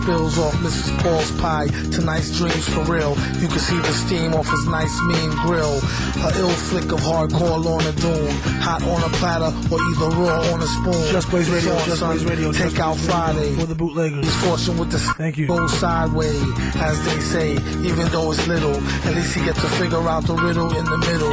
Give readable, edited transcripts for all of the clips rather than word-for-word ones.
spills off Mrs. Paul's pie to nice dreams for real. You can see the steam off his nice mean grill. A ill flick of hardcore Lorna Doone, hot on a platter or either raw on a spoon. Just Blaze Radio, Just Blaze Radio. Take out Friday for the bootleggers. He's fortune with the thank you. Go sideways, as they say, even though it's little. At least he gets to figure out the riddle in the middle.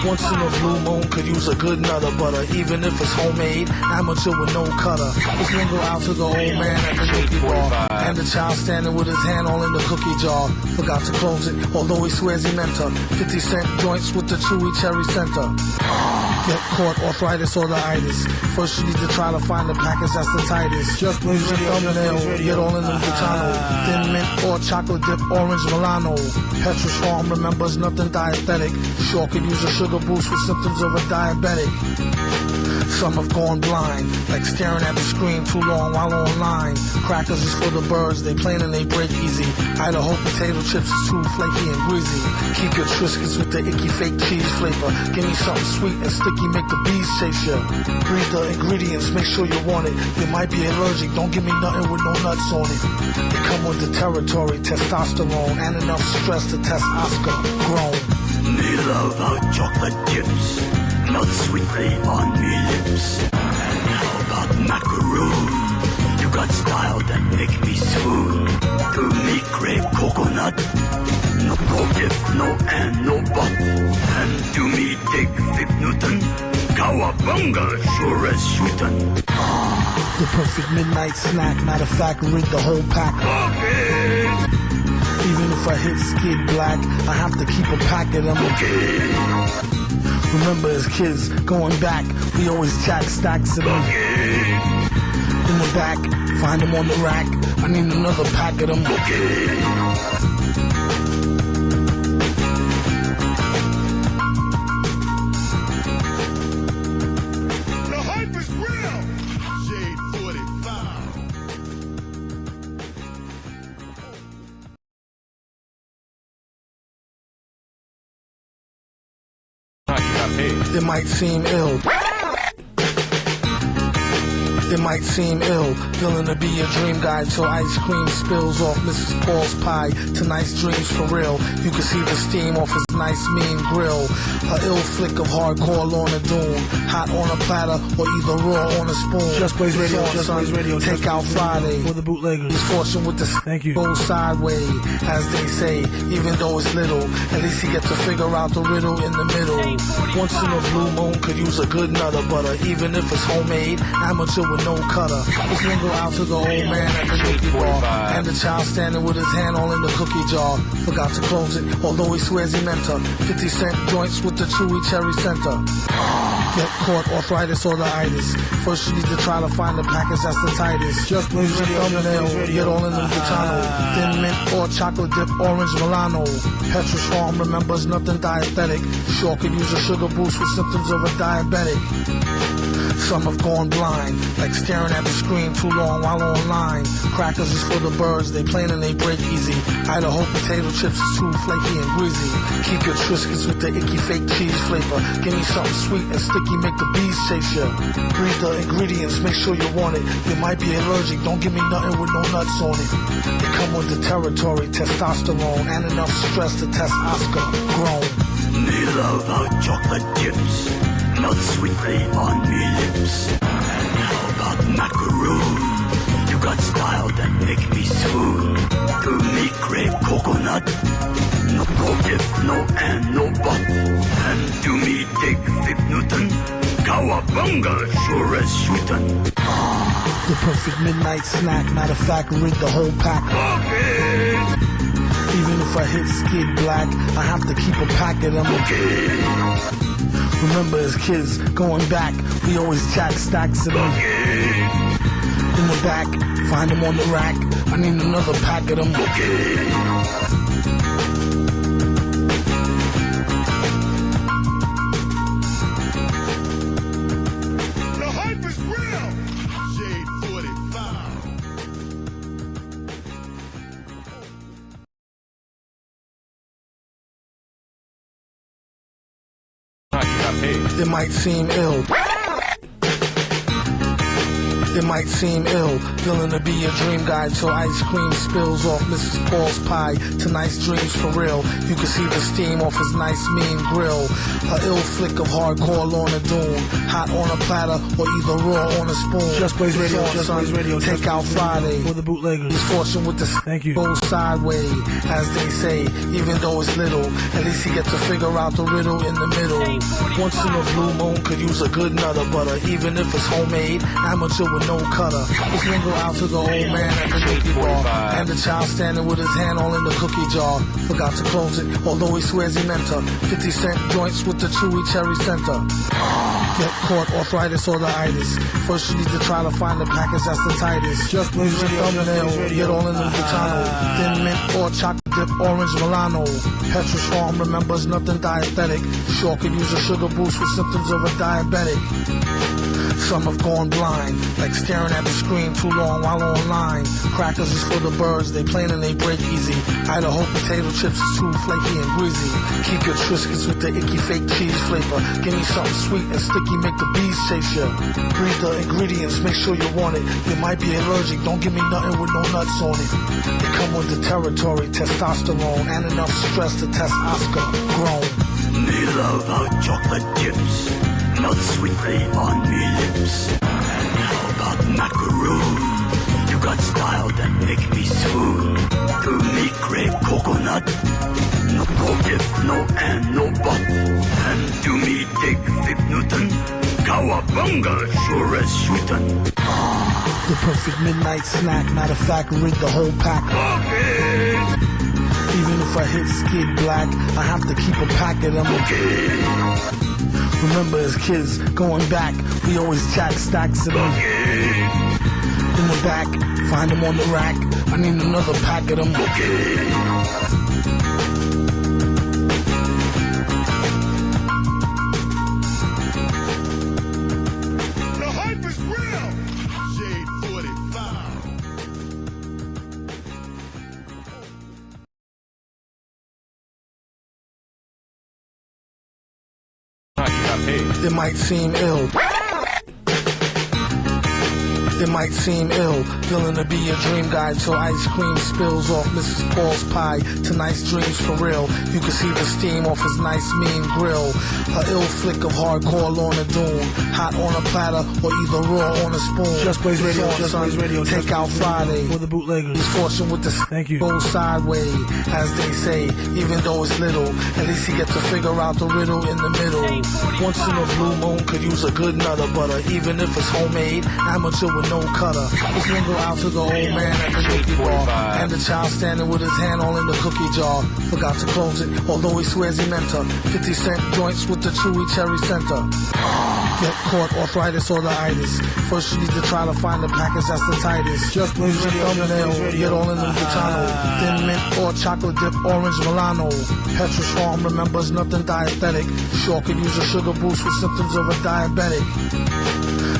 Once in a blue moon could use a good nutter butter, even if it's homemade, amateur with no cutter. Let's mingle out to the old man at the cookie bar, and the child standing with his hand all in the cookie jar. Forgot to close it, although he swears he meant to. 50-cent joints with the chewy cherry center. Get caught, arthritis or the itis. First you need to try to find the package that's the tightest. Just Blaze Radio, thumbnail, get all in the Butano. Thin mint or chocolate dip, orange Milano. Petrus Farm remembers nothing dietetic. Sure could use a sugar boost with symptoms of a diabetic. Some have gone blind, like staring at the screen too long while online. Crackers is for the birds, they plain and they break easy. Idaho potato chips is too flaky and greasy. Keep your Triscuits with the icky fake cheese flavor. Give me something sweet and sticky, make the bees chase you. Read the ingredients, make sure you want it. You might be allergic, don't give me nothing with no nuts on it. They come with the territory, testosterone, and enough stress to test Oscar grown. Me love our chocolate chips, not sweetly on me lips. And how about macaroon? You got style that make me swoon. To me crave coconut, no if, no and, no but. And to me dig Fig Newton, cowabunga sure as shootin'. The perfect midnight snack, matter of fact, rid the whole pack. Okay. Even if I hit skid black, I have to keep a pack of them. Okay. Remember as kids, going back, we always jack stacks of them. Okay. In the back, find them on the rack, I need another pack of them. Okay. It might seem ill. It might seem ill, feeling to be a dream guy till ice cream spills off Mrs. Paul's pie to nice dreams for real. You can see the steam off his nice mean grill. A ill flick of hardcore Lorna Doone, hot on a platter or either raw on a spoon. Just Blaze Radio, Just Blaze Radio. Take out Friday for the bootleggers. He's fortune with the thank you. Go sideways, as they say, even though it's little. At least he gets to figure out the riddle in the middle. Once in a blue moon could use a good nutter butter, even if it's homemade, amateur with no cutter. Let's mingle out to the old man at the cookie bar, and the child standing with his hand all in the cookie jar. Forgot to close it, although he swears he meant to. 50-cent joints with the chewy cherry center. Get caught, arthritis or the itis. First you need to try to find the package that's the tightest. Just Blaze Radio, thumbnail, get all in the Butano. Thin mint or chocolate dip, orange Milano. Petrus Farm remembers nothing dietetic. Sure could use a sugar boost with symptoms of a diabetic. Some have gone blind, like staring at the screen too long while online. Crackers is for the birds, they plain and they break easy. Idaho potato chips is too flaky and greasy. Keep your Triscuits with the icky fake cheese flavor. Give me something sweet and sticky, make the bees chase you. Read the ingredients, make sure you want it. You might be allergic, don't give me nothing with no nuts on it. They come with the territory, testosterone, and enough stress to test Oscar grown. Me love our chocolate chips, not sweetly on me lips. And how about macaroon? You got style that make me swoon. To me crave coconut, no if, no and, no but. And to me dig Fig Newton, cowabunga sure as shootin'. The perfect midnight snack, matter of fact, rid the whole pack. Okay. Even if I hit skid black, I have to keep a pack of them. Okay. Remember as kids, going back, we always jack stacks of them. Okay. In the back, find them on the rack, I need another pack of them. Okay. It might seem ill. It might seem ill, feeling to be a dream guy till ice cream spills off Mrs. Paul's pie to nice dreams for real. You can see the steam off his nice mean grill. A ill flick of hardcore Lorna Doone, hot on a platter or either raw on a spoon. Just Blaze Radio, Just Blaze Radio. Take out Friday For the bootleggers. He's fortune with the Thank you. Go sideways, as they say, even though it's little. At least he gets to figure out the riddle in the middle. Once in a blue moon could use a good nutter butter, even if it's homemade, amateur with no cutter. His lingo out to the old man at the Mickey bar, and the child standing with his hand all in the cookie jar. Forgot to close it, although he swears he meant to. 50-cent joints with the chewy cherry center. Get caught, arthritis or the itis. First you need to try to find the package that's the tightest. Just Blaze Radio, thumbnail, get all in the Butano. Thin mint or chocolate dip, orange Milano. Petrus Farm remembers nothing dietetic. Sure could use a sugar boost with symptoms of a diabetic. Some have gone blind, like staring at the screen too long while online. Crackers is for the birds, they plain and they break easy. Idaho potato chips is too flaky and greasy. Keep your Triscuits with the icky fake cheese flavor. Give me something sweet and sticky, make the bees chase you. Read the ingredients, make sure you want it. You might be allergic, don't give me nothing with no nuts on it. They come with the territory, testosterone, and enough stress to test Oscar grown. Me love how chocolate chips melt sweetly on me lips. And how about macaroon? You got style that make me swoon. To me crave coconut. No if, no and, no but. And to me dig 5 Newton. Cowabunga, sure as shootin'. The perfect midnight snack, matter of fact, rid the whole pack. Okay. Even if I hit skid black, I have to keep a pack of them. Okay. Remember as kids, going back, we always jack stacks of them. In the back, find them on the rack, I need another pack of them. The hype is real! Shade 45. It might seem ill. It might seem ill, feeling to be a dream guy till ice cream spills off Mrs. Paul's pie to nice dreams for real. You can see the steam off his nice mean grill. A ill flick of hardcore Lorna Doone, hot on a platter or either raw on a spoon. Just Blaze Radio, Just Son, Blaze Radio. Take out Friday For the bootleggers. He's fortune with the Thank you. Go sideways, as they say, even though it's little. At least he gets to figure out the riddle in the middle. Once in a blue moon could use a good nutter butter, even if it's homemade, amateur with no cutter. His lingo out to the old man at the Mickey bar, and the child standing with his hand all in the cookie jar. Forgot to close it, although he swears he meant to. 50-cent joints with the chewy cherry center. Get caught, arthritis or the itis. First you need to try to find the package that's the tightest. Just Blaze Radio, Just Blaze thumbnail, Radio. get all in the Butano. Thin mint or chocolate dip, orange Milano. Petrus Farm remembers nothing dietetic. Sure could use a sugar boost with symptoms of a diabetic.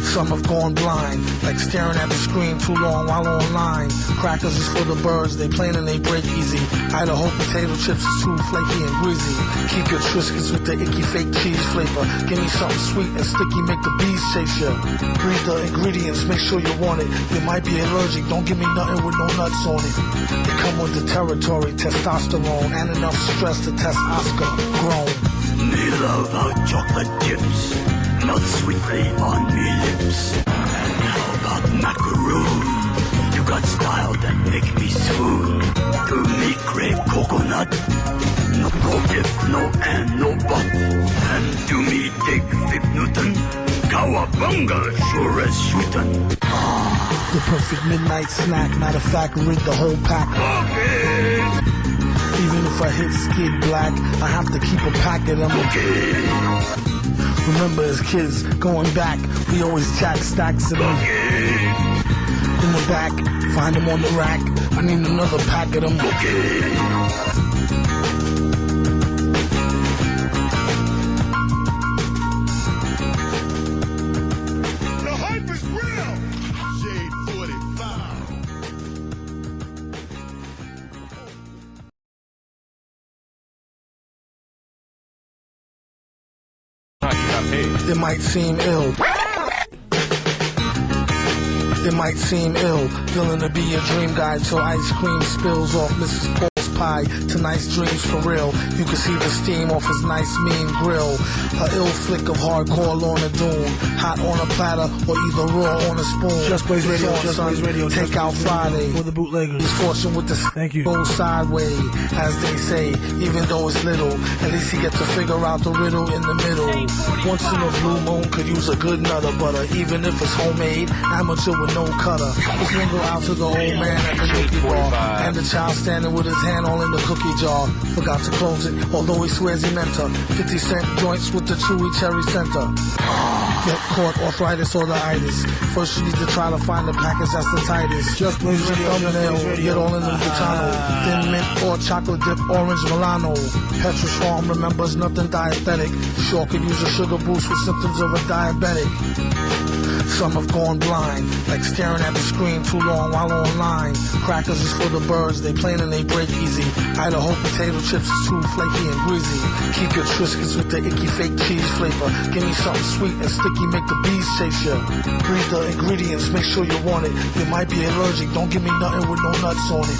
Some have gone blind, like staring at the screen too long while online. Crackers is for the birds, they plain and they break easy. Idaho potato chips is too flaky and greasy. Keep your Triscuits with the icky fake cheese flavor. Give me something sweet and sticky, make the bees chase you. Read the ingredients, make sure you want it. You might be allergic, don't give me nothing with no nuts on it. They come with the territory, testosterone, and enough stress to test Oscar grown. Me love how chocolate chips melt sweetly on me lips. And how about macaroon? You got style that make me swoon. To me crave coconut. No if, no and, no but. And to me dig 5 Newton. Cowabunga, sure as shootin'. The perfect midnight snack, matter of fact, rid the whole pack. Okay. Even if I hit skid black, I have to keep a pack of them. Remember as kids, going back, we always jack stacks of them. In the back, find them on the rack, I need another pack of them. The hype is real! Shade 45. It might seem ill. It might seem ill, feeling to be a dream guy till ice cream spills off Mrs. Paul's pie. Tonight's dreams for real. You can see the steam off his nice mean grill. A ill flick of hardcore Lorna Doone. Hot on a platter or either raw on a spoon. Just Blaze Radio, On, Just son. Blaze Radio. Take out Friday. For the bootleggers. His fortune with the Thank you. go sideways, as they say. Even though it's little, at least he gets to figure out the riddle in the middle. Once in a blue moon could use a good nutter butter, even if it's homemade, amateur with no cutter. Let's lingo out to the old man at the nookie bar, and the child standing with his hand all in the cookie jar. Forgot to close it, although he swears he meant to. 50-cent joints with the chewy cherry center. Get caught, arthritis or the itis. First you need to try to find the package that's the tightest. Just Blaze Radio, Just Blaze Thumbnail, Radio. get all in the Vtano. Thin mint or chocolate dip, orange Milano. Petrus Farm remembers nothing dietetic. Sure could use a sugar boost with symptoms of a diabetic. Some have gone blind, like staring at the screen too long while online. Crackers is for the birds, they plain and they break easy. Idaho potato chips is too flaky and greasy. Keep your Triscuits with the icky fake cheese flavor. Give me something sweet and sticky, make the bees chase you. Read the ingredients, make sure you want it. You might be allergic, don't give me nothing with no nuts on it.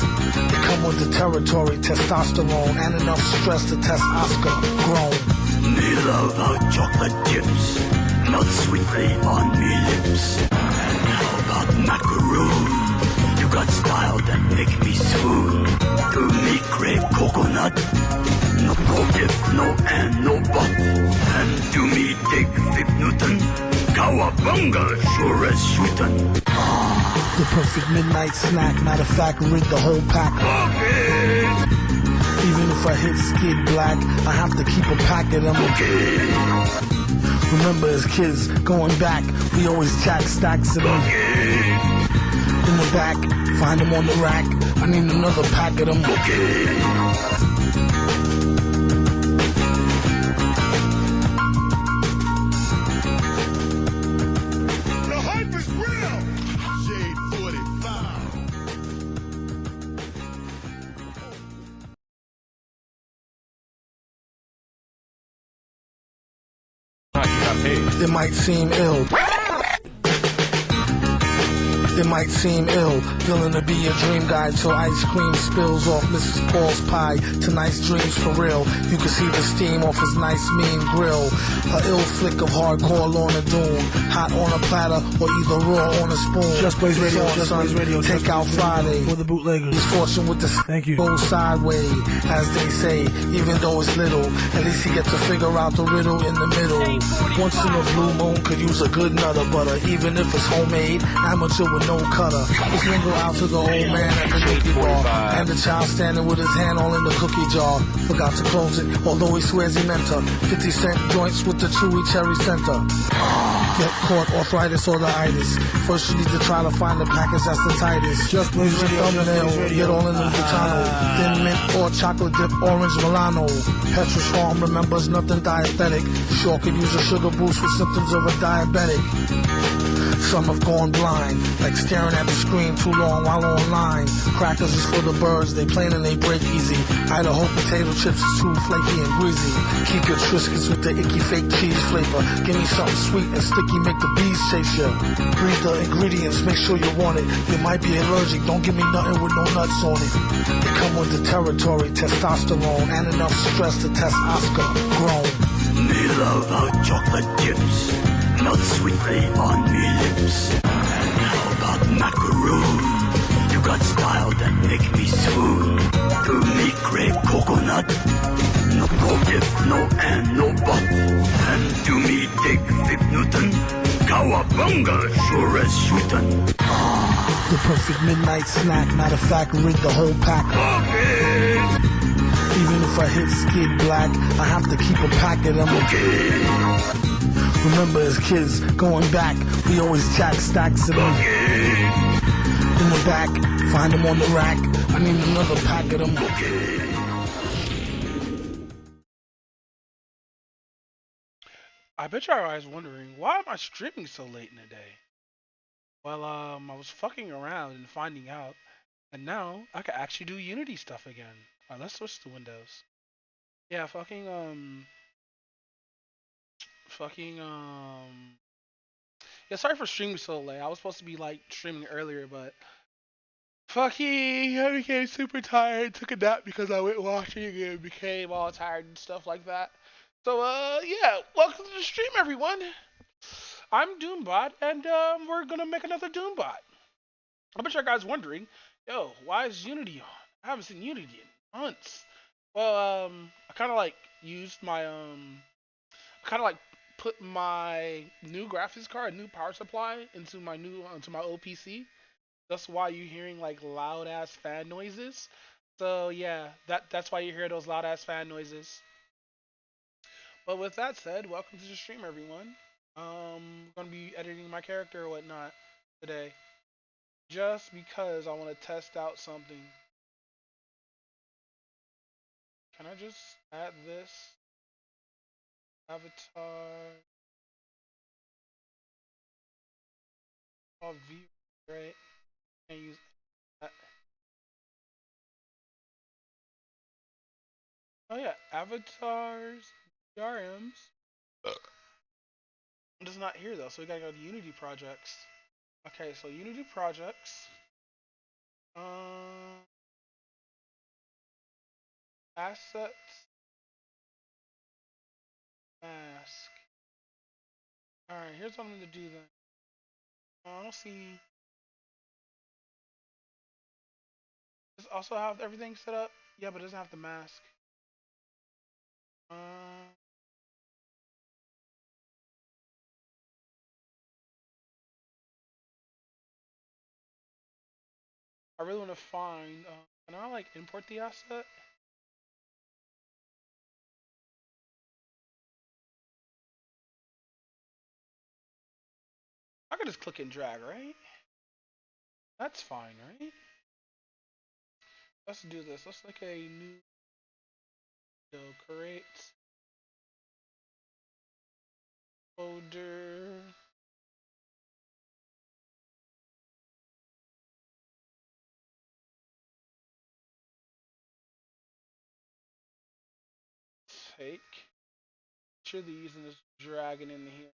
They come with the territory, testosterone, and enough stress to test Oscar grown. Me love hot chocolate chips, melt sweetly on me lips. And how about macaroon? You got style that make me swoon. To me crave coconut, no if, no and, no but. And to me take 5 Newton, cowabunga sure as shootin'. The perfect midnight snack, matter of fact, rid the whole pack. Okay, Even if I hit skid black, I have to keep a pack of them. okay, Remember as kids, going back, we always jack stacks of them. okay, In the back, find them on the rack, I need another pack of them. okay. The hype is real. Shade 45. It might seem ill. It might seem ill, feeling to be a dream guy till ice cream spills off Mrs. Paul's pie. Tonight's dreams for real. You can see the steam off his nice mean grill. A ill flick of hardcore Lorna Doone. Hot on a platter or either raw on a spoon. Just Blaze Radio, On, Just son. Blaze Radio. Take Just out Blaze Radio. Friday. For the bootleggers. His fortune with the Thank you. go sideways, as they say. Even though it's little, at least he gets to figure out the riddle in the middle. Once in a blue moon could use a good nutter butter, even if it's homemade, amateur with no cutter. Let's lingo out to the old man at the nookie bar, and the child standing with his hand all in the cookie jar. Forgot to close it, although he swears he meant to. 50-cent joints with the chewy cherry center. Get caught, arthritis or the itis. First you need to try to find the package that's the tightest. Just Blaze Radio, Just Blaze Thumbnail, Radio. get all in the Vtano. Thin mint or chocolate dip, orange Milano. Petrus Farm remembers nothing dietetic. Sure could use a sugar boost with symptoms of a diabetic. Some have gone blind, like staring at the screen too long while online. Crackers is for the birds, they plain and they break easy. Idaho potato chips is too flaky and greasy. Keep your Triscuits with the icky fake cheese flavor. Give me something sweet and sticky, make the bees chase you. Read the ingredients, make sure you want it. You might be allergic, don't give me nothing with no nuts on it. They come with the territory, testosterone, and enough stress to test Oscar grown. Me love hot chocolate chips, melt sweetly on me lips. And how about macaroon? You got style that make me swoon. To me crave coconut, no if, no and, no but. And to me take 5 Newton, cowabunga sure as shootin'. The perfect midnight snack, matter of fact, rid the whole pack. Okay, Even if I hit skid black, I have to keep a pack of them. okay, Remember as kids, going back, we always jack stacks of them. okay, In the back, find them on the rack, I need another pack of them. okay. I bet you are guys wondering, why am I streaming so late in the day? Well, I was fucking around and finding out, and now I can actually do Unity stuff again. Alright, let's switch to Windows. Yeah, Yeah, sorry for streaming so late. I was supposed to be like streaming earlier, but fucking I became super tired. Took a nap because I went watching and became all tired and stuff like that. So yeah, welcome to the stream, everyone. I'm Doombot, and we're gonna make another Doombot. I bet you guys wondering, yo, why is Unity on? I haven't seen Unity in months. Well, I kind of like used my kind of like put my new graphics card, new power supply into my old PC. That's why you're hearing like loud ass fan noises. So yeah, that's why you hear those loud ass fan noises. But with that said, welcome to the stream, everyone. We're gonna be editing my character or whatnot today, just because I want to test out something. Can I just add this avatar? Oh, view, right? And use that. Oh yeah, avatars, DRMs. It does not here though, so we gotta go to Unity projects. Okay, so Unity projects. Um, assets, mask. All right, here's what I'm gonna do then. I don't see. Does it also have everything set up? Yeah, but it doesn't have the mask. Uh, I really want to find. Can I like import the asset? I could just click and drag, right? That's fine, right? Let's do this. Let's make a new window. Create folder. Take each of these and just drag it in here.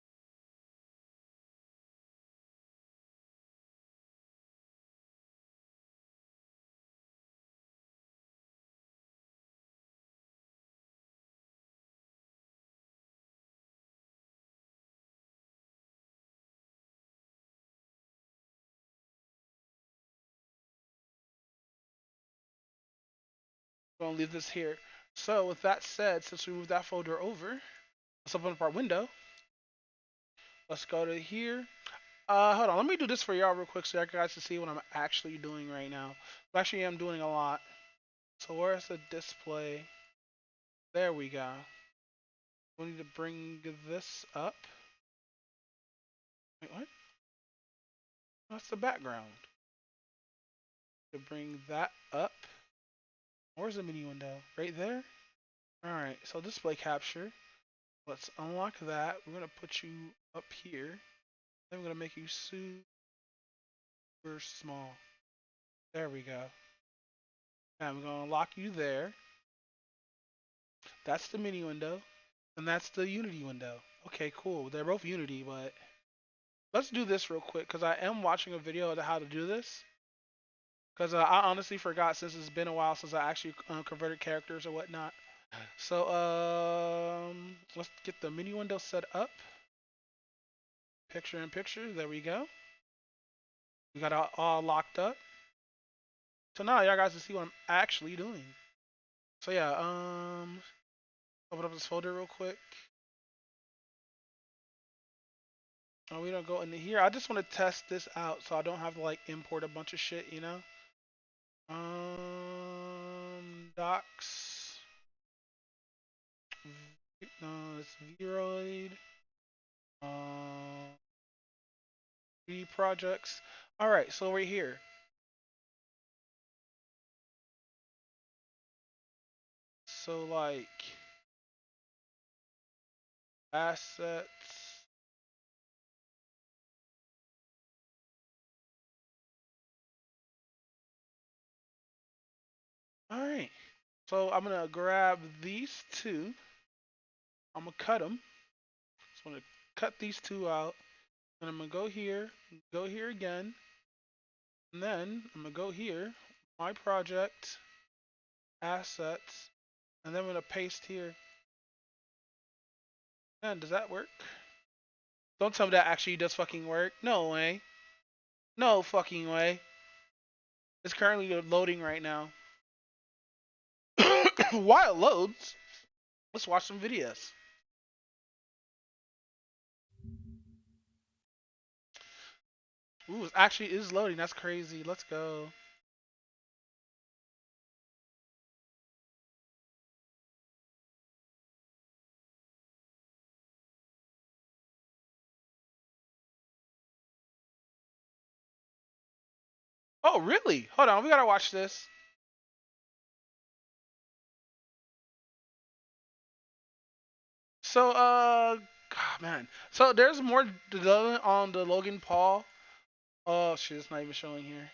I'm gonna leave this here. So with that said, since we moved that folder over, let's open up our window. Let's go to here. Hold on. Let me do this for y'all real quick so you guys can see what I'm actually doing right now. Actually, I'm doing a lot. So where's the display? There we go. We need to bring this up. Wait, what? That's the background. To bring that up. Where's the menu window? Right there? Alright, so display capture. Let's unlock that. We're gonna put you up here. Then we're gonna make you super small. There we go. Now we're gonna lock you there. That's the menu window. And that's the Unity window. Okay, cool. They're both Unity, but let's do this real quick because I am watching a video of how to do this. Because I honestly forgot since it's been a while since I actually converted characters or whatnot. So let's get the menu window set up. Picture in picture. There we go. We got it all locked up. So now y'all guys can see what I'm actually doing. So yeah, open up this folder real quick. Oh, we don't go into here. I just want to test this out so I don't have to like import a bunch of shit, you know? Docs. No, it's Vroid. Um, 3D projects. All right, so right here. So like assets. All right. So I'm gonna grab these two. I'm gonna cut them. Just want to cut these two out. And I'm gonna go here again, and then I'm gonna go here, my project, assets, and then I'm gonna paste here. And does that work? Don't tell me that actually does fucking work. No way. No fucking way. It's currently loading right now. While it loads, let's watch some videos. Ooh, it actually is loading. That's crazy. Let's go. Oh, really? Hold on. We gotta watch this. So, God, man. So there's more development on the Logan Paul. Oh shit, it's not even showing here.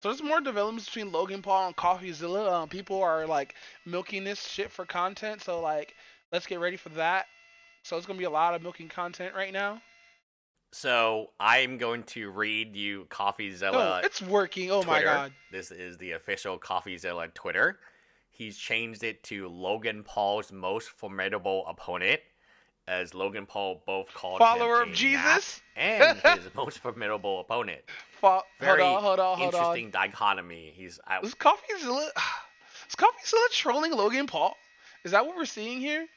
So there's more developments between Logan Paul and CoffeeZilla. People are like milking this shit for content. So like, let's get ready for that. So it's gonna be a lot of milking content right now. So I'm going to read you No, CoffeeZilla it's working. Oh my Twitter. god. This is the official CoffeeZilla Twitter. He's changed it to Logan Paul's most formidable opponent, as Logan Paul both called Follower him of a Jesus? gnat and his most formidable opponent. Very Hold on. interesting dichotomy. He's Is CoffeeZilla is CoffeeZilla trolling Logan Paul? Is that what we're seeing here?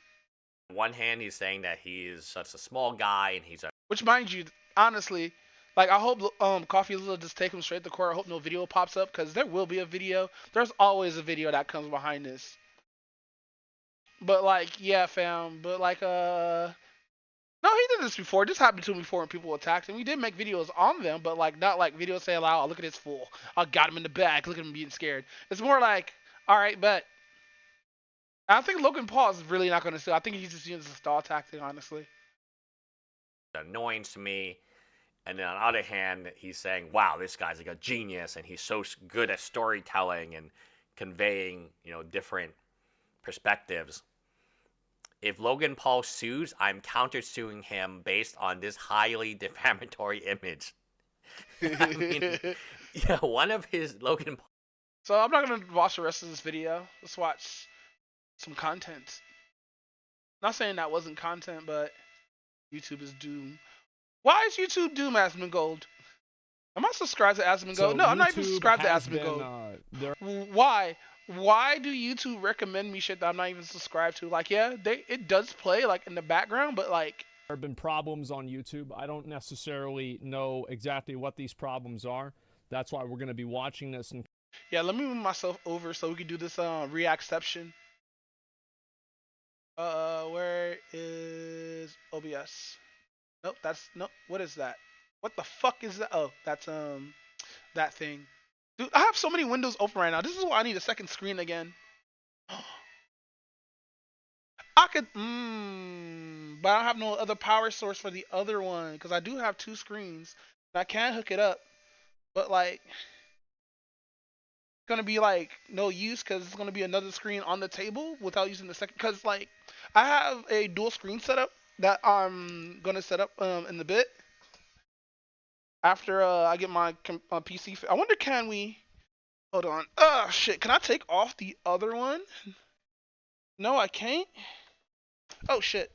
on one hand, he's saying that he is such a small guy and he's a Which, mind you, honestly, like I hope CoffeeZilla just take him straight to court. I hope no video pops up because there will be a video. There's always a video that comes behind this. But like, yeah, fam. But like, no, he did this before. This happened to him before when people attacked him. He did make videos on them, but like not like videos saying, "Oh, look at this fool. I got him in the back. Look at him being scared." It's more like, all right, but I think Logan Paul is really not going to sue. I think he's just using a stall tactic, honestly. annoyance to me. And then on the other hand, he's saying, wow, this guy's like a genius and he's so good at storytelling and conveying, different perspectives. If Logan Paul sues, I'm countersuing him based on this highly defamatory image. I mean, yeah, one of his Logan Paul. So I'm not going to watch the rest of this video. Let's watch some content. Not saying that wasn't content, but YouTube is doomed. Why is YouTube doomed, Asmongold? Am I subscribed to Asmongold? No, I'm not even subscribed to Asmongold. Why? Why do YouTube recommend me shit that I'm not even subscribed to? Like, yeah, it does play like in the background, but like There have been problems on YouTube. I don't necessarily know exactly what these problems are. That's why we're going to be watching this. And yeah, let me move myself over so we can do this reactception. Where is OBS? Nope, nope. What is that? What the fuck is that? Oh, that's that thing. Dude, I have so many windows open right now. This is why I need a second screen again. I could, but I don't have no other power source for the other one because I do have two screens. And I can hook it up, but like, it's gonna be like no use because it's gonna be another screen on the table without using the second. Because like, I have a dual screen setup that I'm gonna set up in the bit after I get my PC. I wonder, can we? Hold on. Shit. Can I take off the other one? No, I can't. Oh shit.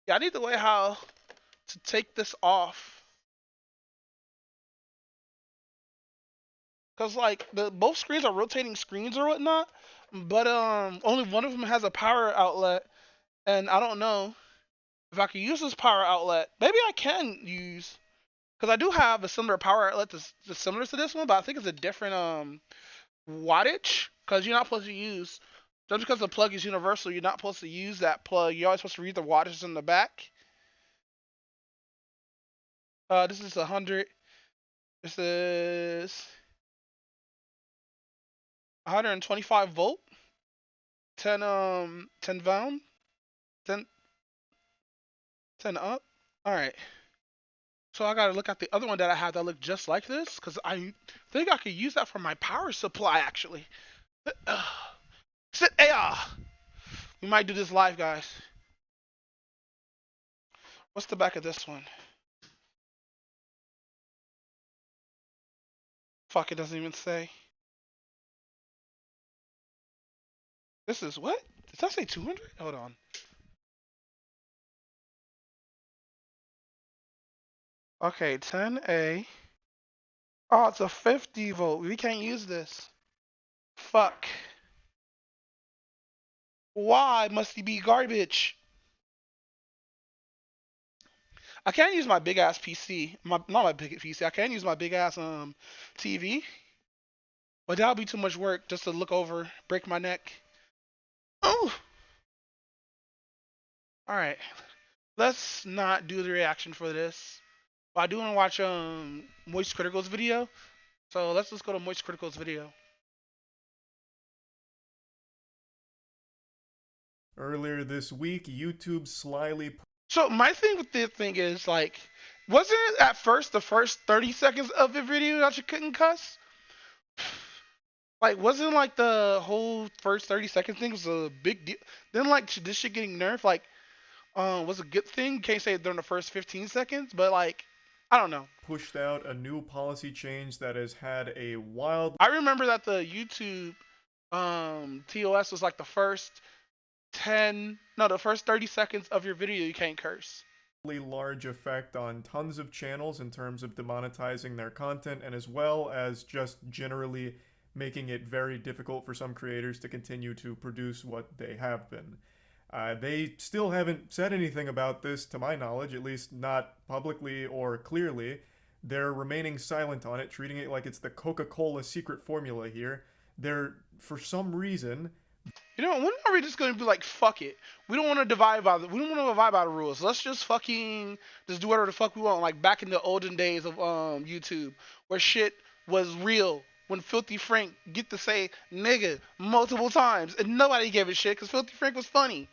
Yeah, I need the way how to take this off. Cause like both screens are rotating screens or whatnot, but only one of them has a power outlet, and I don't know if I can use this power outlet. Maybe I can use, cause I do have a similar power outlet that's similar to this one, but I think it's a different wattage. Cause you're not supposed to use, just because the plug is universal, you're not supposed to use that plug. You're always supposed to read the wattage in the back. This is 100. This is 125 volt, 10 pound, 10 up. All right. So I gotta look at the other one that I have that look just like this, because I think I could use that for my power supply actually. Sit AR. We might do this live, guys. What's the back of this one? Fuck, it doesn't even say. This is what? Does that say 200? Hold on. Okay, 10A. Oh, it's a 50 volt. We can't use this. Fuck. Why must he be garbage? I can't use my big ass PC. Not my big PC. I can't use my big ass TV. But that'll be too much work just to look over, break my neck. Oh. All right. Let's not do the reaction for this. But I do want to watch Moist Critical's video. So let's just go to Moist Critical's video. Earlier this week, YouTube slyly... So my thing with this thing is like, wasn't it at first the first 30 seconds of the video that you couldn't cuss? Like, wasn't like the whole first 30 seconds thing was a big deal? Then like this shit getting nerfed like, was a good thing. You can't say it during the first 15 seconds, but like, I don't know. pushed out a new policy change that has had a wild... I remember that the YouTube TOS was like the first 30 seconds of your video you can't curse. large effect on tons of channels in terms of demonetizing their content, and as well as just generally making it very difficult for some creators to continue to produce what they have been. They still haven't said anything about this, to my knowledge, at least not publicly or clearly. They're remaining silent on it, treating it like it's the Coca-Cola secret formula here. They're, for some reason... You know, when are we just going to be like, fuck it? We don't want to abide by the rules. Let's just fucking just do whatever the fuck we want. Like back in the olden days of YouTube, where shit was real. When Filthy Frank get to say nigga multiple times and nobody gave a shit because Filthy Frank was funny.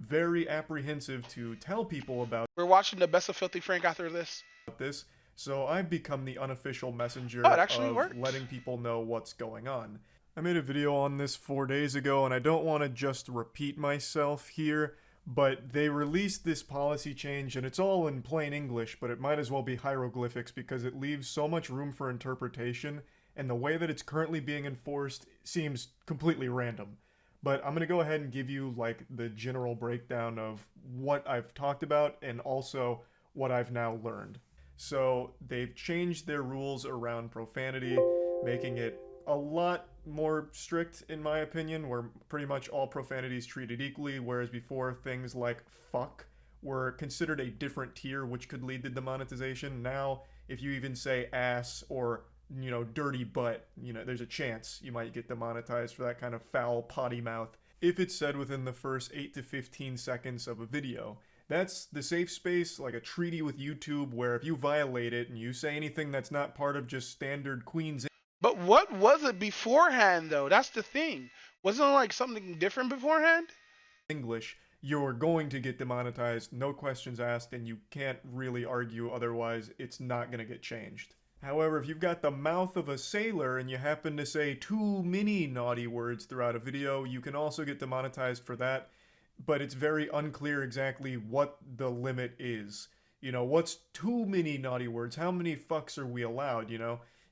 Very apprehensive to tell people about We're watching the best of Filthy Frank after this. this, so I've become the unofficial messenger Oh, it actually of worked. letting people know what's going on. I made a video on this 4 days ago, and I don't want to just repeat myself here, but they released this policy change, and it's all in plain English, but it might as well be hieroglyphics because it leaves so much room for interpretation, and the way that it's currently being enforced seems completely random. But I'm going to go ahead and give you like the general breakdown of what I've talked about and also what I've now learned. So they've changed their rules around profanity, making it a lot more strict in my opinion, where pretty much all profanity is treated equally, whereas before things like fuck were considered a different tier which could lead to demonetization. Now if you even say ass or dirty butt, there's a chance you might get demonetized for that kind of foul potty mouth if it's said within the first 8 to 15 seconds of a video. That's the safe space, like a treaty with YouTube, where if you violate it and you say anything that's not part of just standard Queen's But what was it beforehand though? That's the thing. Wasn't it like something different beforehand? English, you're going to get demonetized, no questions asked, and you can't really argue otherwise. It's not going to get changed. However, if you've got the mouth of a sailor and you happen to say too many naughty words throughout a video, you can also get demonetized for that, but it's very unclear exactly what the limit is. What's too many naughty words? How many fucks are we allowed,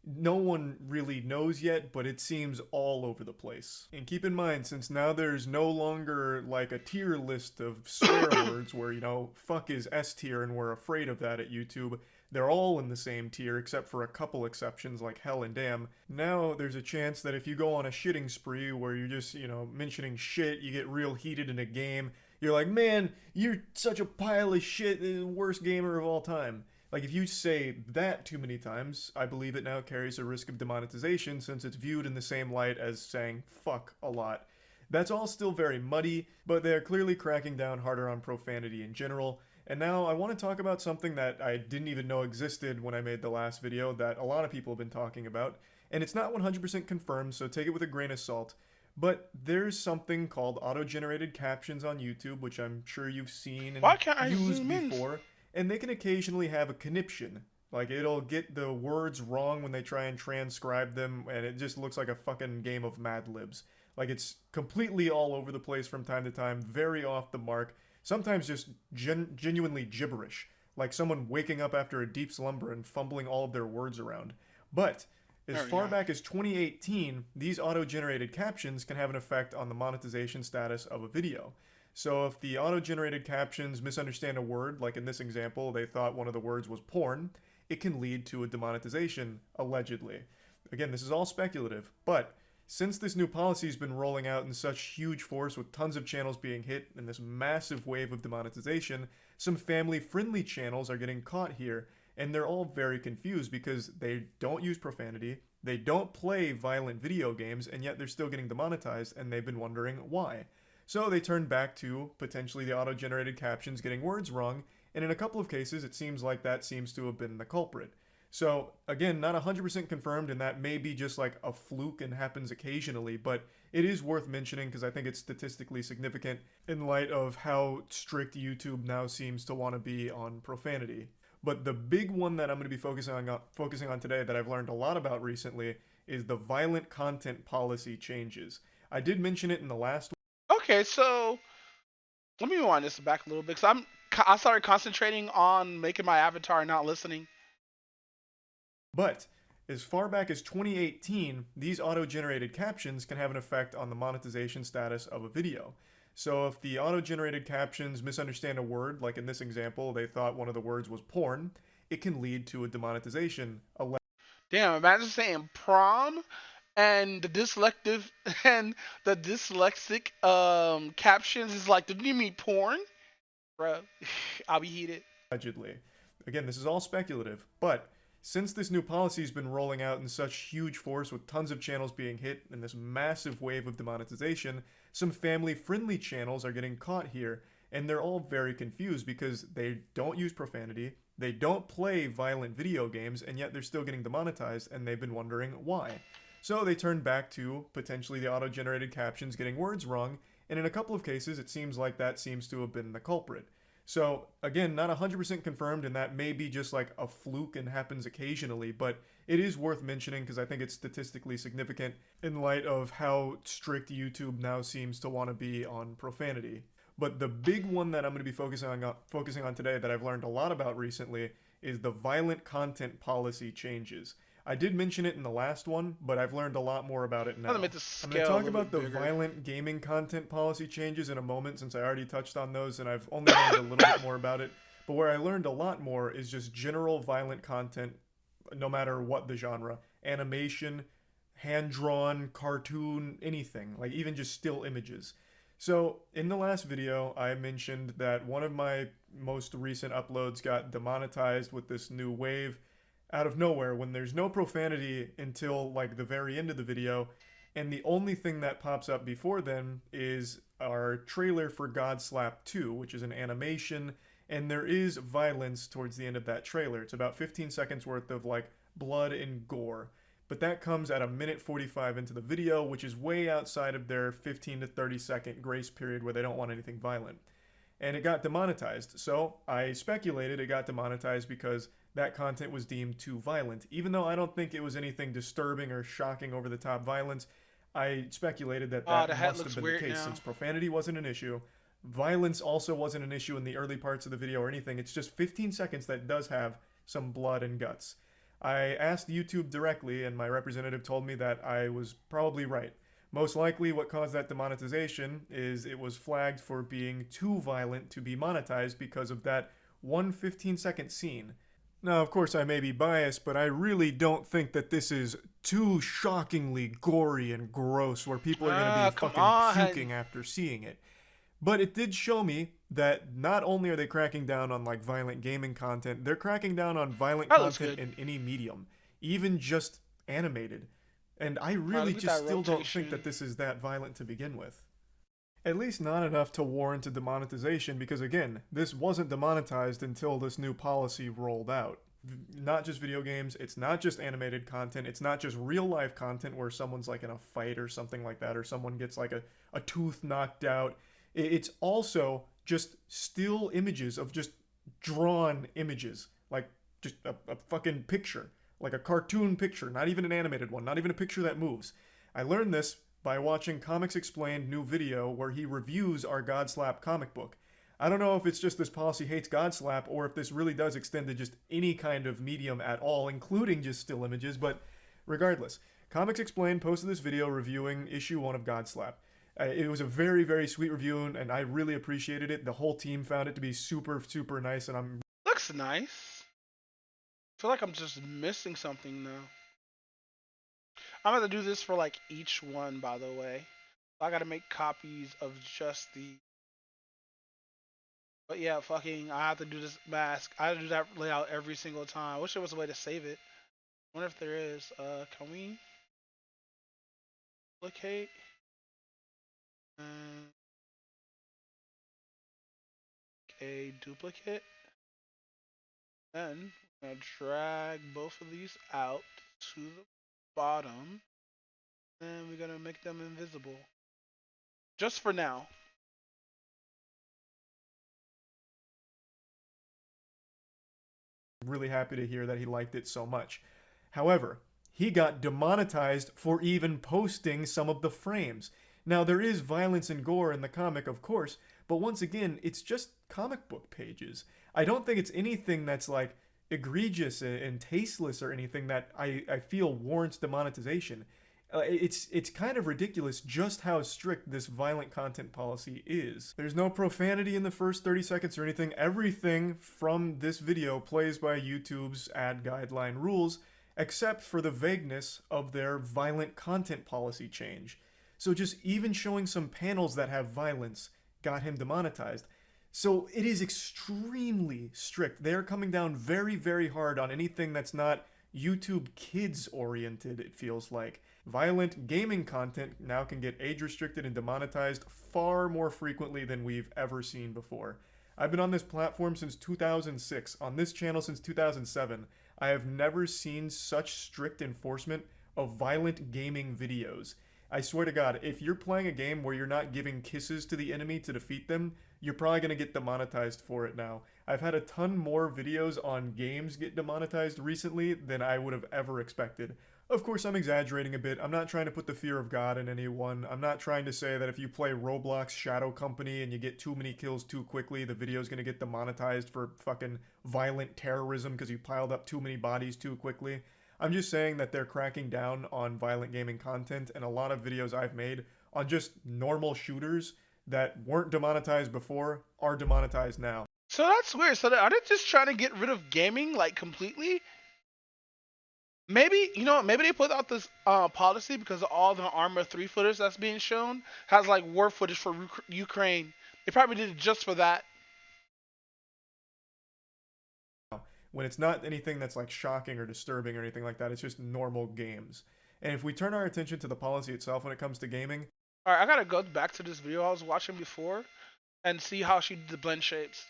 No one really knows yet, but it seems all over the place. And keep in mind, since now there's no longer like a tier list of swear words where, fuck is S tier and we're afraid of that at YouTube, they're all in the same tier except for a couple exceptions like hell and damn. Now there's a chance that if you go on a shitting spree where you're just, mentioning shit, you get real heated in a game, you're like, man, you're such a pile of shit, the worst gamer of all time. Like, if you say that too many times, I believe it now carries a risk of demonetization since it's viewed in the same light as saying fuck a lot. That's all still very muddy, but they're clearly cracking down harder on profanity in general. And now I want to talk about something that I didn't even know existed when I made the last video that a lot of people have been talking about. And it's not 100% confirmed, so take it with a grain of salt. But there's something called auto-generated captions on YouTube, which I'm sure you've seen and used before. And they can occasionally have a conniption. Like, it'll get the words wrong when they try and transcribe them, and it just looks like a fucking game of Mad Libs. Like, it's completely all over the place from time to time, very off the mark, sometimes just genuinely gibberish, like someone waking up after a deep slumber and fumbling all of their words around. But as There we far go. back as 2018, these auto-generated captions can have an effect on the monetization status of a video. So if the auto-generated captions misunderstand a word, like in this example, they thought one of the words was porn, it can lead to a demonetization, allegedly. Again, this is all speculative, but since this new policy has been rolling out in such huge force with tons of channels being hit and this massive wave of demonetization, some family-friendly channels are getting caught here, and they're all very confused because they don't use profanity, they don't play violent video games, and yet they're still getting demonetized, and they've been wondering why. So they turn back to potentially the auto-generated captions getting words wrong, and in a couple of cases it seems like that seems to have been the culprit. So again, not 100% confirmed, and that may be just like a fluke and happens occasionally, but it is worth mentioning because I think it's statistically significant in light of how strict YouTube now seems to want to be on profanity. But the big one that I'm going to be focusing on today that I've learned a lot about recently is the violent content policy changes. I did mention it in the last Okay, so let me rewind this back a little bit because I started concentrating on making my avatar and not listening. But as far back as 2018, these auto-generated captions can have an effect on the monetization status of a video. So if the auto-generated captions misunderstand a word, like in this example, they thought one of the words was porn, it can lead to a demonetization. Damn, imagine saying prom and the dyslexic captions is like, did you mean porn? Bro, I'll be heated. Allegedly. Again, this is all speculative, but since this new policy has been rolling out in such huge force with tons of channels being hit and this massive wave of demonetization, some family-friendly channels are getting caught here, and they're all very confused because they don't use profanity, they don't play violent video games, and yet they're still getting demonetized, and they've been wondering why. So they turn back to potentially the auto-generated captions getting words wrong, and in a couple of cases it seems like that seems to have been the culprit. So again, not 100% confirmed, and that may be just like a fluke and happens occasionally, but it is worth mentioning because I think it's statistically significant in light of how strict YouTube now seems to want to be on profanity. But the big one that I'm going to be focusing on today that I've learned a lot about recently is the violent content policy changes. I did mention it in the last one, but I've learned a lot more about it now. I'm I'm going to talk about the violent gaming content policy changes in a moment since I already touched on those and I've only learned a little bit more about it. But where I learned a lot more is just general violent content, no matter what the genre. Animation, hand-drawn, cartoon, anything. Like even just still images. So in the last video, I mentioned that one of my most recent uploads got demonetized with this new wave out of nowhere when there's no profanity until like the very end of the video, and the only thing that pops up before then is our trailer for God Slap 2, which is an animation, and there is violence towards the end of that trailer. It's about 15 seconds worth of like blood and gore, but that comes at a minute 45 into the video, which is way outside of their 15 to 30 second grace period where they don't want anything violent. And it got demonetized, so I speculated it got demonetized because that content was deemed too violent. Even though I don't think it was anything disturbing or shocking over the top violence, I speculated that The must hat have looks been the weird case now. since profanity wasn't an issue. Violence also wasn't an issue in the early parts of the video or anything. It's just 15 seconds that does have some blood and guts. I asked YouTube directly, and my representative told me that I was probably right. Most likely what caused that demonetization is it was flagged for being too violent to be monetized because of that one 15-second scene. Now, of course, I may be biased, but I really don't think that this is too shockingly gory and gross where people are going to be fucking puking after seeing it. But it did show me that not only are they cracking down on like violent gaming content, they're cracking down on violent content in any medium, even just animated. And I really just still don't think that this is that violent to begin with. At least not enough to warrant a demonetization because again, this wasn't demonetized until this new policy rolled out. Not just video games, it's not just animated content, it's not just real life content where someone's like in a fight or something like that, or someone gets like a tooth knocked out. It's also just still images of just drawn images, like just a fucking picture, like a cartoon picture, not even an animated one, not even a picture that moves. I learned this by watching Comics Explained new video where he reviews our Godslap comic book. I don't know if it's just this policy hates Godslap or if this really does extend to just any kind of medium at all, including just still images, but regardless, Comics Explained posted this video reviewing issue 1 of Godslap. It was a very, very sweet review, and I really appreciated it. The whole team found it to be super, super nice, and I'm... Looks nice. I feel like I'm just missing something though. I'm gonna do this for like each one, by the way. I gotta make copies of just the. But yeah, fucking, I have to do this mask. I have to do that layout every single time. I wish there was a way to save it. I wonder if there is. Can we duplicate? A duplicate. Then I'm gonna drag both of these out to the bottom. Then we're gonna make them invisible. Just for now. really happy to hear that he liked it so much. However, he got demonetized for even posting some of the frames. Now, there is violence and gore in the comic, of course, but once again, it's just comic book pages. I don't think it's anything that's like egregious and tasteless or anything that I feel warrants demonetization. It's kind of ridiculous just how strict this violent content policy is. There's no profanity in the first 30 seconds or anything. Everything from this video plays by YouTube's ad guideline rules, except for the vagueness of their violent content policy change. So just even showing some panels that have violence got him demonetized. So it is extremely strict. They're coming down very, very hard on anything that's not YouTube kids oriented, it feels like. Violent gaming content now can get age restricted and demonetized far more frequently than we've ever seen before. I've been on this platform since 2006, on this channel since 2007. I have never seen such strict enforcement of violent gaming videos. I swear to God, if you're playing a game where you're not giving kisses to the enemy to defeat them, you're probably going to get demonetized for it now. I've had a ton more videos on games get demonetized recently than I would have ever expected. Of course, I'm exaggerating a bit. I'm not trying to put the fear of God in anyone. I'm not trying to say that if you play Roblox Shadow Company and you get too many kills too quickly, the video's going to get demonetized for fucking violent terrorism because you piled up too many bodies too quickly. I'm just saying that they're cracking down on violent gaming content, and a lot of videos I've made on just normal shooters that weren't demonetized before are demonetized now. So that's weird. So are they just trying to get rid of gaming like completely? Maybe, you know what, maybe they put out this policy because of all the Armor 3 footage that's being shown has like war footage for Ukraine. They probably did it just for that. When it's not anything that's like shocking or disturbing or anything like that, it's just normal games. And if we turn our attention to the policy itself when it comes to gaming... Alright, I gotta go back to this video I was watching before and see how she did the blend shapes.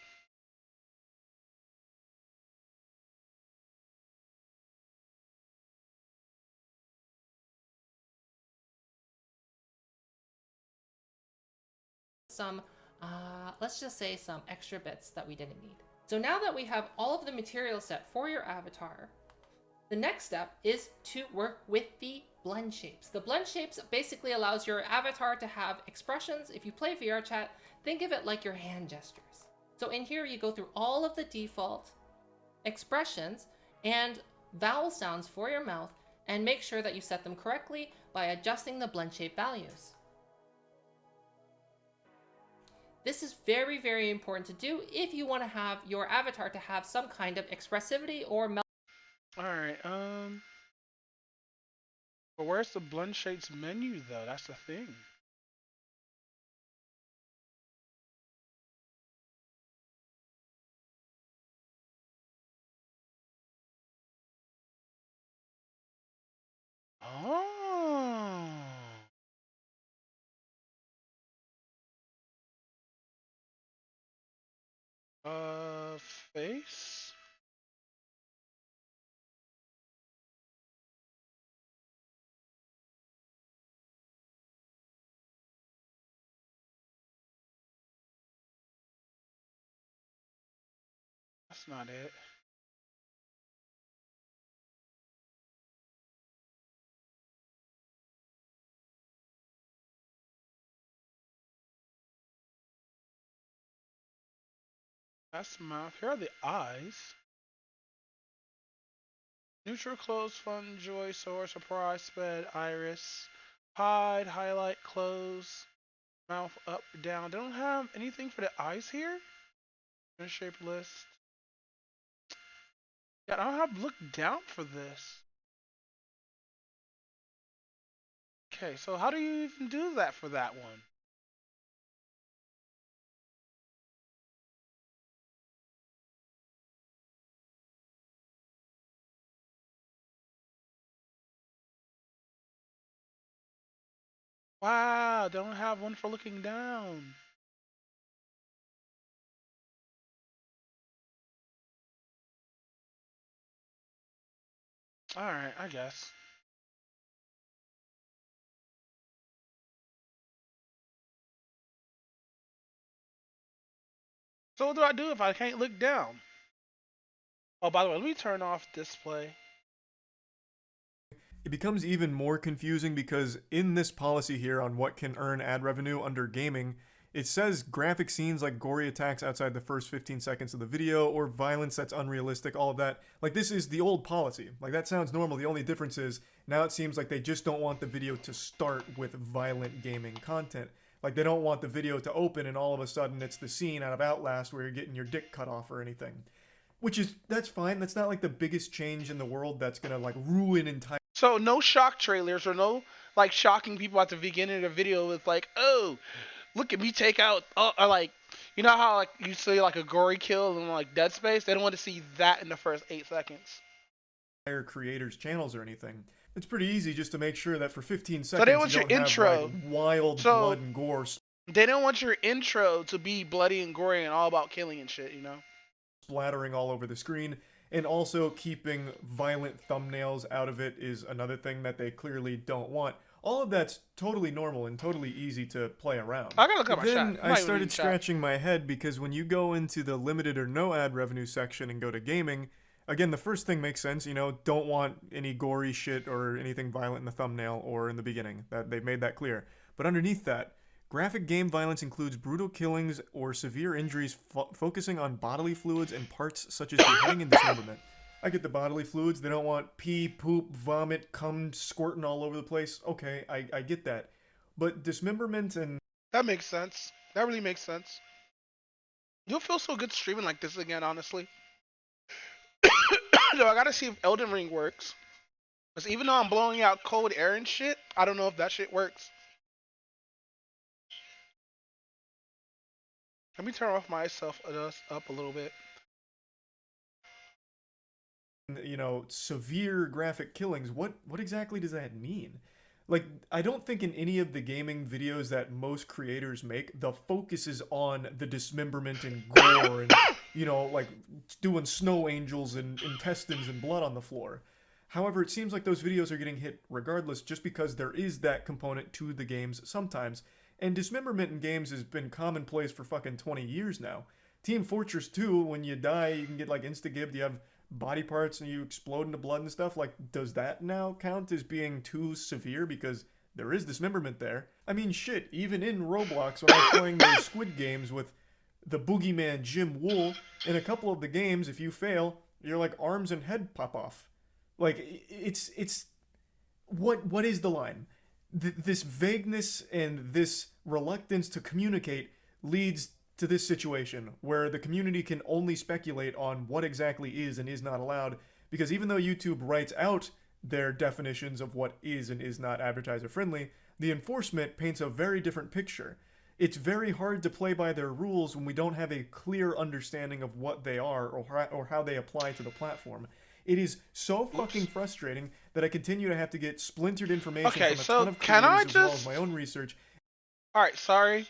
Some, let's just say some extra bits that we didn't need. So now that we have all of the material set for your avatar, the next step is to work with the blend shapes. The blend shapes basically allows your avatar to have expressions. If you play VR chat, think of it like your hand gestures. So in here you go through all of the default expressions and vowel sounds for your mouth and make sure that you set them correctly by adjusting the blend shape values. This is very, very important to do if you want to have your avatar to have some kind of expressivity or Alright, but where's the blend shapes menu though? That's the thing. Oh. Face? That's not it. That's the mouth. Here are the eyes. Neutral, close, fun, joy, soar, surprise, sped, iris, hide, highlight, close, mouth up, down. They don't have anything for the eyes here? Shape list. Yeah, I don't have look down for this. Okay, so how do you even do that for that one? Wow, they don't have one for looking down. Alright, I guess. So what do I do if I can't look down? Oh, by the way, let me turn off display. It becomes even more confusing because in this policy here on what can earn ad revenue under gaming, it says graphic scenes like gory attacks outside the first 15 seconds of the video or violence that's unrealistic, all of that. Like, this is the old policy. Like, that sounds normal. The only difference is now it seems like they just don't want the video to start with violent gaming content. Like, they don't want the video to open and all of a sudden it's the scene out of Outlast where you're getting your dick cut off or anything. Which is, that's fine. That's not like the biggest change in the world that's gonna like ruin entire. So no shock trailers or no like shocking people at the beginning of the video with like, oh, look at me take out, or like, you know how like you see like a gory kill in like Dead Space? They don't want to see that in the first 8 seconds. Creators' channels or anything. It's pretty easy just to make sure that for 15 So they seconds want you your don't intro. have like wild So blood and gore they don't want your intro to be bloody and gory and all about killing and shit, you know? splattering all over the screen. And also keeping violent thumbnails out of it is another thing that they clearly don't want. All of that's totally normal and totally easy to play around. I gotta look at But my then chat. I started scratching my head because when you go into the limited or no ad revenue section and go to gaming, again, the first thing makes sense, you know, don't want any gory shit or anything violent in the thumbnail or in the beginning. That they've made that clear. But underneath that, graphic game violence includes brutal killings or severe injuries focusing on bodily fluids and parts such as beheading and dismemberment. I get the bodily fluids. They don't want pee, poop, vomit, cum squirting all over the place. Okay, I get that. But dismemberment and... That makes sense. That really makes sense. You'll feel so good streaming like this again, honestly. No, I gotta see if Elden Ring works. Because even though I'm blowing out cold air and shit, I don't know if that shit works. Let me turn off myself up a little bit. You know, severe graphic killings. What exactly does that mean? Like, I don't think in any of the gaming videos that most creators make, the focus is on the dismemberment and gore and, you know, like doing snow angels and intestines and blood on the floor. However, it seems like those videos are getting hit regardless just because there is that component to the games sometimes. And dismemberment in games has been commonplace for fucking 20 years now. Team Fortress 2, when you die, you can get like insta-gibbed, you have body parts and you explode into blood and stuff. Like, does that now count as being too severe because there is dismemberment there? I mean, shit, even in Roblox, when I was playing those Squid games with the boogeyman Jim Wool, in a couple of the games, if you fail, your like arms and head pop off. Like, it's what is the line? This vagueness and this reluctance to communicate leads to this situation where the community can only speculate on what exactly is and is not allowed, because even though YouTube writes out their definitions of what is and is not advertiser friendly, the enforcement paints a very different picture. It's very hard to play by their rules when we don't have a clear understanding of what they are or how they apply to the platform. It is so fucking frustrating that I continue to have to get splintered information from a ton of creators as well as my own research. Alright, sorry.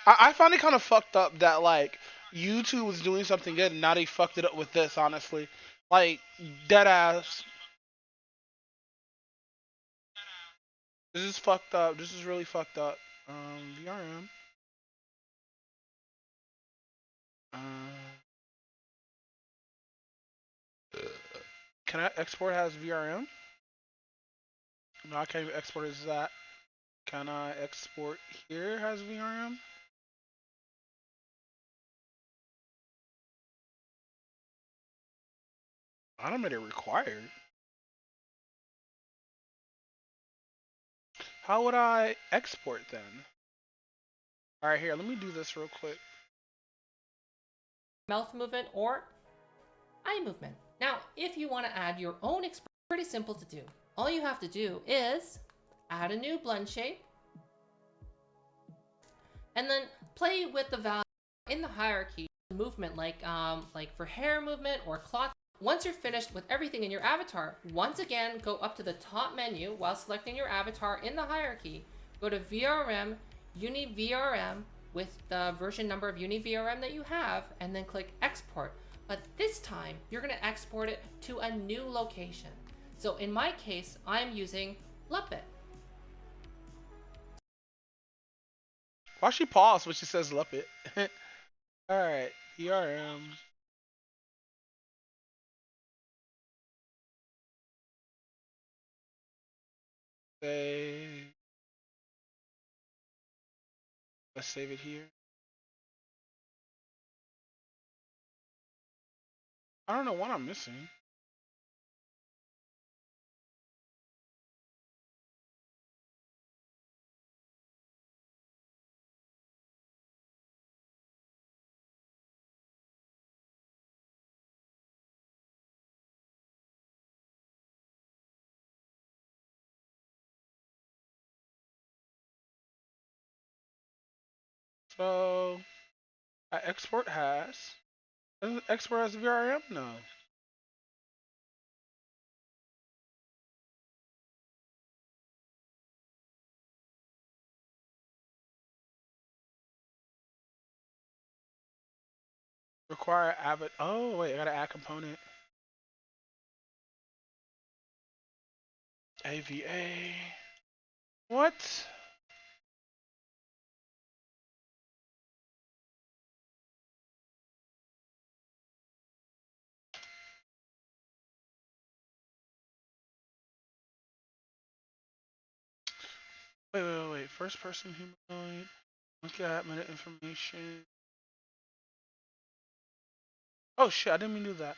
I find it kind of fucked up that, like, YouTube was doing something good and now they fucked it up with this, honestly. Like, dead ass. This is fucked up. This is really fucked up. VRM. Can I export as VRM? No, I can't even export as that. Can I export here as VRM? Animated required. How would I export then? All right, here. Let me do this real quick. Mouth movement or eye movement. Now, if you want to add your own expression, pretty simple to do. All you have to do is add a new blend shape and then play with the value in the hierarchy movement, like for hair movement or cloth. Once you're finished with everything in your avatar, once again go up to the top menu while selecting your avatar in the hierarchy. Go to VRM, UniVRM with the version number of UniVRM that you have, and then click export. But this time you're going to export it to a new location. So in my case, I'm using Luppet. Why she pause when she says Luppet? Alright, VRM. Save. Let's save it here. I don't know what I'm missing. So, I export has. Doesn't export as VRM? No. Require avid. Oh, wait, I gotta add component. AVA. What? Wait. First person humanoid. Look at meta information. Oh shit, I didn't mean to do that.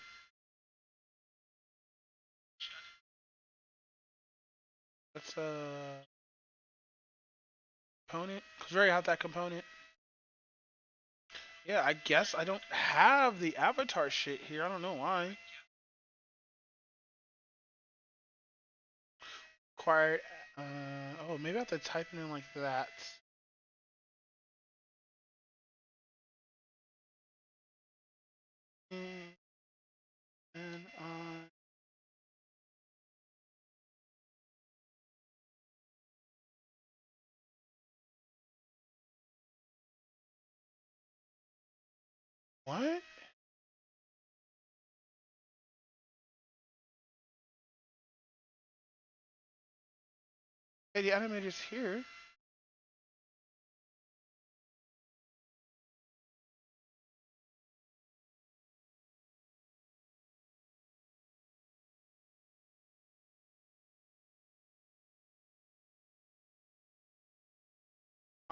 That's component. Cause we already have that component. Yeah, I guess I don't have the avatar shit here. I don't know why. Required. Oh, maybe I have to type it in like that. And what? Hey, the animator's here.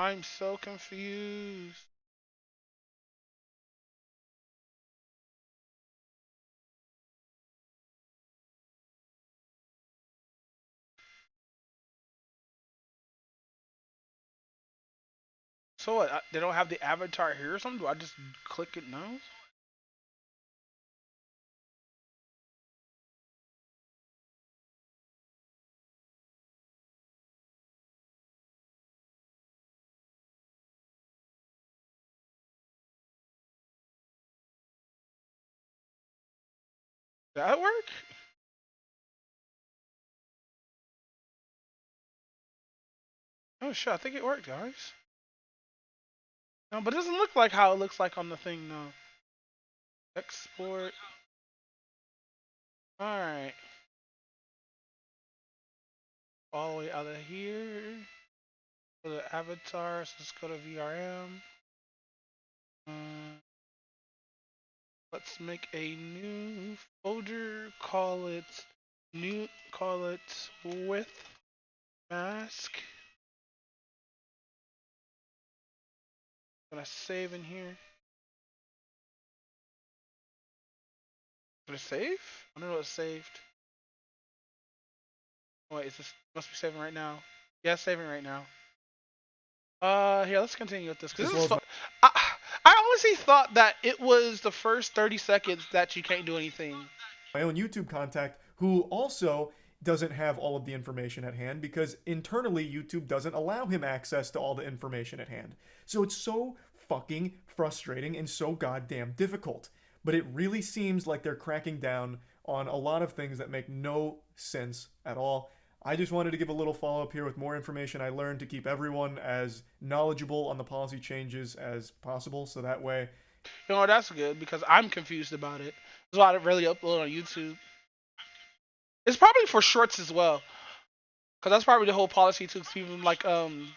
I'm so confused. So what? They don't have the avatar here or something? Do I just click it now? Did that work? Oh shit, I think it worked, guys. No, but it doesn't look like how it looks like on the thing, no. Export. Alright. All the way out of here. For the avatar, so let's go to VRM. Let's make a new folder. Call it with mask. Gonna save in here. Did it save? I don't know it's saved. Oh, wait, is this must be saving right now? Yeah, it's saving right now. Here, let's continue with this. Cause this is I honestly thought that it was the first 30 seconds that you can't do anything. My own YouTube contact who also doesn't have all of the information at hand because internally YouTube doesn't allow him access to all the information at hand. So it's so fucking frustrating and so goddamn difficult. But it really seems like they're cracking down on a lot of things that make no sense at all. I just wanted to give a little follow-up here with more information I learned to keep everyone as knowledgeable on the policy changes as possible, so that way... You know, that's good, because I'm confused about it. There's a lot of really upload on YouTube. It's probably for shorts as well. Because that's probably the whole policy too, people like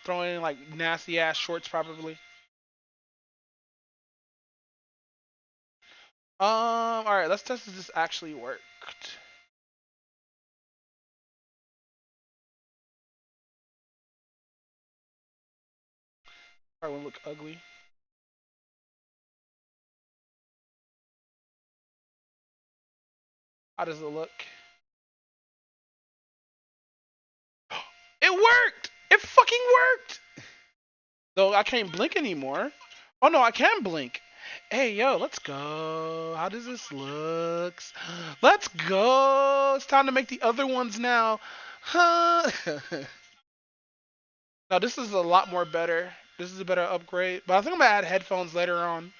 throwing in like nasty-ass shorts probably. Alright, let's test if this actually worked. Probably won't look ugly. How does it look? It worked! It fucking worked! Though I can't blink anymore. Oh no, I can blink. Hey yo, let's go. How does this look? Let's go. It's time to make the other ones now. Huh? Now this is a lot more better. This is a better upgrade. But I think I'm gonna add headphones later on.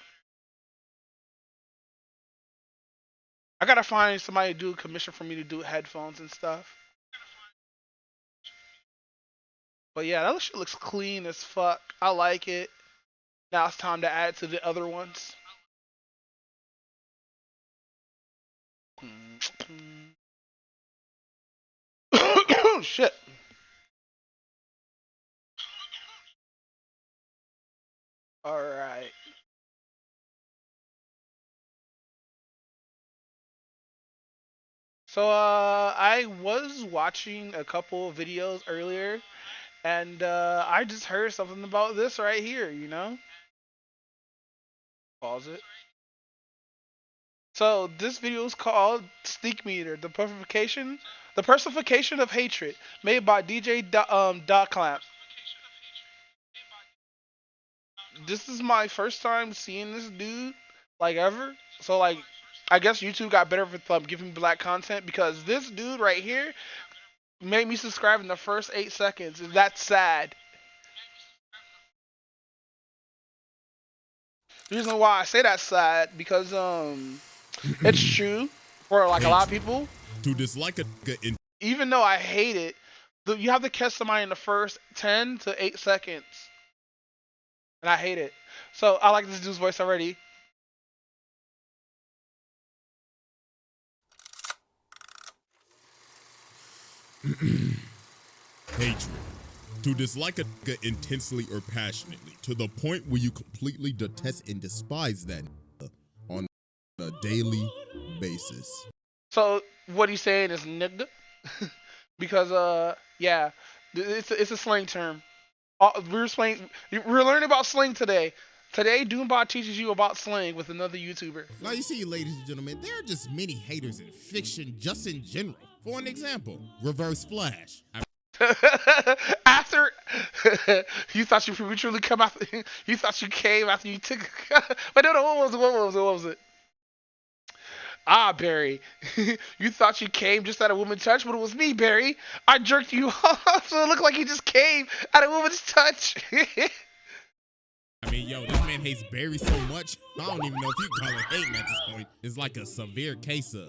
I gotta find somebody to do a commission for me to do headphones and stuff. But yeah, that shit looks clean as fuck. I like it. Now it's time to add it to the other ones. Shit. Alright. So I was watching a couple of videos earlier and I just heard something about this right here, you know? Pause it. So this video is called Sneak Meter, the personification of hatred, made by DJ Dot Clamp. This is my first time seeing this dude, like ever. So like, I guess YouTube got better with giving me black content because this dude right here made me subscribe in the first 8 seconds. That's sad. The reason why I say that's sad because it's true for like a lot of people. To dislike a even though I hate it, you have to catch somebody in the first 10 to 8 seconds. And I hate it. So I like this dude's voice already. hatred. To dislike a nigga intensely or passionately, to the point where you completely detest and despise that nigga on a daily basis. So what he's saying is nigga, because yeah, it's a slang term. We're learning about slang today. Today, Doombot teaches you about slang with another YouTuber. Now you see, ladies and gentlemen, there are just many haters in fiction, just in general. For an example, Reverse Flash. After you thought you prematurely come after, you thought you came after you took. But no, what was it? Ah, Barry, you thought you came just at a woman's touch, but it was me, Barry. I jerked you off, so it looked like you just came at a woman's touch. I mean, yo, this man hates Barry so much, I don't even know if you call it hating at this point. It's like a severe case of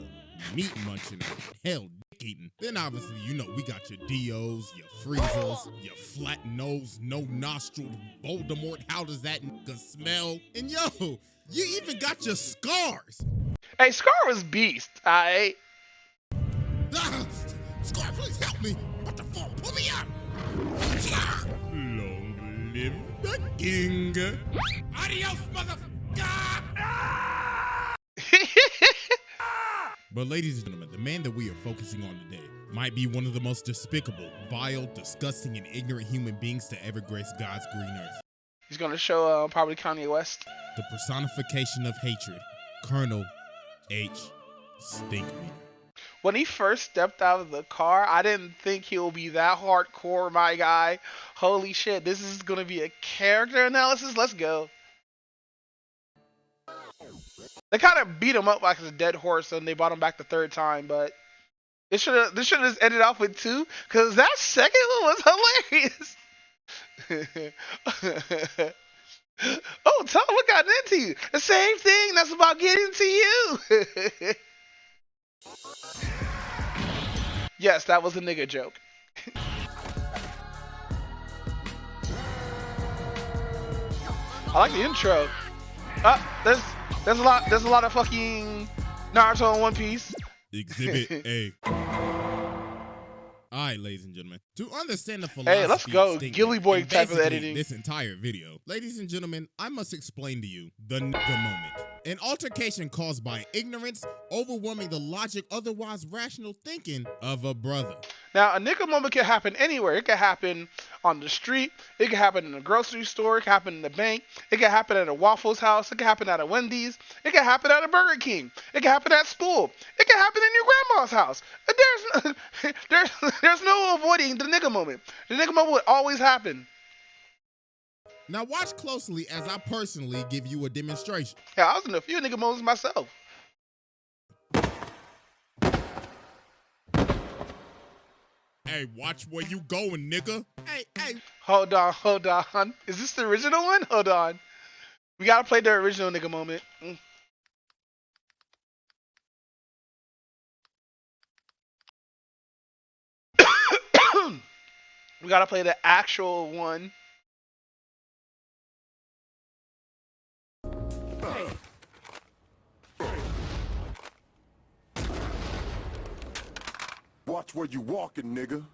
meat munching, hell, dick eating. Then obviously, you know, we got your Dios, your Freezers, your flat nose, no nostril, Voldemort, how does that nigga smell? And yo, you even got your scars. Hey, Scar was beast, alright? Scar, please help me. What the fuck? Pull me up. Scar. Long live the king. Adios, motherfucker. But ladies and gentlemen, the man that we are focusing on today might be one of the most despicable, vile, disgusting, and ignorant human beings to ever grace God's green earth. He's gonna show probably Kanye West. The personification of hatred, Colonel H. stink me. When he first stepped out of the car, I didn't think he'll be that hardcore, my guy. Holy shit, this is gonna be a character analysis. Let's go. They kind of beat him up like a dead horse, and they brought him back the third time. But this should have just ended off with 2, because that second one was hilarious. Oh, Tom, what got into you? The same thing that's about getting to you. Yes, that was a nigga joke. I like the intro. There's a lot of fucking Naruto in One Piece. Exhibit A. Alright, ladies and gentlemen. To understand the philosophy Hey, let's go. of stinkment Gilly Boy and type of basically editing. this entire video, ladies and gentlemen, I must explain to you the nigga moment. An altercation caused by ignorance overwhelming the logic, otherwise rational thinking of a brother. Now, a nigga moment can happen anywhere. It can happen on the street. It can happen in a grocery store. It can happen in the bank. It can happen at a Waffles House. It can happen at a Wendy's. It can happen at a Burger King. It can happen at school. It can happen in your grandma's house. There's no avoiding the nigga moment. The nigga moment would always happen. Now watch closely as I personally give you a demonstration. Yeah, I was in a few nigga moments myself. Hey, watch where you going, nigga. Hey. Hold on. Is this the original one? Hold on. We gotta play the original nigga moment. We gotta play the actual one. Watch where you walking, nigga.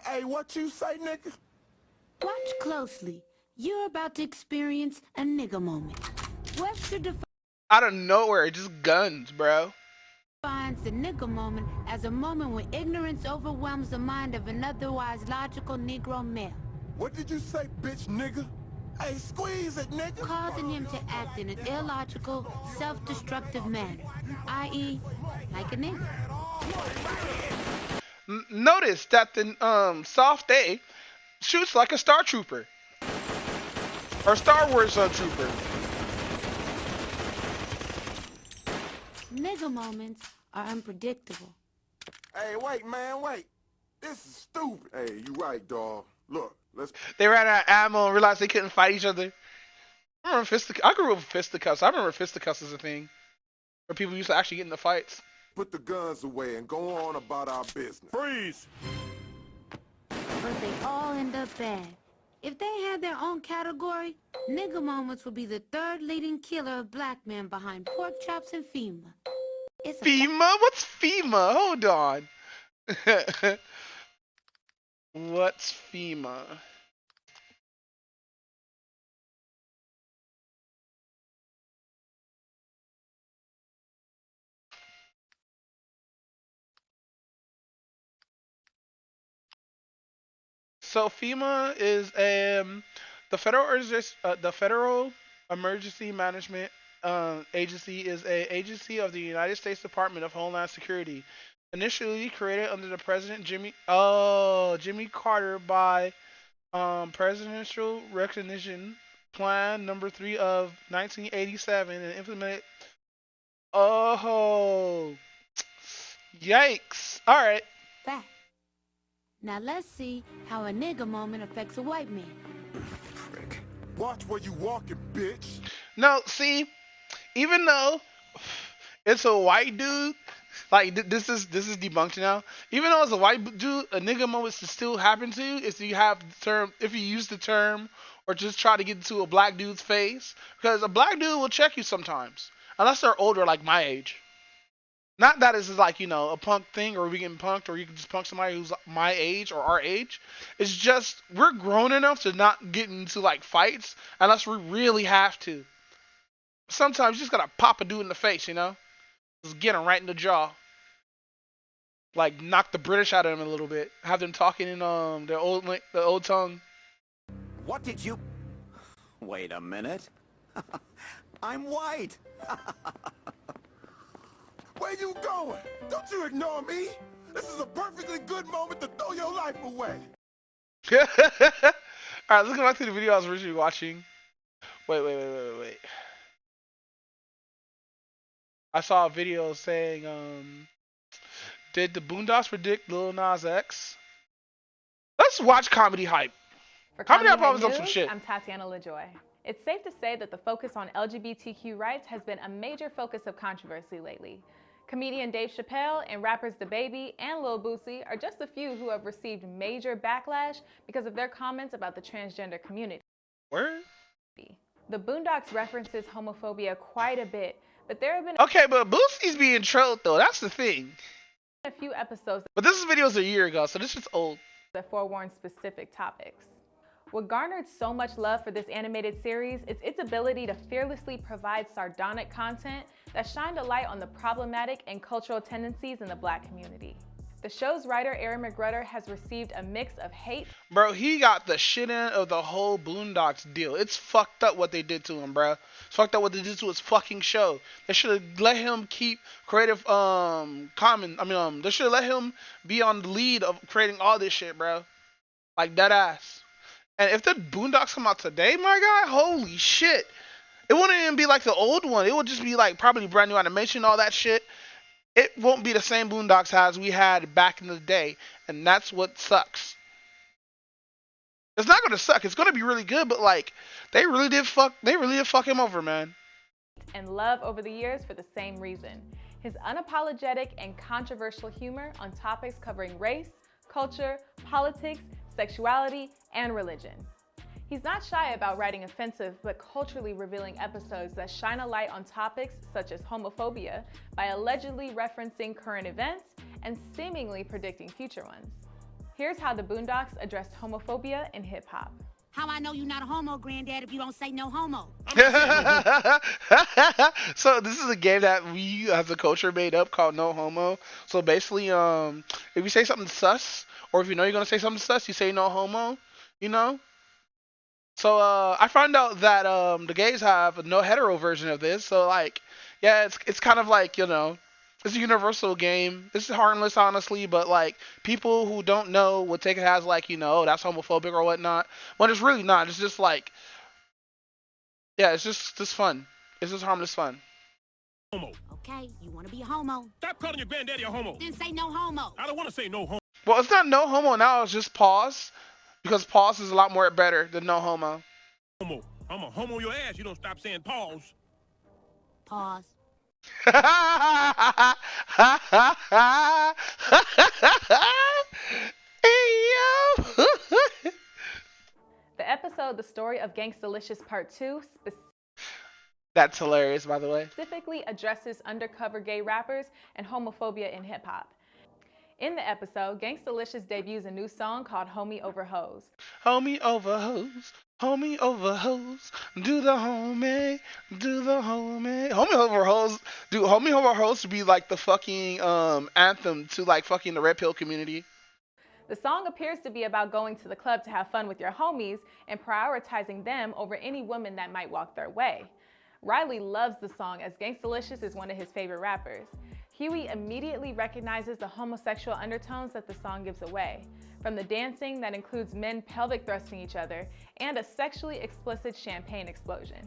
Hey, what you say, nigga? Watch closely. You're about to experience a nigga moment. Webster Out of nowhere, just guns, bro. defines the nigga moment as a moment when ignorance overwhelms the mind of an otherwise logical Negro male. What did you say, bitch, nigga? Hey, squeeze it, nigga. Causing him to act in an illogical, self-destructive manner, i.e., like a nigga. Notice that the Soft A shoots like a Star Trooper. Or Star Wars Trooper. Nigga moments are unpredictable. Hey, wait, man, wait. This is stupid. Hey, you right, dawg. Look, let's... They ran out of ammo and realized they couldn't fight each other. I grew up with fisticuffs. I remember fisticuffs as a thing. Where people used to actually get into fights. Put the guns away and go on about our business. Freeze! But they all end up bad. If they had their own category, nigga moments would be the third leading killer of black men behind pork chops and FEMA. FEMA? What's FEMA? Hold on. What's FEMA? So FEMA is the Federal Emergency Management Agency is an agency of the United States Department of Homeland Security. Initially created under the President Jimmy Carter by Presidential Recognition Plan Number 3 of 1987 and implemented. Oh, yikes! All right. Fact. Now let's see how a nigga moment affects a white man. Prick. Watch where you walking, bitch. No, see, even though it's a white dude, like this is debunked now. Even though it's a white dude, a nigga moment still happen to you if you have the term, if you use the term, or just try to get into a black dude's face, because a black dude will check you sometimes, unless they're older, like my age. Not that it's like, you know, a punk thing or we getting punked or you can just punk somebody who's my age or our age. It's just we're grown enough to not get into like fights unless we really have to. Sometimes you just gotta pop a dude in the face, you know? Just get him right in the jaw. Like knock the British out of him a little bit. Have them talking in the old tongue. What did you... Wait a minute. I'm white. Where you going? Don't you ignore me. This is a perfectly good moment to throw your life away. Alright, let's go back to the video I was originally watching. Wait. I saw a video saying, did the Boondocks predict Lil Nas X? Let's watch Comedy Hype. For Comedy Hype Hype always on some News, shit. I'm Tatiana LaJoy. It's safe to say that the focus on LGBTQ rights has been a major focus of controversy lately. Comedian Dave Chappelle and rappers DaBaby and Lil Boosie are just a few who have received major backlash because of their comments about the transgender community. Word? The Boondocks references homophobia quite a bit, but there have been Okay, but Boosie's being trolled though. That's the thing. a few episodes But this video is a year ago, so this is old. that forewarn specific topics. What garnered so much love for this animated series is its ability to fearlessly provide sardonic content that shined a light on the problematic and cultural tendencies in the Black community. The show's writer, Aaron McGruder, has received a mix of hate. Bro, he got the shit end of the whole Boondocks deal. It's fucked up what they did to him, bro. It's fucked up what they did to his fucking show. They should have let him keep creative they should have let him be on the lead of creating all this shit, bro. Like dead ass. And if the Boondocks come out today, my guy, holy shit. It wouldn't even be like the old one. It would just be like probably brand new animation, all that shit. It won't be the same Boondocks as we had back in the day, and that's what sucks. It's not gonna suck. It's gonna be really good, but like they really did fuck him over, man. And love over the years for the same reason. His unapologetic and controversial humor on topics covering race, culture, politics, sexuality, and religion. He's not shy about writing offensive but culturally revealing episodes that shine a light on topics such as homophobia by allegedly referencing current events and seemingly predicting future ones. Here's how the Boondocks addressed homophobia in hip-hop. How I know you're not a homo, granddad, if you don't say no homo? So this is a game that we as a culture made up called No Homo. So basically, if you say something sus, or if you know you're gonna say something sus, you say no homo, you know? So I found out that the gays have a no hetero version of this. So like, yeah, it's kind of like, you know, it's a universal game. This is harmless, honestly, but like people who don't know would take it as like, you know, that's homophobic or whatnot. When it's really not. It's just like, yeah, it's just fun. It's just harmless fun. Homo. Okay, you want to be a homo? Stop calling your granddaddy a homo. Then say no homo. I don't want to say no homo. Well, it's not no homo now. It's just pause. Because pause is a lot more better than no homo. Homo. I'm a homo your ass. You don't stop saying pause. Pause. The episode The Story of Gangstalicious Part 2 That's hilarious, by the way. specifically addresses undercover gay rappers and homophobia in hip-hop. In the episode, Gangstalicious debuts a new song called Homie Over Hoes. Homie over hoes, homie over hoes, do the homie, do the homie. Homie over hoes, dude, homie over hoes should be like the fucking anthem to like fucking the red pill community. The song appears to be about going to the club to have fun with your homies and prioritizing them over any woman that might walk their way. Riley loves the song as Gangstalicious is one of his favorite rappers. Huey immediately recognizes the homosexual undertones that the song gives away, from the dancing that includes men pelvic thrusting each other and a sexually explicit champagne explosion.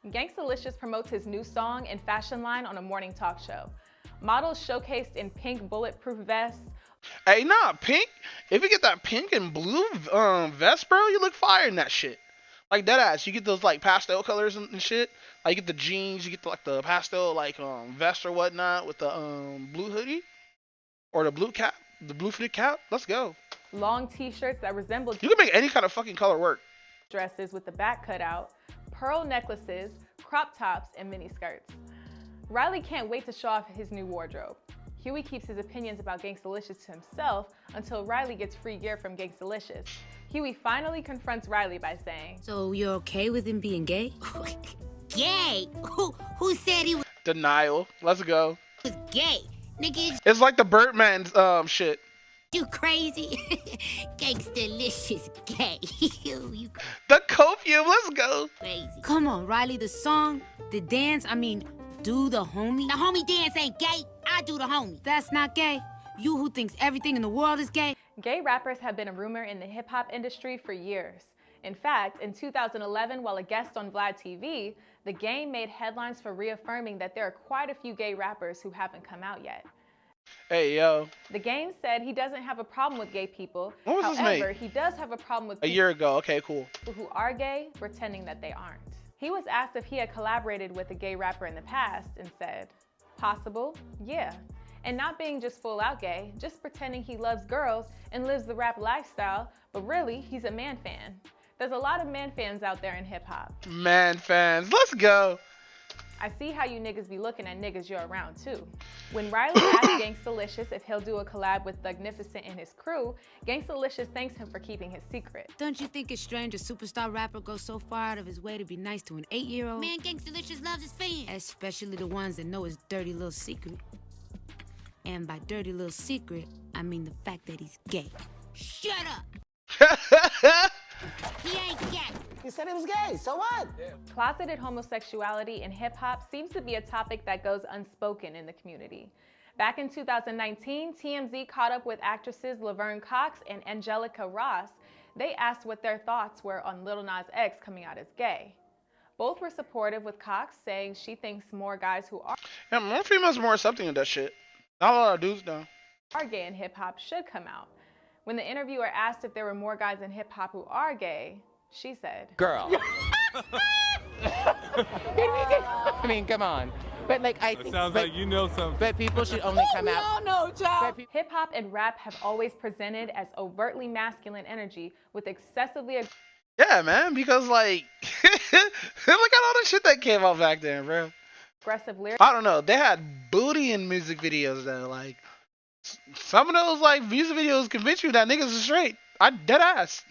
Gangstalicious promotes his new song and fashion line on a morning talk show. Models showcased in pink bulletproof vests. Hey, nah, pink. If you get that pink and blue vest, bro, you look fire in that shit. Like that ass. You get those like pastel colors and shit. Like you get the jeans, you get like the pastel like vest or whatnot with the blue hoodie or the blue cap, the blue fitted cap. Let's go. Long t-shirts that resemble You can make any kind of fucking color work. dresses with the back cut out, pearl necklaces, crop tops, and mini skirts. Riley can't wait to show off his new wardrobe. Huey keeps his opinions about Gangstalicious to himself until Riley gets free gear from Gangstalicious. Huey finally confronts Riley by saying, So you're okay with him being gay? Gay? Who said he was Denial. Let's go. gay? Nigga, It's like the Birdman shit. you crazy? Gangstalicious gay. You The copium. Let's go. crazy. Come on, Riley, the song, the dance, Do the homie? The homie dance ain't gay. I do the homie. That's not gay. You who thinks everything in the world is gay. Gay rappers have been a rumor in the hip-hop industry for years. In fact, in 2011, while a guest on Vlad TV, The Game made headlines for reaffirming that there are quite a few gay rappers who haven't come out yet. Hey, yo. The Game said he doesn't have a problem with gay people. When was this However, made? he does have a problem with A year ago. Okay, cool. people who are gay pretending that they aren't. He was asked if he had collaborated with a gay rapper in the past and said, possible, yeah. And not being just full out gay, just pretending he loves girls and lives the rap lifestyle, but really, he's a man fan. There's a lot of man fans out there in hip hop. Man fans, let's go. I see how you niggas be looking at niggas you're around too. When Riley asked Gangstalicious if he'll do a collab with Thugnificent and his crew, Gangstalicious thanks him for keeping his secret. Don't you think it's strange a superstar rapper goes so far out of his way to be nice to an 8-year-old? Man, Gangstalicious loves his fans. Especially the ones that know his dirty little secret. And by dirty little secret, I mean the fact that he's gay. Shut up! He ain't gay. He said he was gay, so what? Closeted homosexuality in hip-hop seems to be a topic that goes unspoken in the community. Back in 2019, TMZ caught up with actresses Laverne Cox and Angelica Ross. They asked what their thoughts were on Lil Nas X coming out as gay. Both were supportive, with Cox saying she thinks more guys who Yeah, more females are more accepting of that shit. Not a lot of dudes though. are gay in hip-hop should come out. When the interviewer asked if there were more guys in hip-hop who are gay, she said, Girl. I mean, come on. But like, I think. It sounds like you know something. But people should only come out. No, child. Hip-hop and rap have always presented as overtly masculine energy with excessively Yeah, man, because like, look at all the shit that came out back then, bro. aggressive lyrics. I don't know. They had booty in music videos though. Like, some of those like music videos convince you that niggas are straight. I dead ass.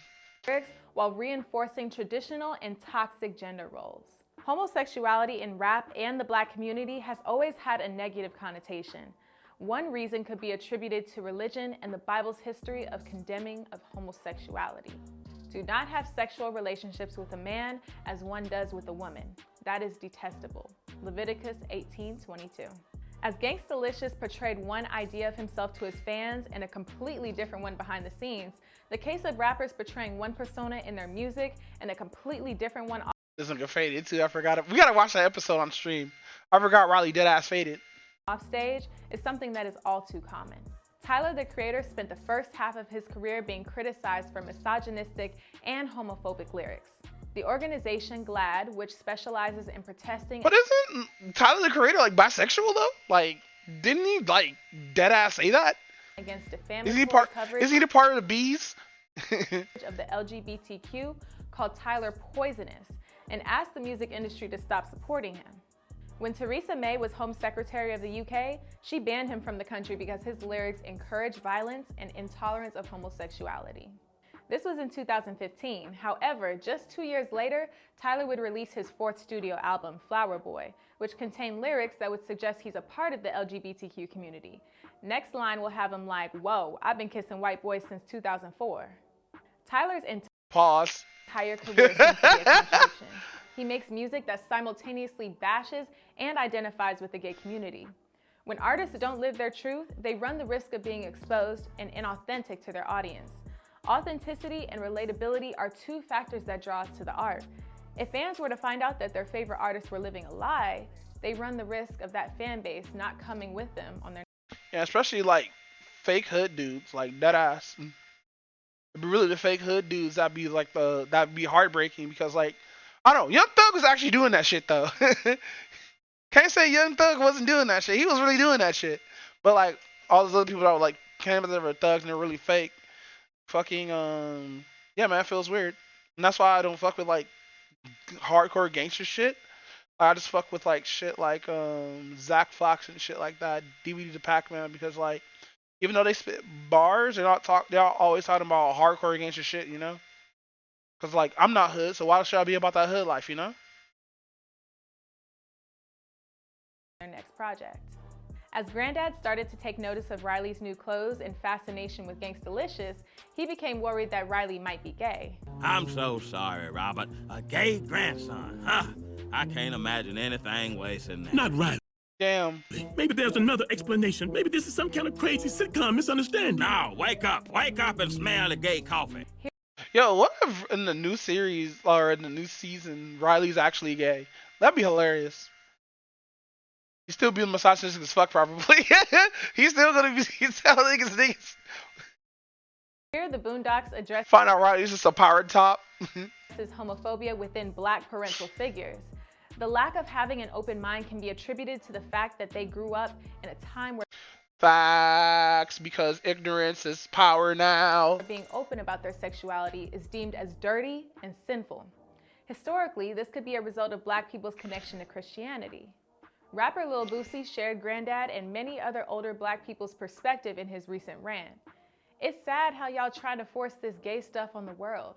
While reinforcing traditional and toxic gender roles. Homosexuality in rap and the Black community has always had a negative connotation. One reason could be attributed to religion and the Bible's history of condemning of homosexuality. Do not have sexual relationships with a man as one does with a woman. That is detestable. Leviticus 18:22. As Gangstalicious portrayed one idea of himself to his fans and a completely different one behind the scenes, the case of rappers portraying one persona in their music and a completely different one This nigga faded too. I forgot it. We gotta watch that episode on stream. I forgot Riley deadass faded. off stage is something that is all too common. Tyler, the Creator, spent the first half of his career being criticized for misogynistic and homophobic lyrics. The organization GLAAD, which specializes in protesting— But isn't Tyler the Creator like bisexual though? Like, didn't he like deadass say that? against defamatory Is he part? coverage Is he the part of the bees? of the LGBTQ, called Tyler poisonous, and asked the music industry to stop supporting him. When Theresa May was Home Secretary of the UK, she banned him from the country because his lyrics encouraged violence and intolerance of homosexuality. This was in 2015. However, just 2 years later, Tyler would release his fourth studio album, Flower Boy, which contained lyrics that would suggest he's a part of the LGBTQ community. Next line will have him like, whoa, I've been kissing white boys since 2004. Tyler's Pause. entire career seems to be a contradiction. He makes music that simultaneously bashes and identifies with the gay community. When artists don't live their truth, they run the risk of being exposed and inauthentic to their audience. Authenticity and relatability are two factors that draw us to the art. If fans were to find out that their favorite artists were living a lie, they run the risk of that fan base not coming with them on their— Yeah, especially like fake hood dudes, like deadass. It'd be really the fake hood dudes that'd be heartbreaking because like, I don't know, Young Thug was actually doing that shit though. Can't say Young Thug wasn't doing that shit. He was really doing that shit. But like all those other people that were like came up with thugs and they're really fake. Fucking yeah, man, it feels weird. And that's why I don't fuck with like hardcore gangster shit. I just fuck with like shit like Zach Fox and shit like that, DVD to Pac-Man, because like even though they spit bars, they're always talking about hardcore gangster shit, you know? Cause like I'm not hood, so why should I be about that hood life, you know? their next project. As Granddad started to take notice of Riley's new clothes and fascination with Gangstalicious, he became worried that Riley might be gay. I'm so sorry, Robert. A gay grandson, huh? I can't imagine anything worse than that. Not right. Damn. Maybe there's another explanation. Maybe this is some kind of crazy sitcom misunderstanding. Now, wake up and smell the gay coffee. Yo, what if in the new series or in the new season, Riley's actually gay? That'd be hilarious. He's still being misogynistic as fuck, probably. He's still gonna be telling his niggas. Here, the Boondocks address Find out Riley's just a pirate top. homophobia within Black parental figures. The lack of having an open mind can be attributed to the fact that they grew up in a time where Facts, because ignorance is power now. being open about their sexuality is deemed as dirty and sinful. Historically, this could be a result of Black people's connection to Christianity. Rapper Lil Boosie shared Granddad and many other older Black people's perspective in his recent rant. It's sad how y'all trying to force this gay stuff on the world.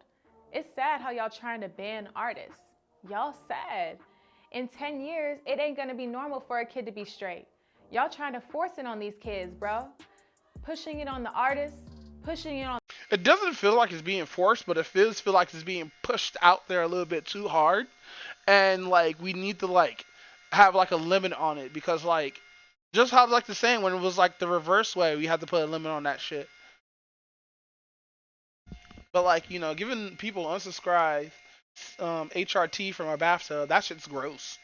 It's sad how y'all trying to ban artists. Y'all sad. In 10 years, it ain't gonna be normal for a kid to be straight. Y'all trying to force it on these kids, bro. Pushing it on the artists, pushing it on... It doesn't feel like it's being forced, but it feels feel like it's being pushed out there a little bit too hard. And, like, we need to, like, have, like, a limit on it. Because, like, just how, like, the saying, when it was, like, the reverse way, we had to put a limit on that shit. But, like, you know, giving people unsubscribe HRT from a bathtub, that shit's gross.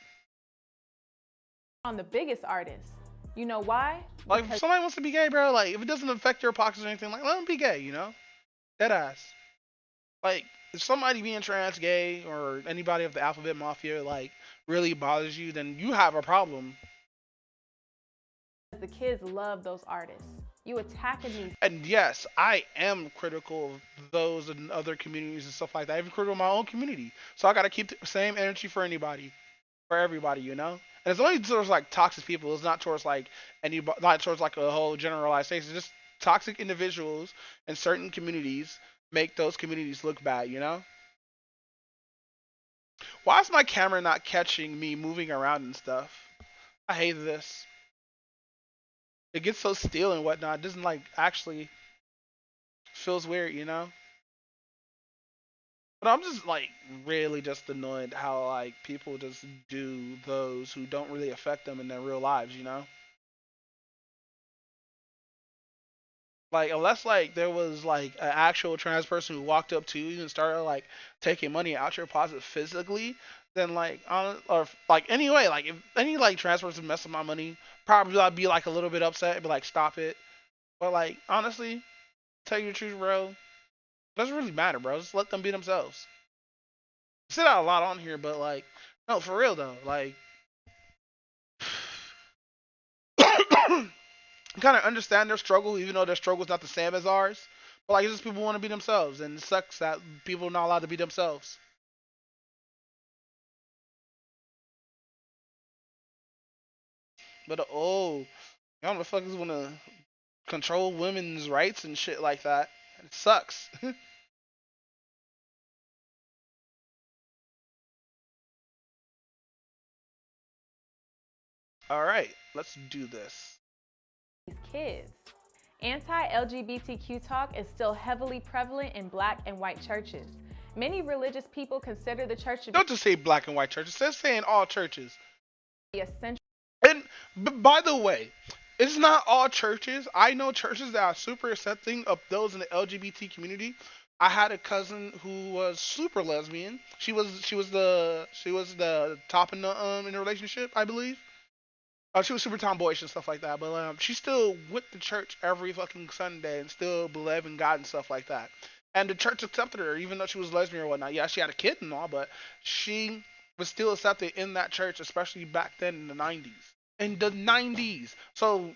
On the biggest artists. You know why? Like, if somebody wants to be gay, bro, like, if it doesn't affect your pockets or anything, like, let them be gay, you know? Deadass. Like, if somebody being trans, gay, or anybody of the Alphabet Mafia, like, really bothers you, then you have a problem. The kids love those artists. You attacking these. And yes, I am critical of those in other communities and stuff like that. I'm even critical of my own community. So I gotta keep the same energy for anybody. For everybody, you know? And it's only towards like toxic people. It's not towards like anybody, not towards like a whole generalization. It's just toxic individuals in certain communities make those communities look bad, you know? Why is my camera not catching me moving around and stuff? I hate this. It gets so still and whatnot. It doesn't like actually feels weird, you know? But I'm just like really just annoyed how like people just do those who don't really affect them in their real lives, you know? Like unless like there was like an actual trans person who walked up to you and started like taking money out your pocket physically, then like or like anyway, like if any like trans person messed with my money, probably I'd be like a little bit upset and be like stop it. But like honestly, tell you the truth, bro, doesn't really matter, bro. Just let them be themselves. I said that a lot on here, but like, no, for real though, like, kind of understand their struggle, even though their struggle is not the same as ours. But like, it's just people want to be themselves, and it sucks that people are not allowed to be themselves. But y'all motherfuckers want to control women's rights and shit like that. It sucks. All right, let's do this. These kids. Anti-LGBTQ talk is still heavily prevalent in Black and white churches. Many religious people consider the church to be... Don't just say Black and white churches. They're saying all churches. Essential. And by the way, it's not all churches. I know churches that are super accepting of those in the LGBT community. I had a cousin who was super lesbian. She was the top in the relationship, I believe. She was super tomboyish and stuff like that, but she still went to church every fucking Sunday and still believed in God and stuff like that. And the church accepted her, even though she was lesbian or whatnot. Yeah, she had a kid and all, but she was still accepted in that church, especially back then in the 90s. In the 90s. So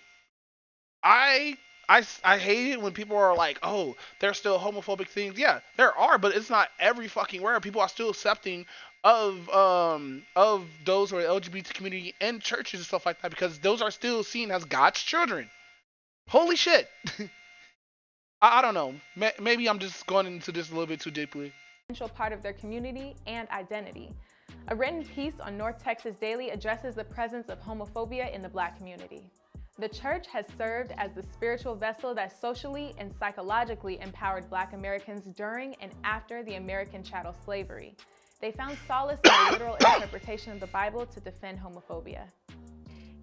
I hate it when people are like, oh, there's still homophobic things. Yeah, there are, but it's not every fucking where. People are still accepting of those who are LGBT community and churches and stuff like that, because those are still seen as God's children. Holy shit. I don't know. Maybe I'm just going into this a little bit too deeply. Essential part of their community and identity. A written piece on North Texas Daily addresses the presence of homophobia in the Black community. The church has served as the spiritual vessel that socially and psychologically empowered Black Americans during and after the American chattel slavery. They found solace in the literal interpretation of the Bible to defend homophobia.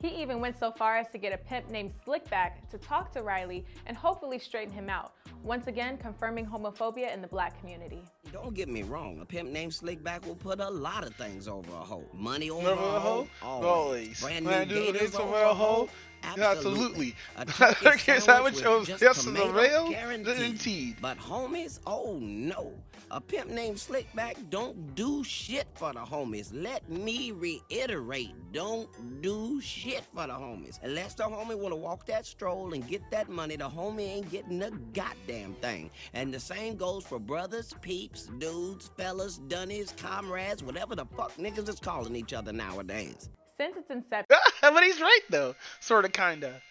He even went so far as to get a pimp named Slickback to talk to Riley and hopefully straighten him out, once again confirming homophobia in the black community. Don't get me wrong, a pimp named Slickback will put a lot of things over a hoe. Money over Never a hoe? Always. Brand new gators over a hoe? Absolutely. A turkey sandwich with just just the tomato? rail? Guaranteed. But homies? Oh no. A pimp named Slickback don't do shit for the homies. Let me reiterate, don't do shit for the homies. Unless the homie wanna walk that stroll and get that money, the homie ain't getting a goddamn thing. And the same goes for brothers, peeps, dudes, fellas, dunnies, comrades, whatever the fuck niggas is calling each other nowadays. Since its inception, But he's right though, sort of, kinda.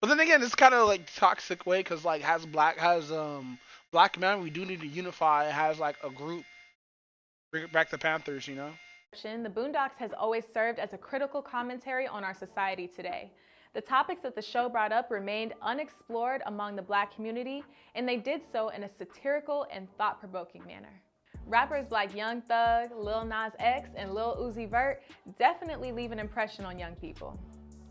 But then again, it's kind of like toxic way, cause like black men, we do need to unify as like a group. Bring back the Panthers, you know. The Boondocks has always served as a critical commentary on our society today. The topics that the show brought up remained unexplored among the black community, and they did so in a satirical and thought-provoking manner. Rappers like Young Thug, Lil Nas X, and Lil Uzi Vert definitely leave an impression on young people.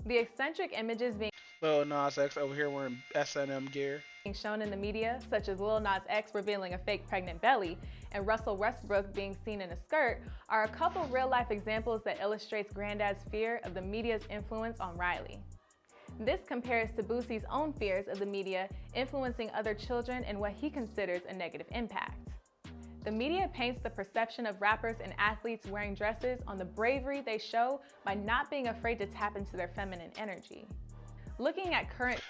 The eccentric images being Lil Nas X over here wearing S&M gear. shown in the media, such as Lil Nas X revealing a fake pregnant belly and Russell Westbrook being seen in a skirt, are a couple real-life examples that illustrates Granddad's fear of the media's influence on Riley. This compares to Boosie's own fears of the media influencing other children and what he considers a negative impact. The media paints the perception of rappers and athletes wearing dresses on the bravery they show by not being afraid to tap into their feminine energy. Looking at current...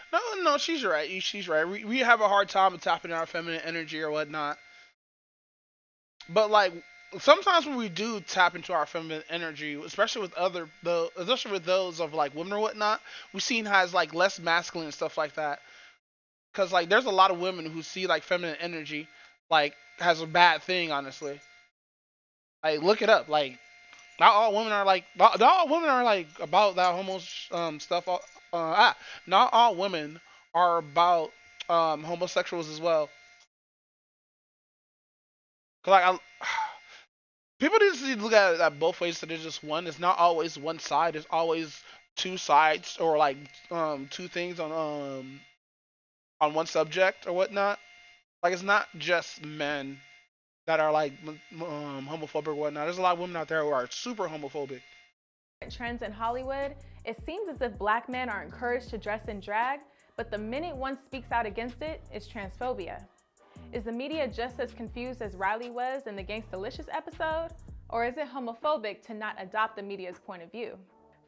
No, she's right. She's right. We have a hard time with tapping our feminine energy or whatnot. But like, sometimes when we do tap into our feminine energy, especially with those of like women or whatnot, we seen as like less masculine and stuff like that. Cause like there's a lot of women who see like feminine energy like as a bad thing, honestly. Like look it up. Like not all women are like about that homo stuff. Not all women are about homosexuals as well. Cause like people need to look at it at both ways. So there's just one. It's not always one side. There's always two sides or like two things on one subject or whatnot. Like it's not just men that are like homophobic or whatnot. There's a lot of women out there who are super homophobic. Trends in Hollywood, it seems as if black men are encouraged to dress in drag, but the minute one speaks out against it, it's transphobia. Is the media just as confused as Riley was in the Gangstalicious episode? Or is it homophobic to not adopt the media's point of view?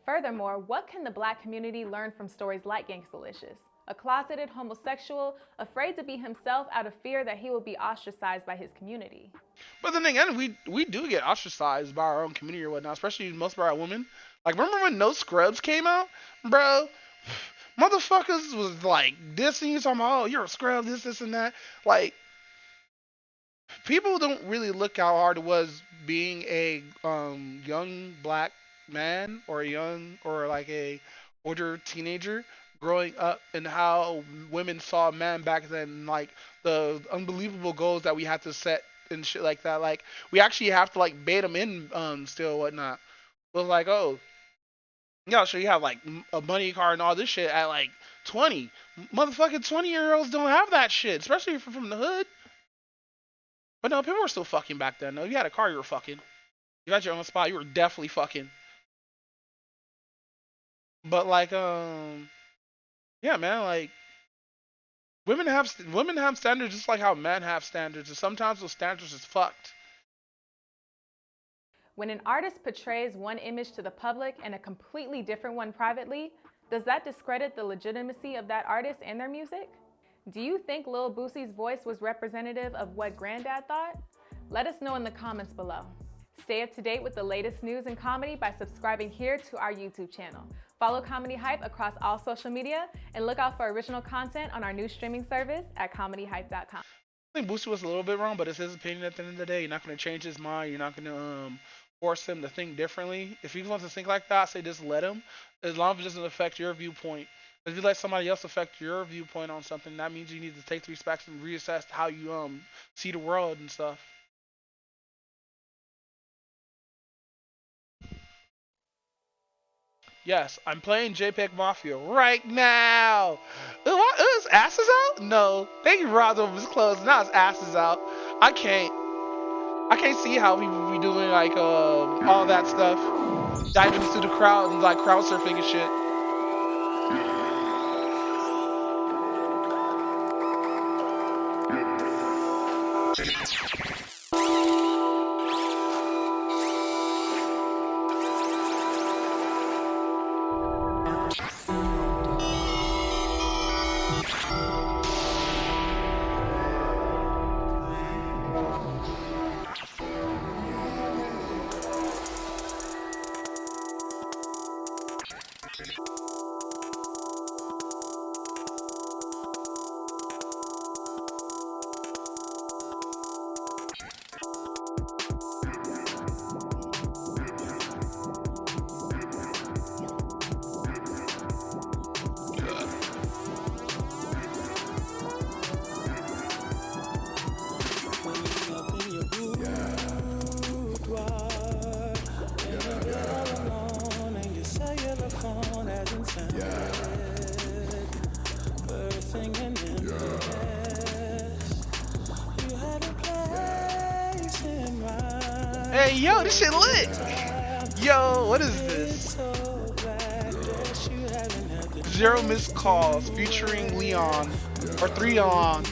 Furthermore, what can the black community learn from stories like Gangstalicious? A closeted homosexual afraid to be himself out of fear that he will be ostracized by his community. But then again, we do get ostracized by our own community or whatnot, especially most of our women. Like, remember when No Scrubs came out? Bro, motherfuckers was like dissing you, talking about, oh, you're a scrub, this, and that. Like, people don't really look how hard it was being a young black man or a older teenager growing up, and how women saw men back then, like the unbelievable goals that we had to set and shit like that. Like we actually have to like bait them in still whatnot. It was like, oh yeah, so you have like a money car and all this shit at like 20. Motherfucking 20-year-olds don't have that shit, especially if you're from the hood. But no, people were still fucking back then. No, if you had a car, you were fucking. You got your own spot, you were definitely fucking. But like yeah, man, like women have standards just like how men have standards, and sometimes those standards is fucked. When an artist portrays one image to the public and a completely different one privately, does that discredit the legitimacy of that artist and their music? Do you think Lil Boosie's voice was representative of what Granddad thought? Let us know in the comments below. Stay up to date with the latest news and comedy by subscribing here to our YouTube channel. Follow Comedy Hype across all social media, and look out for original content on our new streaming service at comedyhype.com. I think Boosie was a little bit wrong, but it's his opinion at the end of the day. You're not going to change his mind. You're not going to force him to think differently. If he wants to think like that, I say just let him, as long as it doesn't affect your viewpoint. If you let somebody else affect your viewpoint on something, that means you need to take the respects and reassess how you see the world and stuff. Yes, I'm playing JPEG Mafia right now. What? His ass is out? No, they robbed him of his clothes. Now his ass is out. I can't. I can't see how people be doing like all that stuff, diving into the crowd and like crowd surfing and shit. Hey, yo, this shit lit. Yo, what is this? Zero missed calls featuring Leon or Threon.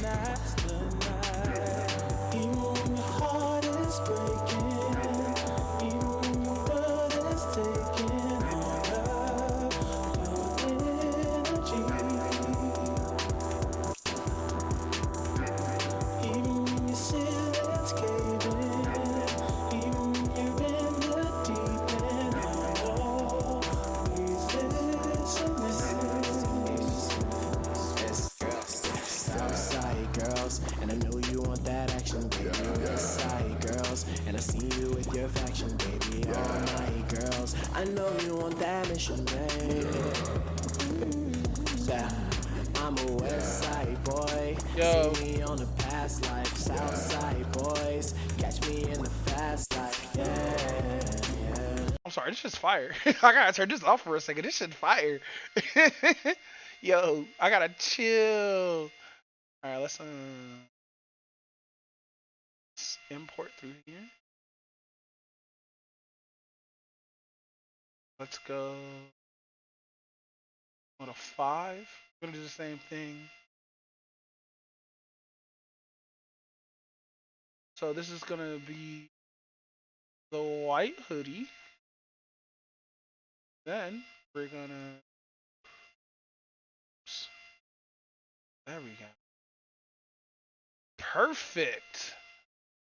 I know you want that mission, babe. Yeah, I'm a West Side boy. Yo. See me on the past life, South Side boys. Catch me in the fast life, yeah. I'm sorry, this shit's fire. I gotta turn this off for a second. This shit's fire. Yo, I gotta chill. Alright, let's import through here. Let's go on a 5. We're gonna do the same thing. So this is gonna be the white hoodie. Then we're gonna, oops, there we go. Perfect.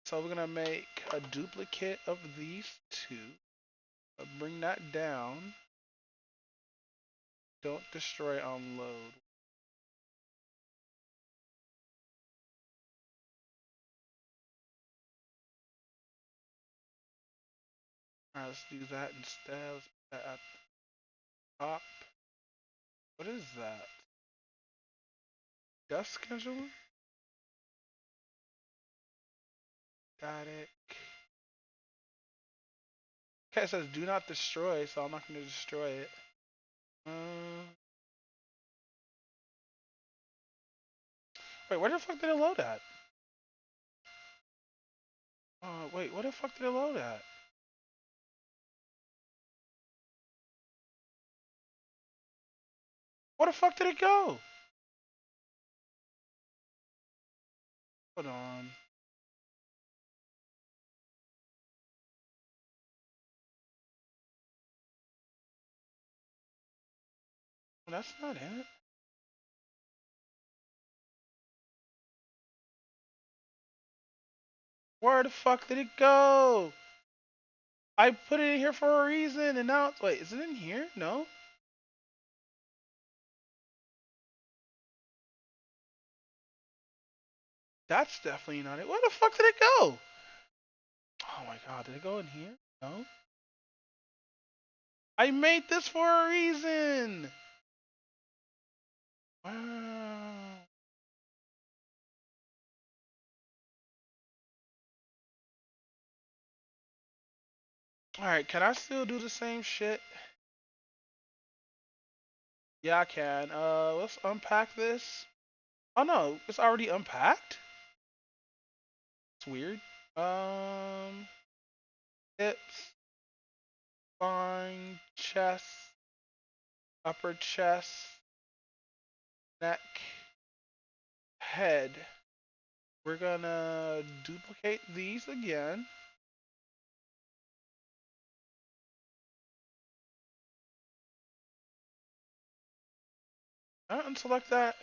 So we're gonna make a duplicate of these two. Bring that down. Don't destroy, unload. Alright, let's do that instead. Let's put that at the top. What is that? Desk scheduler? Static. Okay, it says do not destroy, so I'm not going to destroy it. Wait, where the fuck did it load at? Wait, where the fuck did it load at? Where the fuck did it go? Hold on. That's not it. Where the fuck did it go? I put it in here for a reason, and now wait, is it in here? No. That's definitely not it. Where the fuck did it go? Oh my god, did it go in here? No. I made this for a reason. Wow. Alright, can I still do the same shit? Yeah, I can. Let's unpack this. Oh no, it's already unpacked. It's weird. Hips, spine, chest, upper chest, neck, head. We're gonna duplicate these again. Unselect that.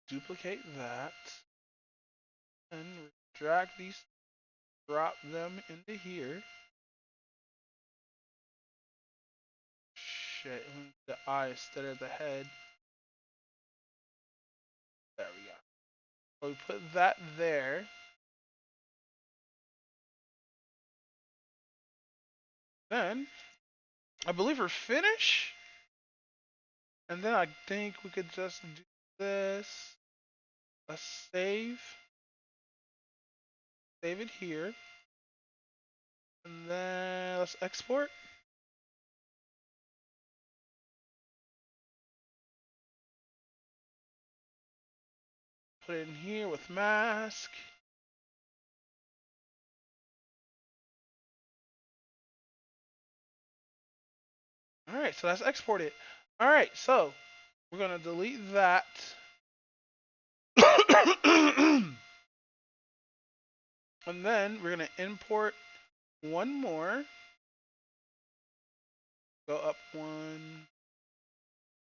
Duplicate that. And drag these, drop them into here. Shit, the eye instead of the head. There we go. So we put that there. Then, I believe we're finished. And then I think we could just do this. Let's save. Save it here. And then let's export. Put it in here with mask. Alright, so that's exported. Alright, so we're gonna delete that. And then we're gonna import one more. Go up one.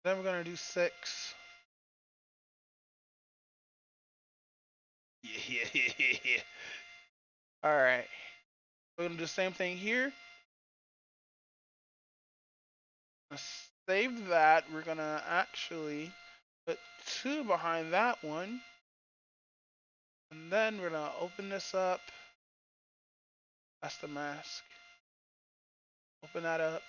Then we're gonna do 6. Yeah. Alright. We're gonna do the same thing here. Let's save that. We're gonna actually put 2 behind that one. And then we're gonna open this up. That's the mask. Open that up.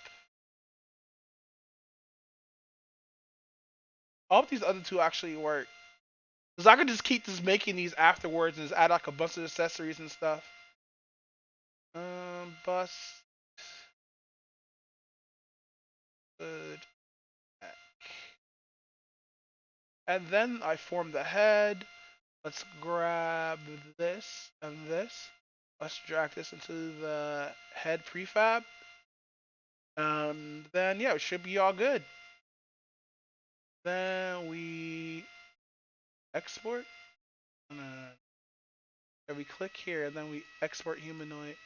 I hope these other 2 actually work. Because I could just keep just making these afterwards and just add like a bunch of accessories and stuff. Bust. Good. And then I form the head. Let's grab this and this. Let's drag this into the head prefab. Then yeah, it should be all good. Then we export. And we click here, and then we export humanoid.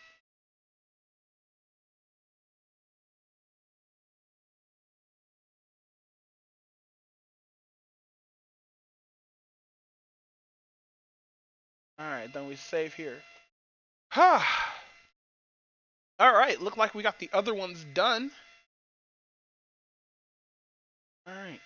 Alright, then we save here. Alright, look like we got the other ones done. Alright.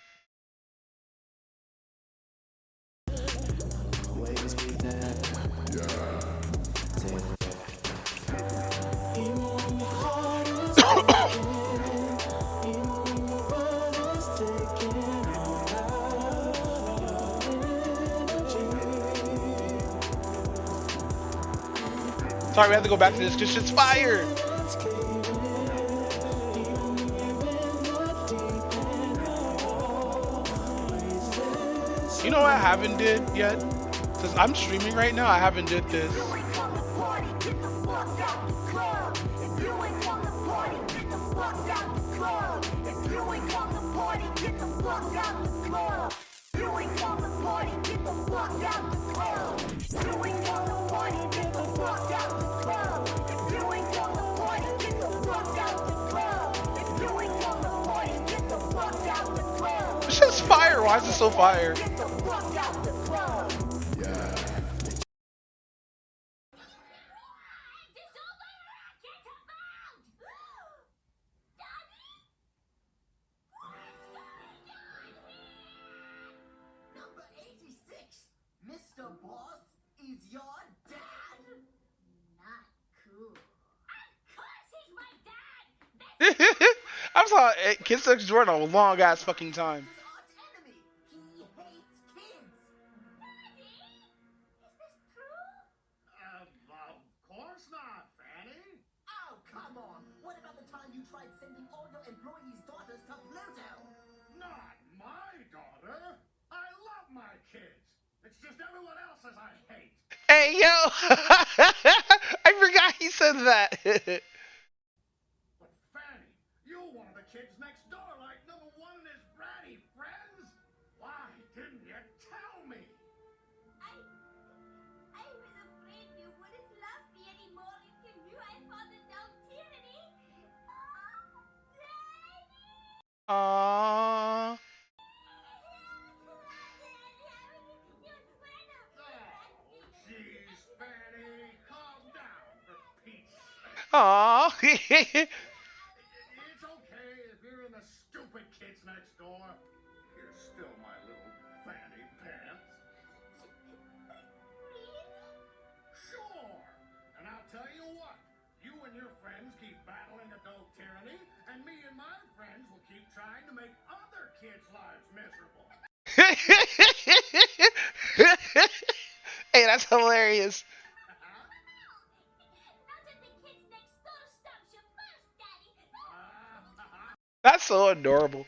Sorry, we have to go back to this because shit's fire. You know what I haven't did yet? Since I'm streaming right now, I haven't did this. This shit's fire. Why is it so fire? Mr. Boss is your dad? Not cool. Of course he's my dad! I'm sorry, Kid Sex Jordan a long ass fucking time. tried sending all your employees' daughters to Pluto. Not my daughter. I love my kids. It's just everyone else's I hate. Hey, yo! I forgot he said that. But Fanny, you one of the kids next door like number one and his bratty friends. Why didn't you tell me? I was afraid you wouldn't love me anymore if you knew I fathered down tyranny. Aww. Jeez, Fanny, calm down for Pete's sake. Aww. It's okay if you're in the stupid kids next door. You're still my little fanny pants. Sure. And I'll tell you what. You and your friends keep battling adult tyranny, and me and my friends will keep trying to make other kids' lives miserable. Hey, that's hilarious. That's so adorable.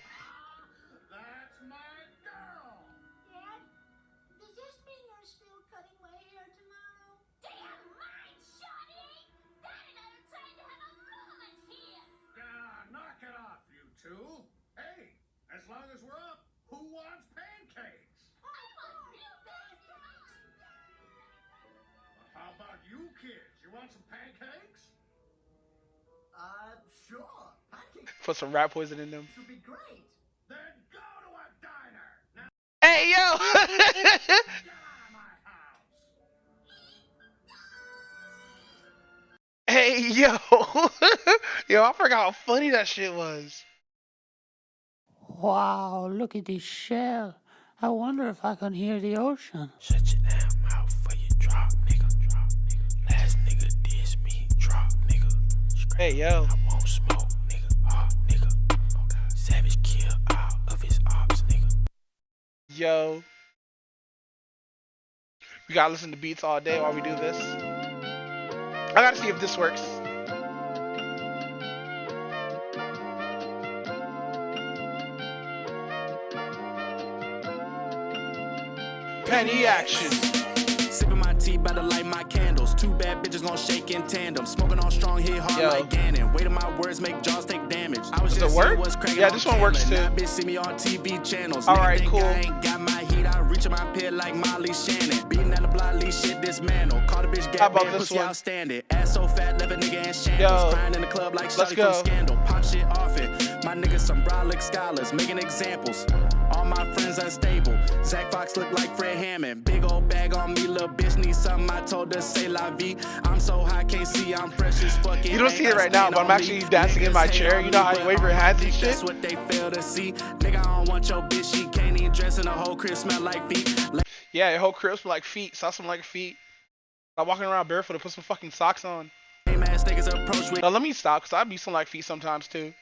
That's my girl. Dad, does this mean you're still cutting my hair tomorrow? Do you mind, Shorty? Dad and I are trying to have a moment here. Knock it off, you two. Hey, as long as we're up, who wants pancakes? How about you kids? You want some pancakes? Sure. Pancakes Put some rat poison in them. would be great. Then go to a diner. Now Hey, yo! get out of my house. Hey, yo! Yo, I forgot how funny that shit was. Wow, look at this shell. I wonder if I can hear the ocean. Shut your damn mouth for you drop, nigga. Last nigga diss me, drop, nigga. Hey, yo. I won't smoke, nigga. Nigga. Savage kill all of his ops, nigga. Yo. We gotta listen to beats all day while we do this. I gotta see if this works. Penny action. Sipping my tea, about to light my candles. Two bad bitches gon' shake in tandem. Smoking on strong, hit hard like Ganon. Weight of my words make jaws take damage. I was Does just it work? seeing what's cracking Yeah, on this one works Candler. too. Now bitch see me on TV channels. Alright, Nigga think cool. I ain't got my heat. I reach in my pit like Molly Shannon. Beating down the block, lead shit dismantle. Call the bitch How gap about band, this pussy one? outstanding. Ass so fat, left a nigga in shambles. Yo. Crying in the club like Let's Shawty go. from Scandal. Pop shit off it. My niggas some brolic scholars, making examples. All my friends unstable. Zach Fox look like Fred Hammond. Big old bag on me, little bitch need something. I told her say la vie. I'm so high, can't see. I'm fresh as fuck. You don't see it right now, but I'm actually dancing in my chair. You know how you wave your hands and shit? That's what they fail to see. Nigga, I don't want your bitch. She can't even dress in the whole crib smell like feet. Yeah, your whole crib smell like feet. Saw some like feet. Stop walking around barefoot and put some fucking socks on. Lame ass niggas approach with Now let me stop, cause I be some like feet sometimes too.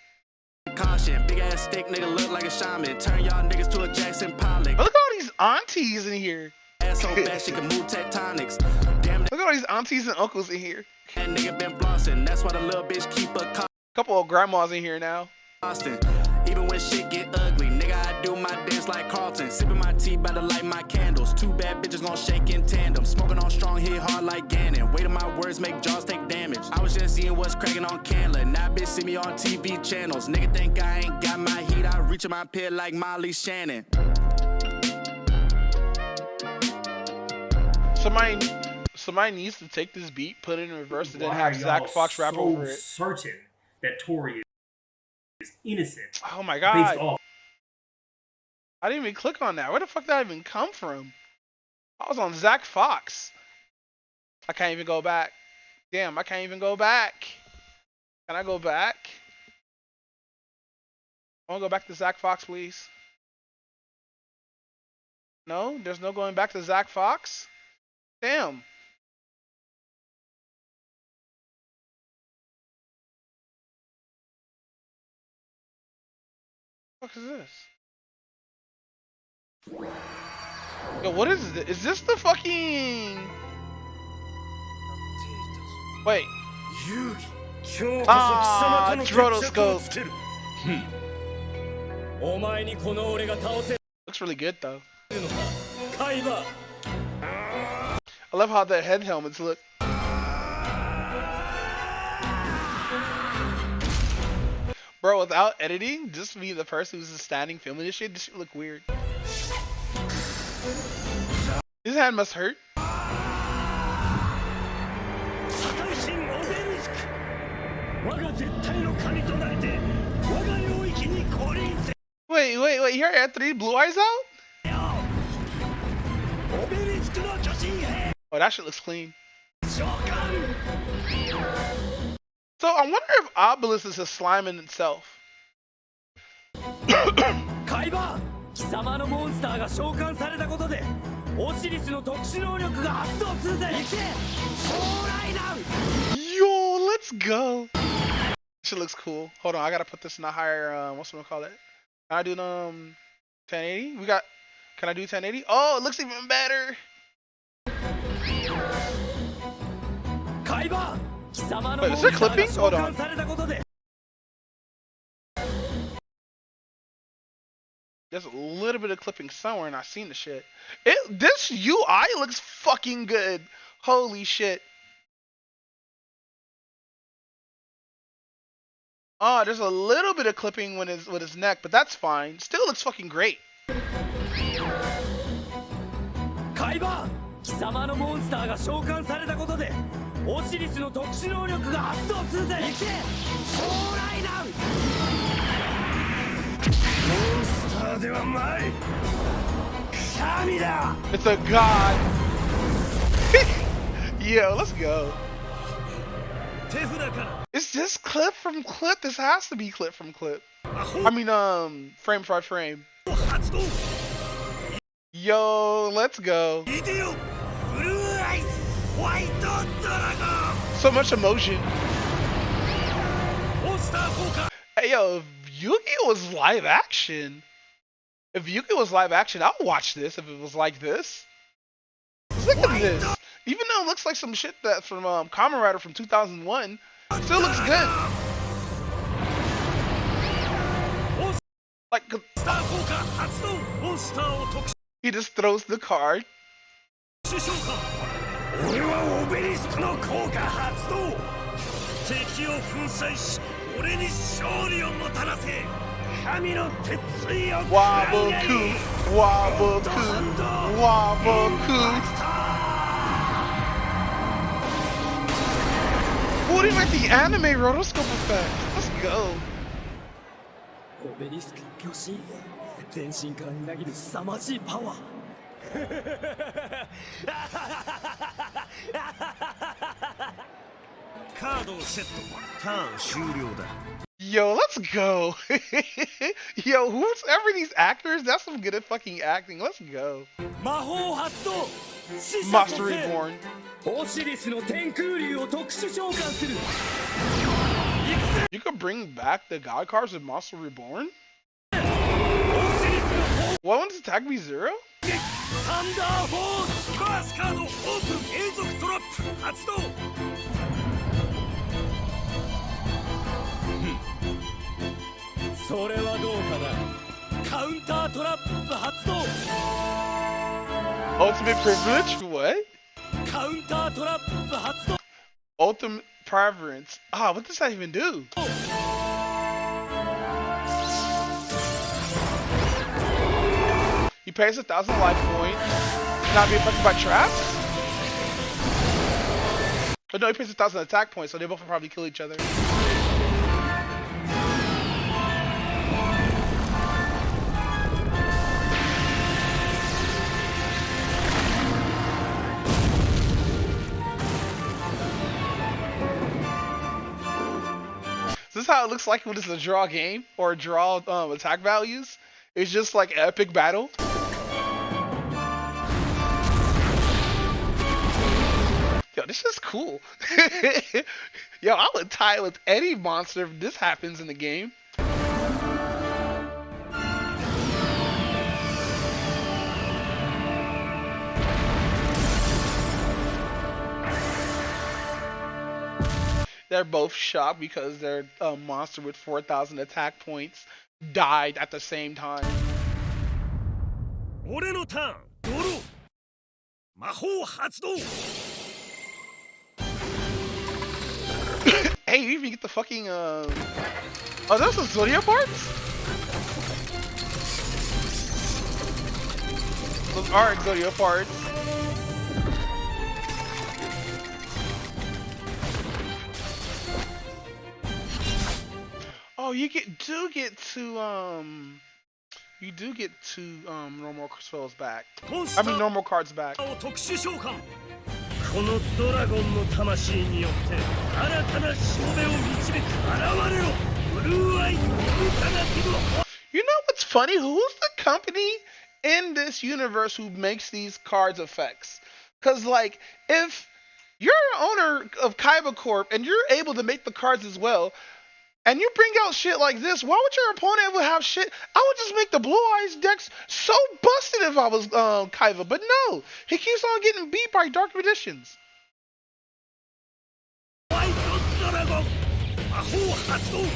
caution. Big ass stick nigga look like a shaman. Turn y'all niggas to a Jackson Pollock. But look at all these aunties in here. Ass so fast she can move tectonics. Damn, Look at all these aunties and uncles in here. that nigga been flossing. That's why the little bitch keep a Couple of grandmas in here now. Austin. Even when shit get ugly, nigga, I do my dance like Carlton. Sipping my tea, about to light my candles. Two bad bitches gon' shake in tandem. Smoking on strong, hit hard like Ganon. Weight of my words make jaws take damage. I was just seeing what's cracking on Candler. Now bitch see me on TV channels. Nigga think I ain't got my heat. I reach in my pit like Molly Shannon. Somebody needs to take this beat, put it in reverse, and then Why have are Zach y'all Fox rap so over it. certain that Tori is innocent? Oh my Based god. off I didn't even click on that. Where the fuck did that even come from? I was on Zach Fox. I can't even go back. Damn, I can't even go back. Can I go back? I want to go back to Zach Fox, please. No, there's no going back to Zach Fox. Damn. What the fuck is this? Yo, what is this? Is this the fucking... Wait. You Ah, rotoscope. Looks really good though. I love how the head helmets look. Bro, without editing, just me, the person who's just standing filming this shit look weird. His hand must hurt. Wait, here Anthony, blue eyes out? Oh, that shit looks clean. So I wonder if Obelisk is a slime in itself. Yo, let's go. Shit looks cool. Hold on, I gotta put this in a higher, what's gonna call it? Can I do 1080? Can I do 1080? Oh, it looks even better. Wait, is there clipping? Hold on. There's a little bit of clipping somewhere, and I seen the shit. This UI looks fucking good. Holy shit. Oh, there's a little bit of clipping with his neck, but that's fine. Still looks fucking great. It's a god. Yo, let's go. Is this clip from clip? This has to be clip from clip. I mean, frame by frame. Yo, let's go. So much emotion. Hey, yo, if Yu-Gi-Oh was live action, I'll watch this if it was like this. Look at this. Even though it looks like some shit that from Kamen Rider from 2001, still looks good. Like, he just throws the card. Wobble coo, wobble coo, wobble coo. What do you like the anime rotoscope effect? Let's go. Yo, let's go. Yo, who's ever these actors? That's some good at fucking acting. Let's go. Master Reborn. You could bring back the God cards with Master Reborn? What one's attack me 0? Ultimate privilege? What? Ultimate preference. Ah, what does that even do? He pays 1,000 life points. Not be affected by traps? But no, he pays 1,000 attack points, so they both will probably kill each other. This is how it looks like when it's a draw game or a draw attack values. It's just like epic battle. Yo, this is cool. Yo, I would tie with any monster if this happens in the game. They're both shocked because their monster with 4,000 attack points died at the same time. 俺のターンドロー魔法発動 Hey, you even get the fucking oh, those some Zodiac parts? Those are Zodiac parts. Oh, you do get two normal spells back. I mean normal cards back. 特殊召喚このドラゴンの魂によって新たなしもべを導く現れろブルーアイオルタナティブ You know what's funny? Who's the company in this universe who makes these cards effects? Because, like, if you're an owner of Kaiba Corp and you're able to make the cards as well, and you bring out shit like this, why would your opponent ever have shit? I would just make the Blue Eyes decks so busted if I was Kaiba, but no, he keeps on getting beat by Dark Magicians. ホワイトドラゴン魔法発動現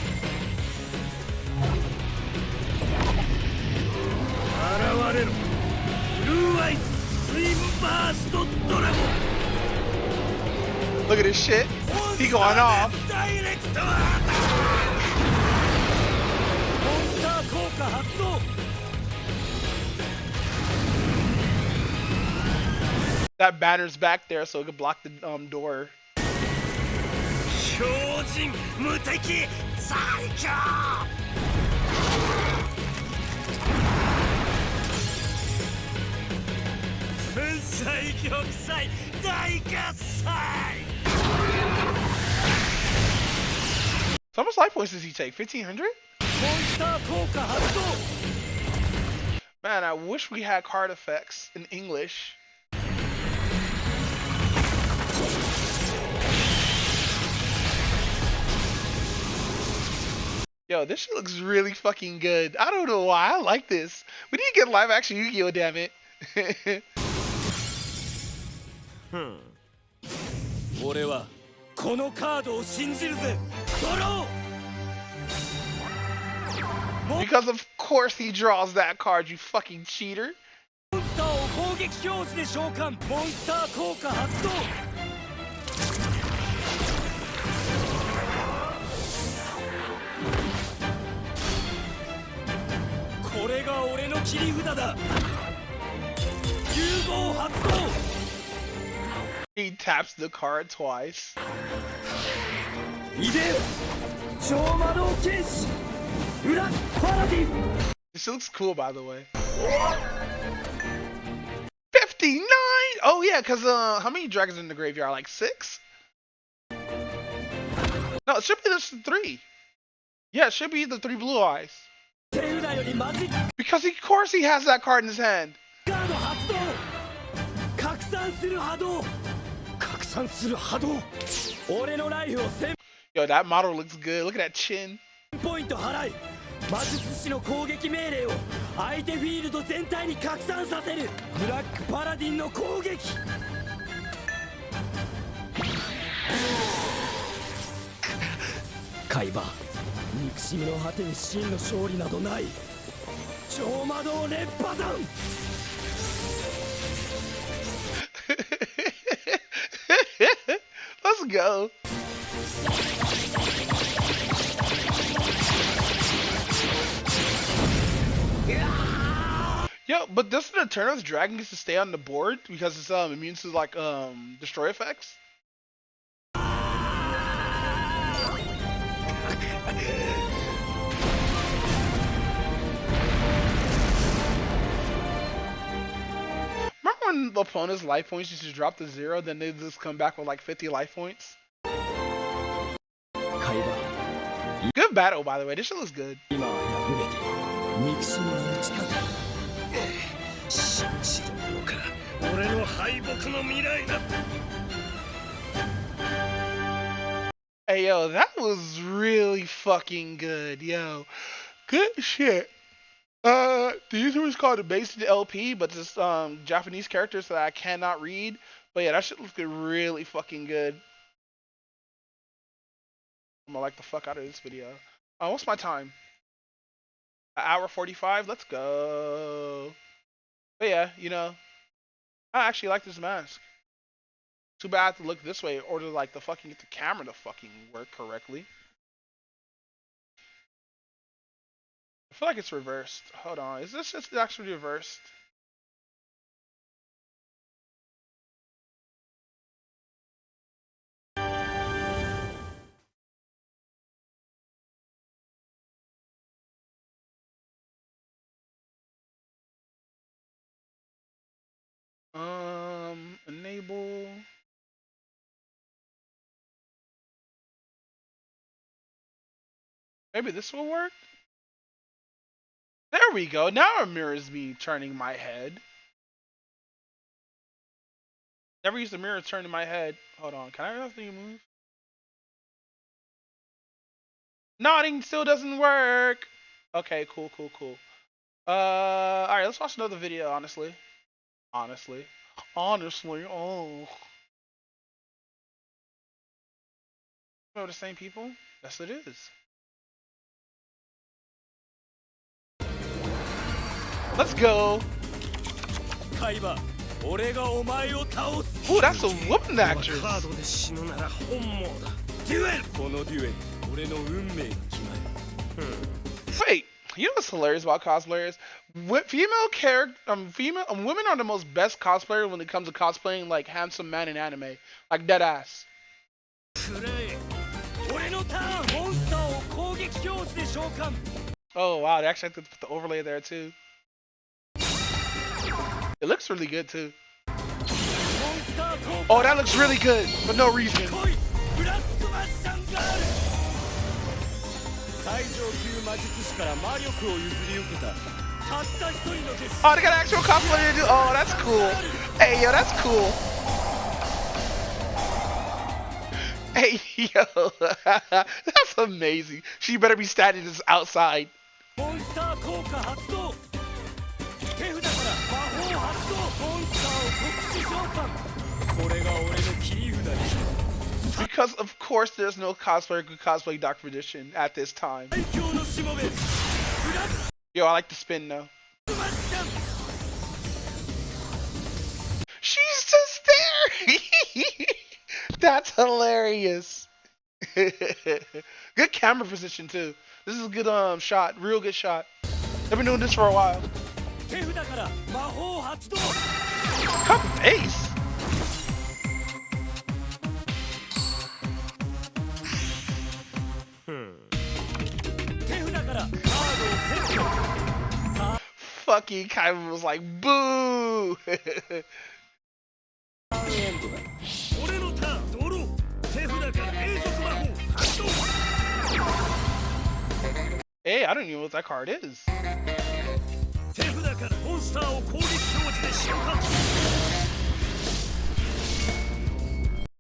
れろブルーアイスインバーストドラゴン Look at this shit. He going off. That banner's back there so it can block the door. 超人無敵最強 最強祭大喝采 So how much life points does he take? 1,500? Man, I wish we had card effects in English. Yo, this shit looks really fucking good. I don't know why. I like this. We need to get live action Yu-Gi-Oh, damn it. 俺はこのカードを信じるぜドロー Because of course he draws that card, you fucking cheater. モンスターを攻撃表示で召喚モンスター効果発動 これが俺の切り札だ融合発動 He taps the card twice. いで超魔導剣士裏パラディン This looks cool, by the way. 59! Oh yeah, cause how many dragons in the graveyard? Like 6? No, it should be just 3. Yeah, it should be the 3 blue eyes. Because of course he has that card in his hand. カード発動拡散する波動拡散する波動俺のライフを1000 Yo, that model looks good. Look at that chin. ポイント払い魔術師の攻撃命令を相手フィールド全体に拡散させるブラックパラディンの攻撃海馬憎しみの果てに真の勝利などない超魔導熱波山 Let's go. Yo, but doesn't the Eternal's dragon gets to stay on the board because it's immune to like destroy effects? Remember when the opponent's life points used to drop to 0, then they just come back with like 50 life points? Good battle, by the way. This shit looks good. Hey, yo, that was really fucking good, yo. Good shit. The YouTuber is called the Base LP, but it's Japanese characters that I cannot read. But yeah, that shit looks really fucking good. I'm gonna like the fuck out of this video. What's my time? An hour 45. Let's go. But yeah, you know, I actually like this mask. Too bad I have to look this way in order to like the fucking get the camera to fucking work correctly. I feel like it's reversed. Hold on, is this just actually reversed? Enable. Maybe this will work. There we go. Now it mirrors me turning my head. Never used a mirror turning my head. Hold on. Can I have the move? Nodding still doesn't work. Okay, cool. Alright, let's watch another video, honestly. Honestly, oh. Oh, the same people? Yes, it is. Let's go. Ooh, that's a whooping actress. Wait, you know what's hilarious about cosplayers? Women are the most best cosplayers when it comes to cosplaying like handsome man in anime, like dead ass. Oh wow, they actually have to put the overlay there too. It looks really good too. Oh, that looks really good for no reason. Oh, they got an actual cosplayer to do. Oh, that's cool. Hey, yo, that's cool. Hey, yo, that's amazing. She better be standing just outside. Because of course there's no cosplayer who cosplay Dr. Edition at this time. Yo, I like the spin though. She's just there. That's hilarious. Good camera position too. This is a good shot, real good shot. They've been doing this for a while. Cup face. Fucking Kaiba was like, boo! Hey, I don't even know what that card is.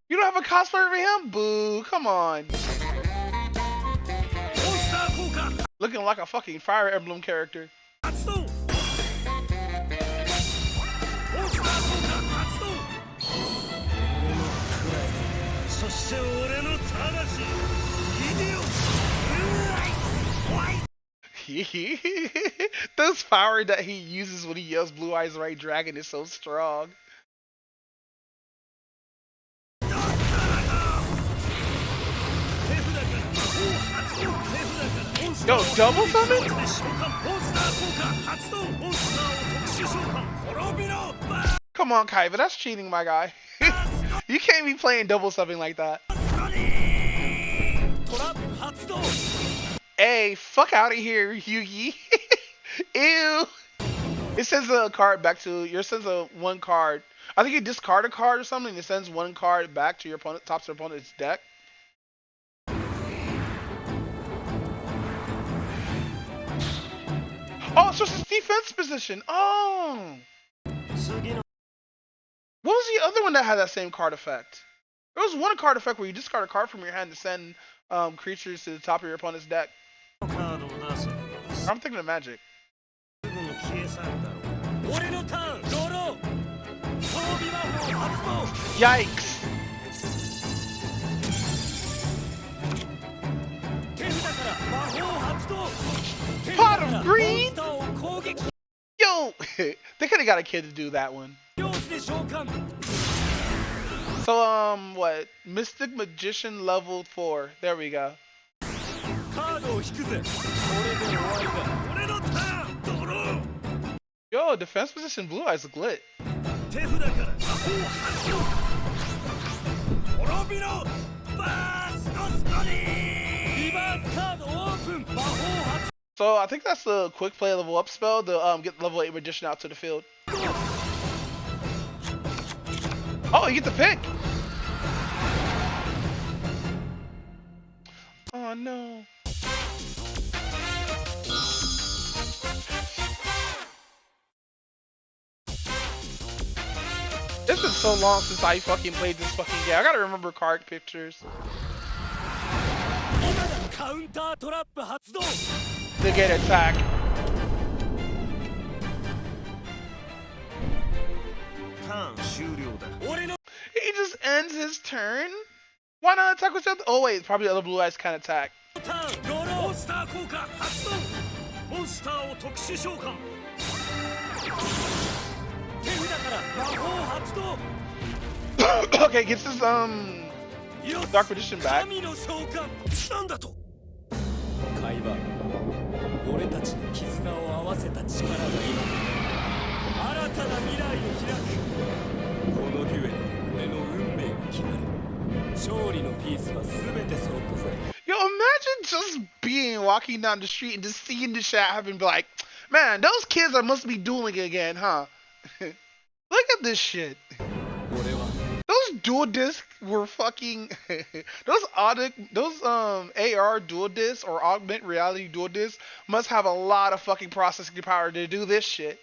You don't have a cosplayer for him? Boo, come on. Looking like a fucking Fire Emblem character. Those power that he uses when he yells Blue Eyes White Dragon is so strong. Yo, double summon? Come on, Kaiba, that's cheating, my guy. You can't be playing double summon like that. Hey, fuck out of here, Yugi. Ew. It sends a card back to your sends a one card. I think you discard a card or something. It sends one card back to your opponent, top of your opponent's deck. Oh, so it's his defense position. Oh. What was the other one that had that same card effect? There was one card effect where you discard a card from your hand to send creatures to the top of your opponent's deck. I'm thinking of Magic. Yikes. got a kid to do that one. So what? Mystic Magician level 4. There we go. Yo, defense position Blue Eyes look lit. So I think that's the quick play level up spell to get level 8 Magician out to the field. Oh, you get the pick! Oh no. It's been so long since I fucking played this fucking game. I gotta remember card pictures. They get attack. He just ends his turn? Why not attack with something? Oh wait, probably other Blue Eyes can attack. Okay, gets his Dark Magician back. Yo, imagine just walking down the street and just seeing this shit happen and be like, man, those kids must be dueling again, huh? Look at this shit. Those dual discs were fucking those AR dual discs or augmented reality dual discs must have a lot of fucking processing power to do this shit.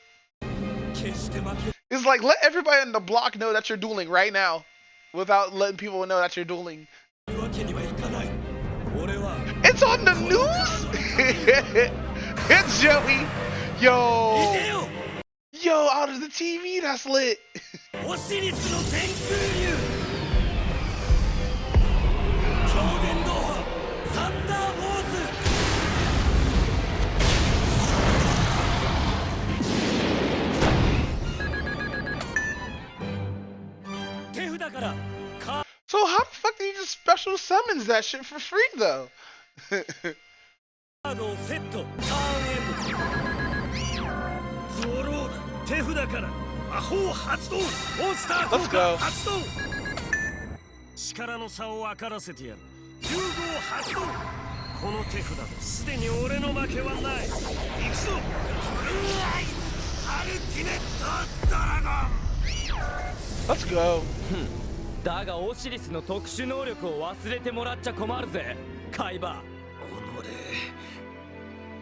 It's like, let everybody on the block know that you're dueling right now without letting people know that you're dueling. It's on the news. It's Joey. Yo, out of the TV, that's lit. So how the fuck did he just special summons that shit for free though? Let's go. Let's go. だがオシリスの特殊能力を忘れてもらっちゃ困るぜ、カイバ。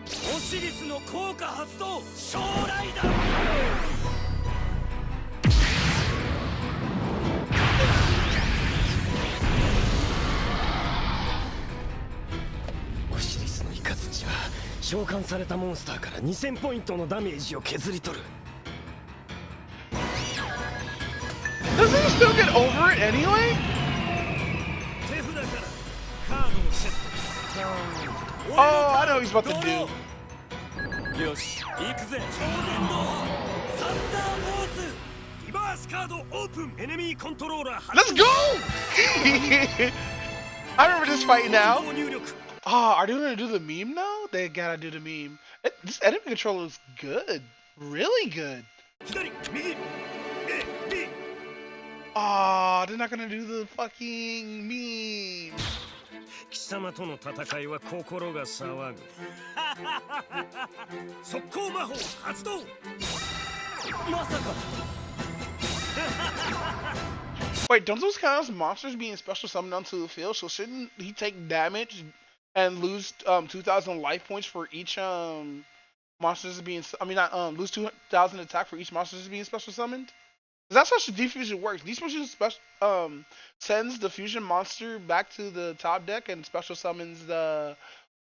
オシリスの効果発動、将来だ。オシリスのイカズチは召喚されたモンスターから2000ポイントのダメージを削り取る。Doesn't he still get over it anyway? Oh, I know what he's about to do. Let's go! I remember this fight now. Oh, are they gonna do the meme now? They gotta do the meme. This enemy controller is good. Really good. Oh, they're not gonna do the fucking meme. 貴様との戦いは心が騒ぐ。速攻魔法発動。まさか。Wait, don't those count as monsters being special summoned onto the field? So shouldn't he take damage and lose 2,000 life points for each monsters being? I mean, not lose 2,000 attack for each monster being special summoned. That's how defusion works. Defusion sends the fusion monster back to the top deck and special summons the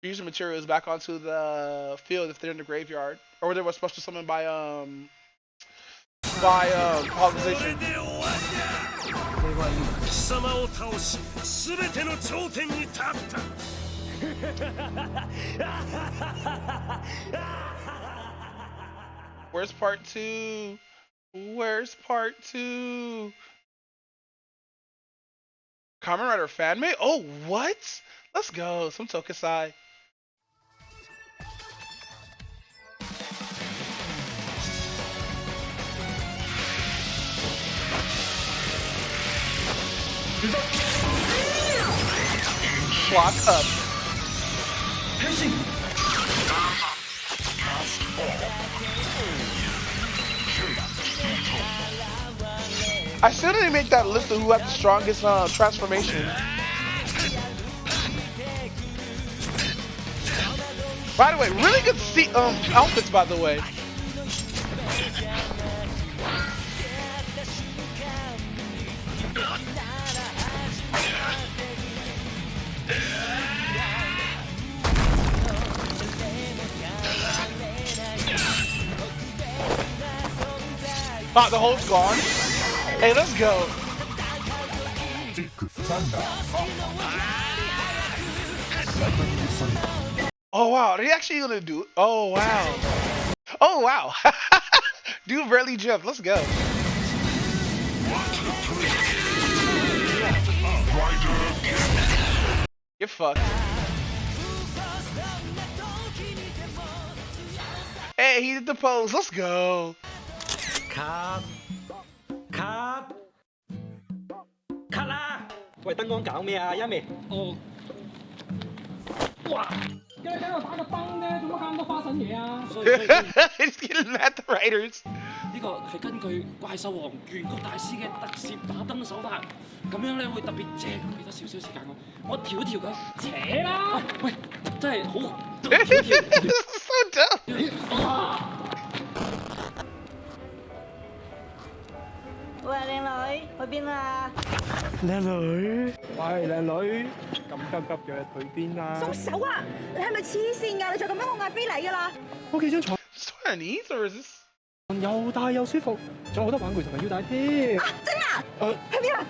fusion materials back onto the field if they're in the graveyard, or they were special summoned by organization. Where's part 2? Where's part 2? Kamen Rider fan made? Oh, what? Let's go. Some Tokusai. Lock up. I still didn't make that list of who had the strongest transformation. By the way, really good outfits, by the way. Ah, the hole's gone. Hey, let's go. Oh wow, are they actually gonna do it? Oh wow. Oh wow. Dude barely jumped. Let's go. You're fucked. Hey, he did the pose. Let's go. Cut 啦！喂，燈光搞咩啊？一味哦，哇！梗係喺度打個燈啫，做乜搞咁多花神嘢啊？He's getting mad at the writers. 呢個係根據怪獸王原曲大師嘅特攝打燈手法，咁樣咧會特別正。俾多少少時間我調一調佢。扯啦！喂，真係好調。So dumb. 喂，靚女，去邊啊？靚女，喂，靚女，咁急嘅去邊啊？鬆手啊！你係咪黐線㗎？你再咁樣我嗌飛你㗎啦！屋企張床 Chinese or is this？ 又大又舒服，仲有好多玩具同埋腰帶添。真啊？去邊啊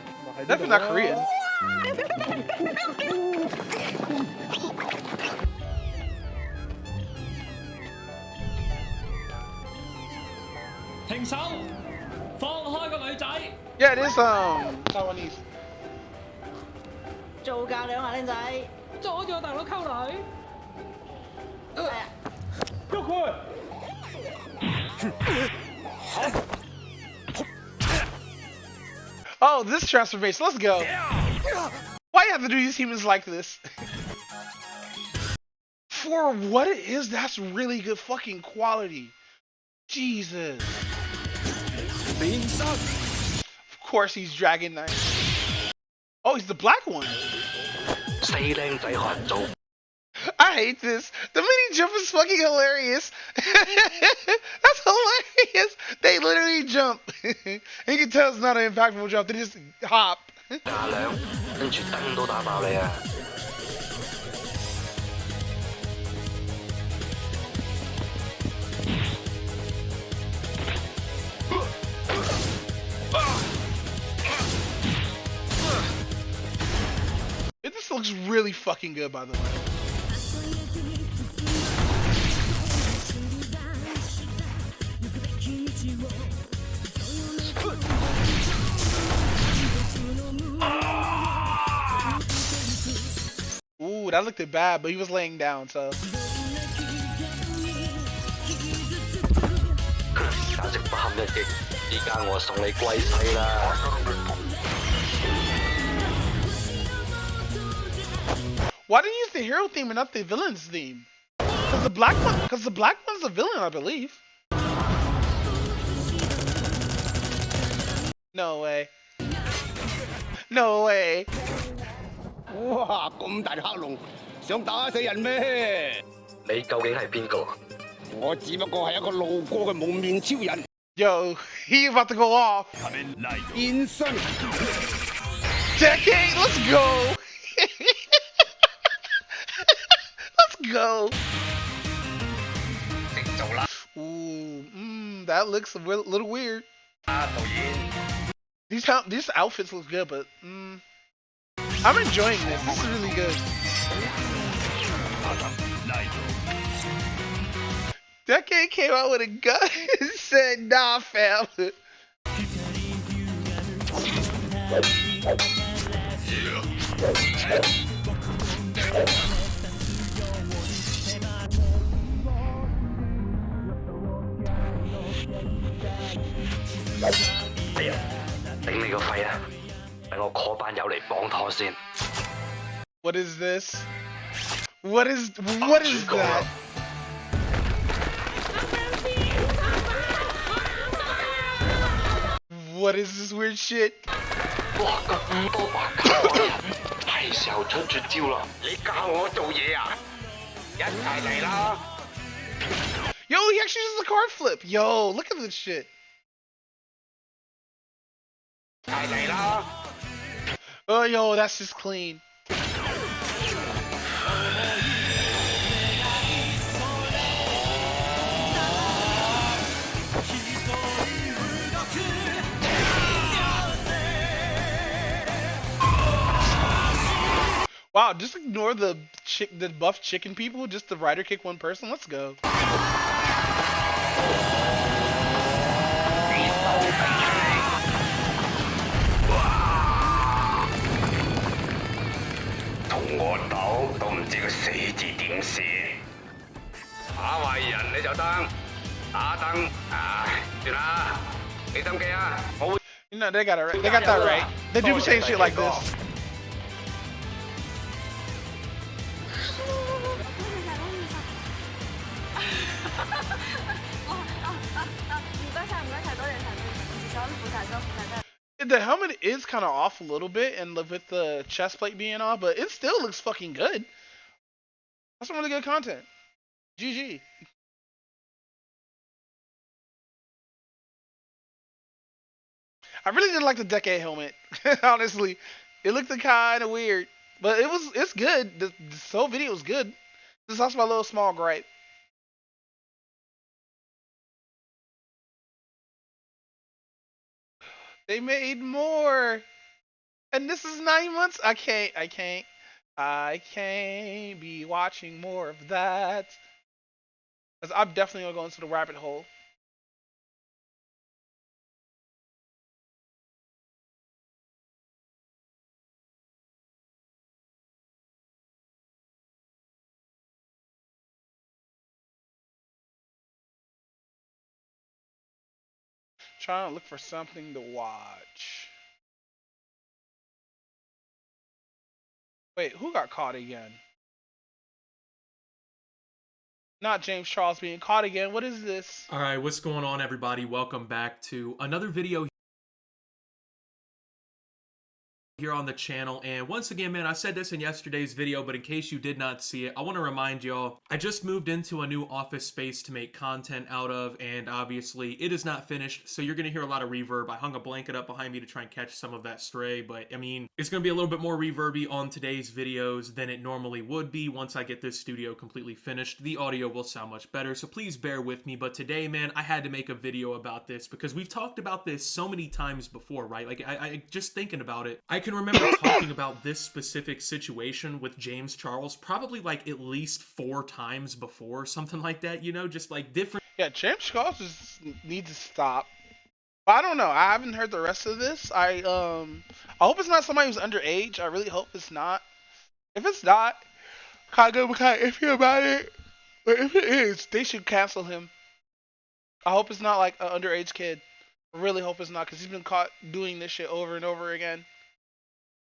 ？Definitely not Korean。停手！ 放開個女仔。Yeah, it is Taiwanese。做嫁娘啊，靚仔！阻住我大佬溝女。係啊。喐佢！ Oh, this transformation. Let's go. Why you have to do these humans like this? For what it is, that's really good fucking quality. Jesus. Of course he's Dragon Knight. Oh, he's the black one. I hate this. The mini jump is fucking hilarious. That's hilarious. They literally jump. And you can tell it's not an impactful jump. They just hop. This looks really fucking good, by the way. Ooh, that looked bad, but he was laying down, so. Why didn't you use the hero theme and not the villain's theme? Because the black one's the villain, I believe. No way. No way. 哇！咁大黑龍，想打死人咩？你究竟係邊個？我只不過係一個路過嘅蒙面超人。Yo, he about to go off. 變身。Decade, let's go. Let's go. Ooh, that looks a little weird. These outfits look good, but I'm enjoying this. This is really good. Decade came out with a gun and said, "Nah, fam." 哎呀，頂你個肺啊！等我 call 班友嚟幫拖先。What is this? What is that? What is this weird shit? 哇，咁多白卡人，係時候出絕招啦！你教我做嘢啊？一齊嚟啦！ Yo, he actually does a card flip. Yo, look at this shit. 一齊嚟啦！ Oh, yo, that's just clean. Wow, just ignore the buff chicken people. Just the rider kick one person. Let's go. 同我鬥都唔知個死字點寫。打壞人你就得，打燈啊，算啦，俾心機啊，我會。You know, they got it right. They got that right. They do say shit like this. The helmet is kind of off a little bit, and with the chest plate being off, but it still looks fucking good. That's some really good content. GG. I really didn't like the Decade helmet. Honestly, it looked kind of weird, but it's good. This whole video was good. This is also my little small gripe. They made more, and this is 9 months. I can't be watching more of that. Cause I'm definitely gonna go into the rabbit hole. Trying to look for something to watch. Wait, who got caught again? Not James Charles being caught again. What is this? All right, what's going on, everybody? Welcome back to another video here on the channel. And once again, man, I said this in yesterday's video, but in case you did not see it, I want to remind y'all, I just moved into a new office space to make content out of, and obviously it is not finished, so you're going to hear a lot of reverb. I hung a blanket up behind me to try and catch some of that stray, but I mean, it's going to be a little bit more reverby on today's videos than it normally would be. Once I get this studio completely finished, the audio will sound much better, so please bear with me. But today, man, I had to make a video about this because we've talked about this so many times before, right? Like, I just thinking about it, I can remember talking about this specific situation with James Charles probably like at least 4 times before, something like that, you know, just like different. Yeah, James Charles just needs to stop. But I don't know. I haven't heard the rest of this. I hope it's not somebody who's underage. I really hope it's not. If it's not, kind of iffy about it. But if it is, they should cancel him. I hope it's not like an underage kid. I really hope it's not, because he's been caught doing this shit over and over again.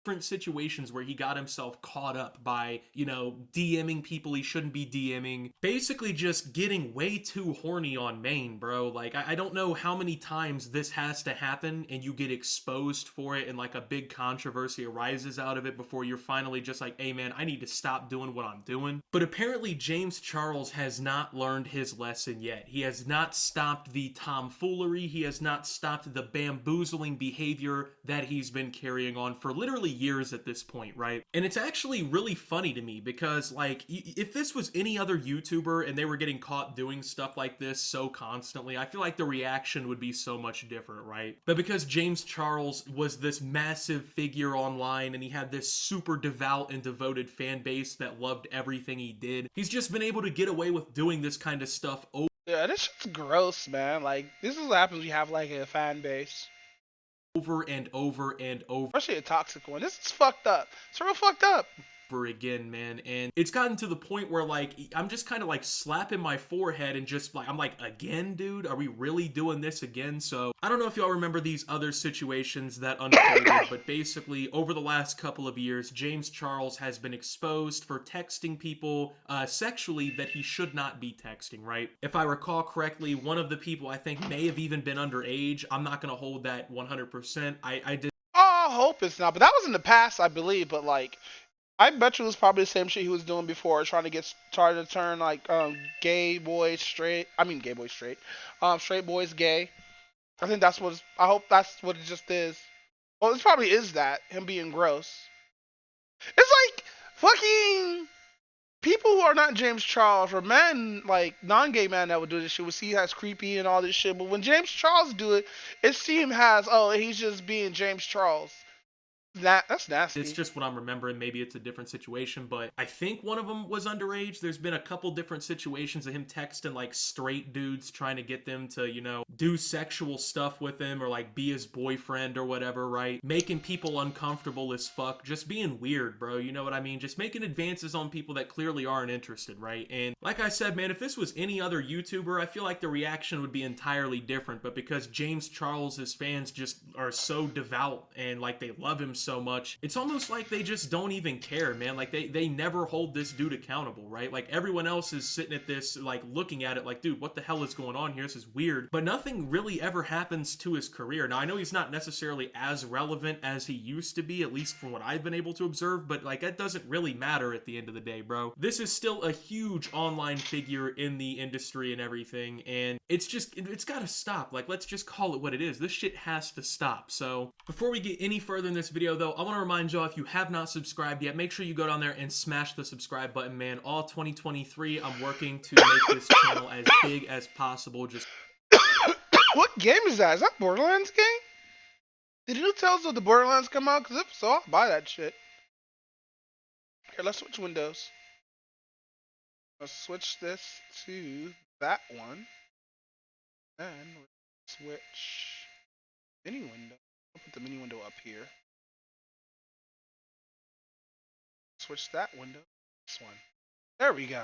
Different situations where he got himself caught up by, you know, DMing people he shouldn't be DMing. Basically just getting way too horny on main, bro. Like, I don't know how many times this has to happen and you get exposed for it and like a big controversy arises out of it before you're finally just like, hey man, I need to stop doing what I'm doing. But apparently James Charles has not learned his lesson yet. He has not stopped the tomfoolery. He has not stopped the bamboozling behavior that he's been carrying on for literally years at this point, right? And it's actually really funny to me because, like, if this was any other YouTuber and they were getting caught doing stuff like this so constantly, I feel like the reaction would be so much different, right? But because James Charles was this massive figure online and he had this super devout and devoted fan base that loved everything he did, he's just been able to get away with doing this kind of stuff over. Yeah, this shit's gross, man. Like, this is what happens when you have like a fan base. over and over and over. Especially a toxic one. This is fucked up. It's real fucked up. Again, man, and it's gotten to the point where like I'm just kind of like slapping my forehead and just like I'm like, again, dude, are we really doing this again? So I don't know if y'all remember these other situations that unfolded, but basically over the last couple of years, James Charles has been exposed for texting people sexually that he should not be texting, right? If I recall correctly, one of the people I think may have even been underage. I'm not gonna hold that 100%. I did. Oh, I hope it's not, but that was in the past, I believe. But like, I bet you it was probably the same shit he was doing before, trying to turn like gay boys straight. I mean, gay boys straight. Straight boys gay. I think that's what. I hope that's what it just is. Well, it probably is that him being gross. It's like fucking people who are not James Charles or men, like non-gay men that would do this shit would see he has creepy and all this shit. But when James Charles do it, it seems has he's just being James Charles. That's nasty. It's just what I'm remembering. Maybe it's a different situation, but I think one of them was underage. There's been a couple different situations of him texting like straight dudes trying to get them to, you know, do sexual stuff with him or like be his boyfriend or whatever, right? Making people uncomfortable as fuck. Just being weird, bro. You know what I mean? Just making advances on people that clearly aren't interested, right? And like I said, man, if this was any other YouTuber, I feel like the reaction would be entirely different. But because James Charles's fans just are so devout and like they love him so much, it's almost like they just don't even care, man. Like they never hold this dude accountable, right? Like everyone else is sitting at this like looking at it like, dude, what the hell is going on here? This is weird. But nothing really ever happens to his career. Now I know he's not necessarily as relevant as he used to be, at least from what I've been able to observe, but like that doesn't really matter at the end of the day, bro. This is still a huge online figure in the industry and everything, and it's gotta stop. Like, let's just call it what it is. This shit has to stop. So before we get any further in this video though, I want to remind y'all, if you have not subscribed yet, make sure you go down there and smash the subscribe button, man. All 2023, I'm working to make this channel as big as possible. Just what game is that? Is that Borderlands game? Did new Tales of the Borderlands come out? Because if so, I'll buy that shit. Here, let's switch windows. Let's switch this to that one. Then switch mini window. I'll put the mini window up here. Switch that window. This one. There we go.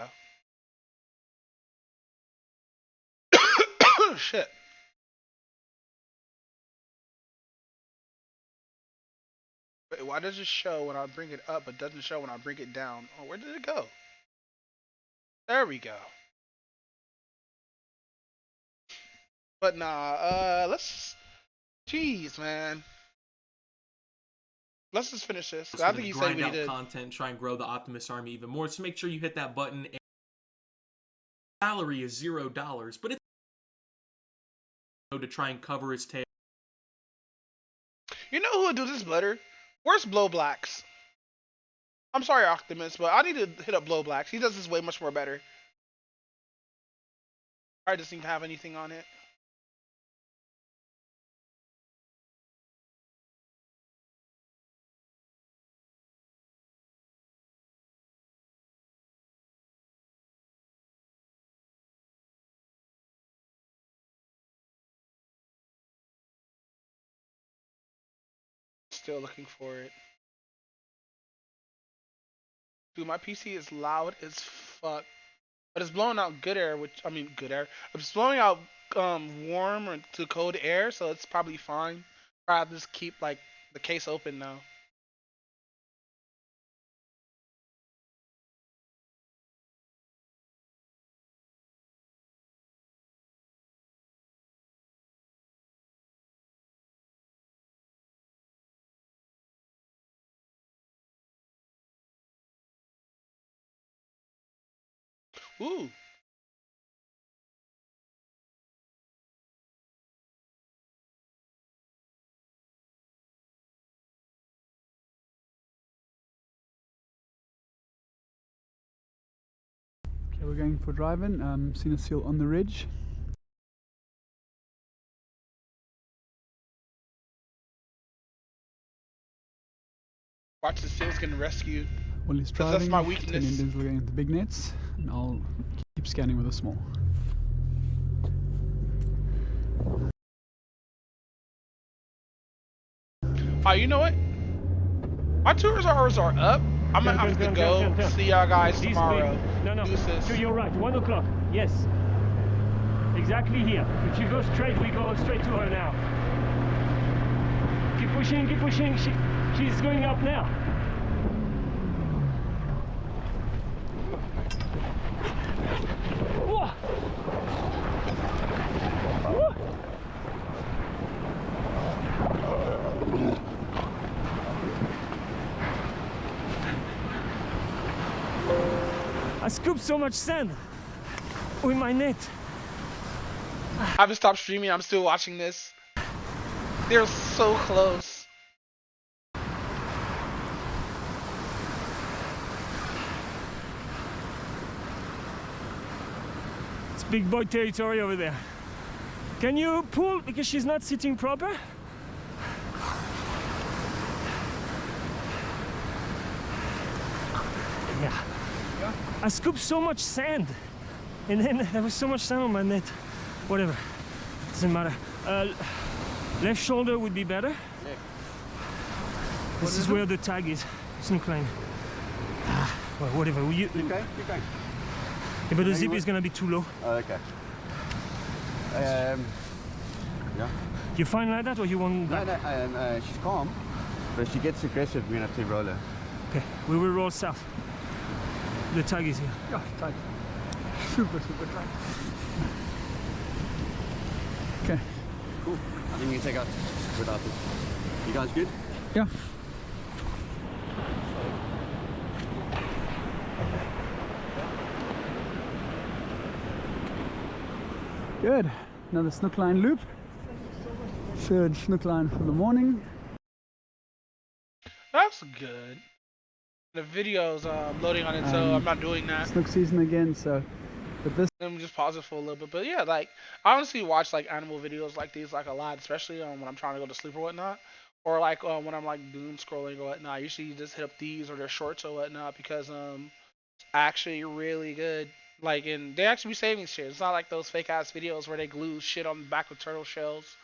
Shit. Wait, why does it show when I bring it up but doesn't show when I bring it down? Oh, where did it go? There we go. But nah, jeez, man. Let's just finish this. I think you said we did content, try and grow the Optimus Army even more. So make sure you hit that button. And salary is $0, but it's to try and cover his tail. You know who would do this better? Where's Blow Blacks? I'm sorry, Optimus, but I need to hit up Blow Blacks. He does this way much more better. I doesn't even have anything on it. Still looking for it. Dude, my PC is loud as fuck. But it's blowing out good air, good air. It's blowing out warm or to cold air, so it's probably fine. I'll just keep like the case open now. Ooh. Okay, we're going for driving. Seen a seal on the ridge. Watch the seals getting rescued. While he's driving, that's my weakness. Tony and Denzel are going into the big nets, and I'll keep scanning with the small. You know what? My tours hours are up. I'm gonna have to go. See y'all guys tomorrow. No. Deuces. To your right, 1 o'clock. Yes. Exactly here. If you go straight, we go straight to her now. Keep pushing, keep pushing. She's going up now. Whoa. Whoa. I scooped so much sand with my net. I haven't stopped streaming. I'm still watching this. They're so close. It's big boy territory over there. Can you pull because she's not sitting proper? Yeah. I scooped so much sand, and then there was so much sand on my net. Whatever, doesn't matter. Left shoulder would be better. This is where the tag is. Snook line. Well, whatever. Okay. Okay. Yeah, but the zip is gonna be too low. Oh, okay. Yeah. You fine like that, or you want? No. She's calm, but if she gets aggressive, we're gonna have to roll her. Okay, we will roll south. The tag is here. Yeah, tight. Super tight. Okay. Cool. I think you can take out without this. You guys good? Yeah. Good. Another snook line loop. Third snook line for the morning. That's good. The video's loading on it, so I'm not doing that. Snook season again, so but this. Let me just pause it for a little bit. But yeah, like I honestly watch like animal videos like these like a lot, especially when I'm trying to go to sleep or whatnot, or like when I'm like doom scrolling or whatnot. I usually just hit up these or their shorts or whatnot because it's actually really good. Like, and they actually be saving shit. It's not like those fake ass videos where they glue shit on the back of turtle shells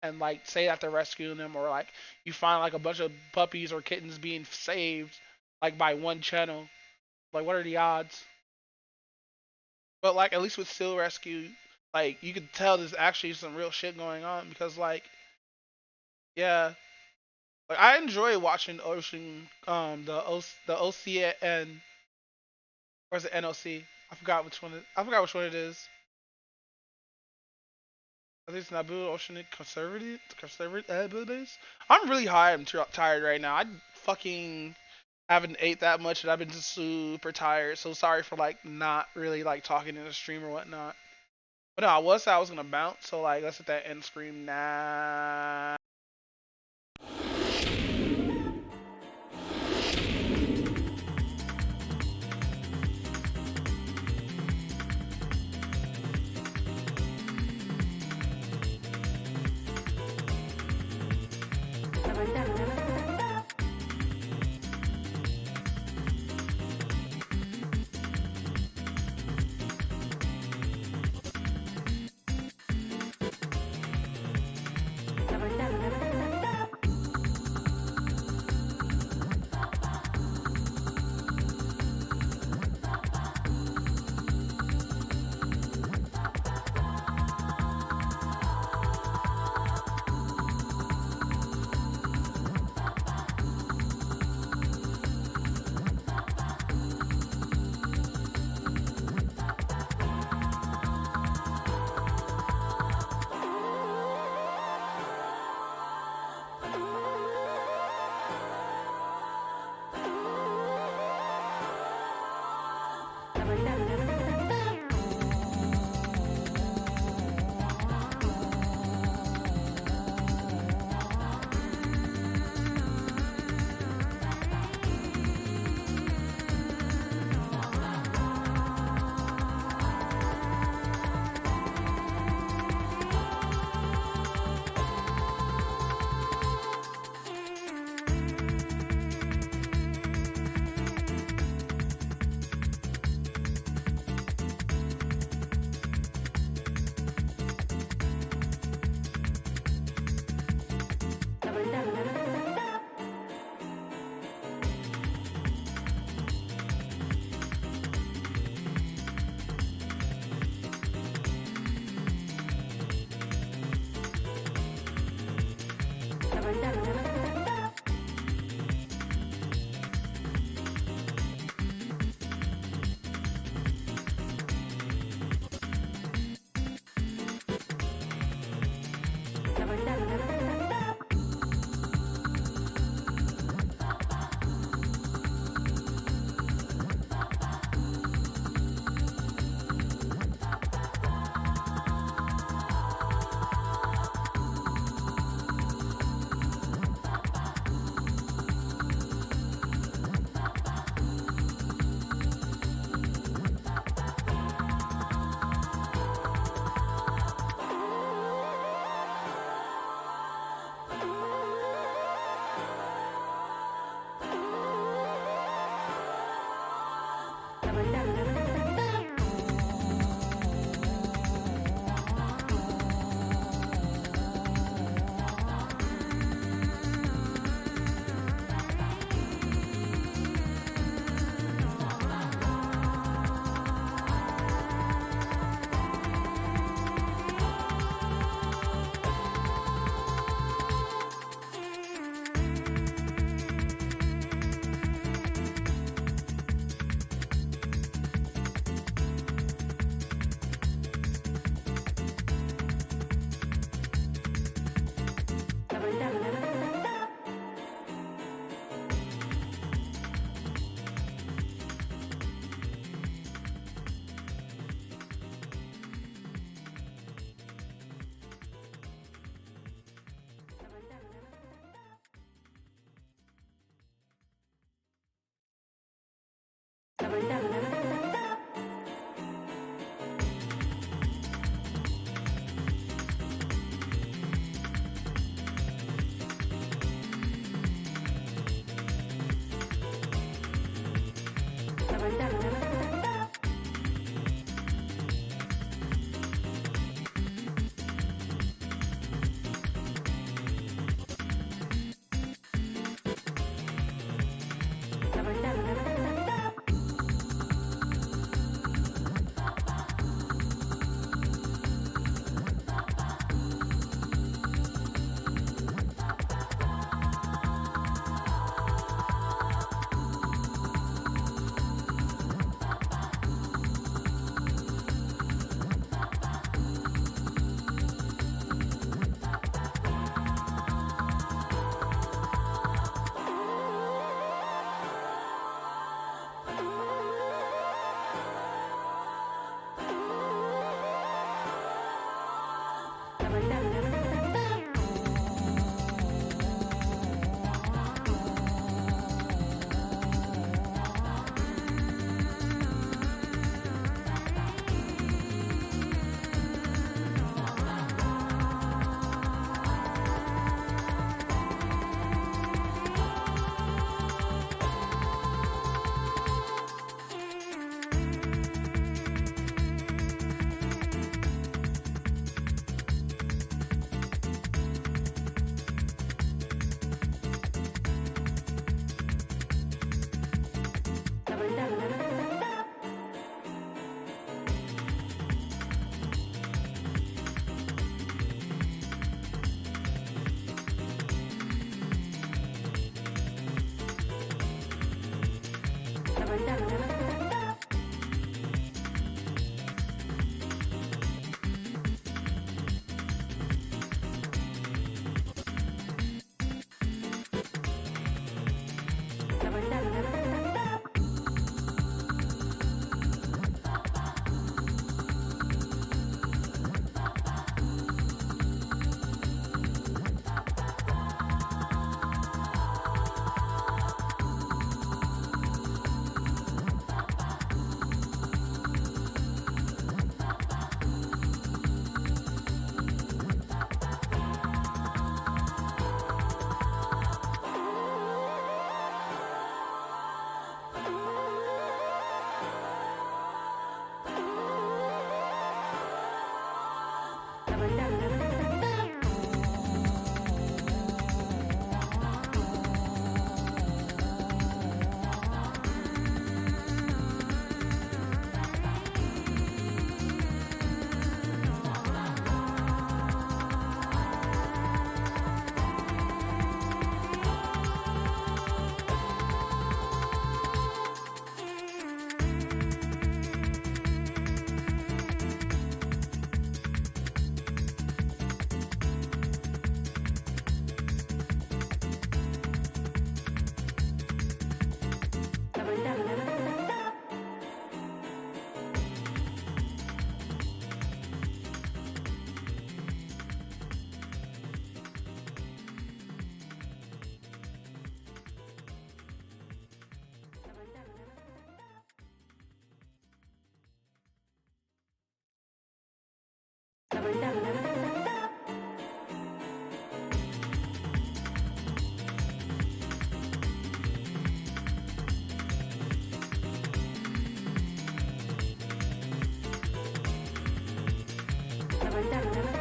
and like say that they're rescuing them, or like you find like a bunch of puppies or kittens being saved like by one channel. Like, what are the odds? But like at least with Seal Rescue, like you could tell there's actually some real shit going on because like, yeah, like I enjoy watching Ocean, the OCN, or is it NOC? I forgot which one it is. I think it's Naboo Oceanic Conservative. I'm really high. I'm tired right now. I fucking haven't ate that much, and I've been just super tired. So sorry for like not really like talking in the stream or whatnot. But no, I was gonna bounce. So like, let's hit that end screen now. Never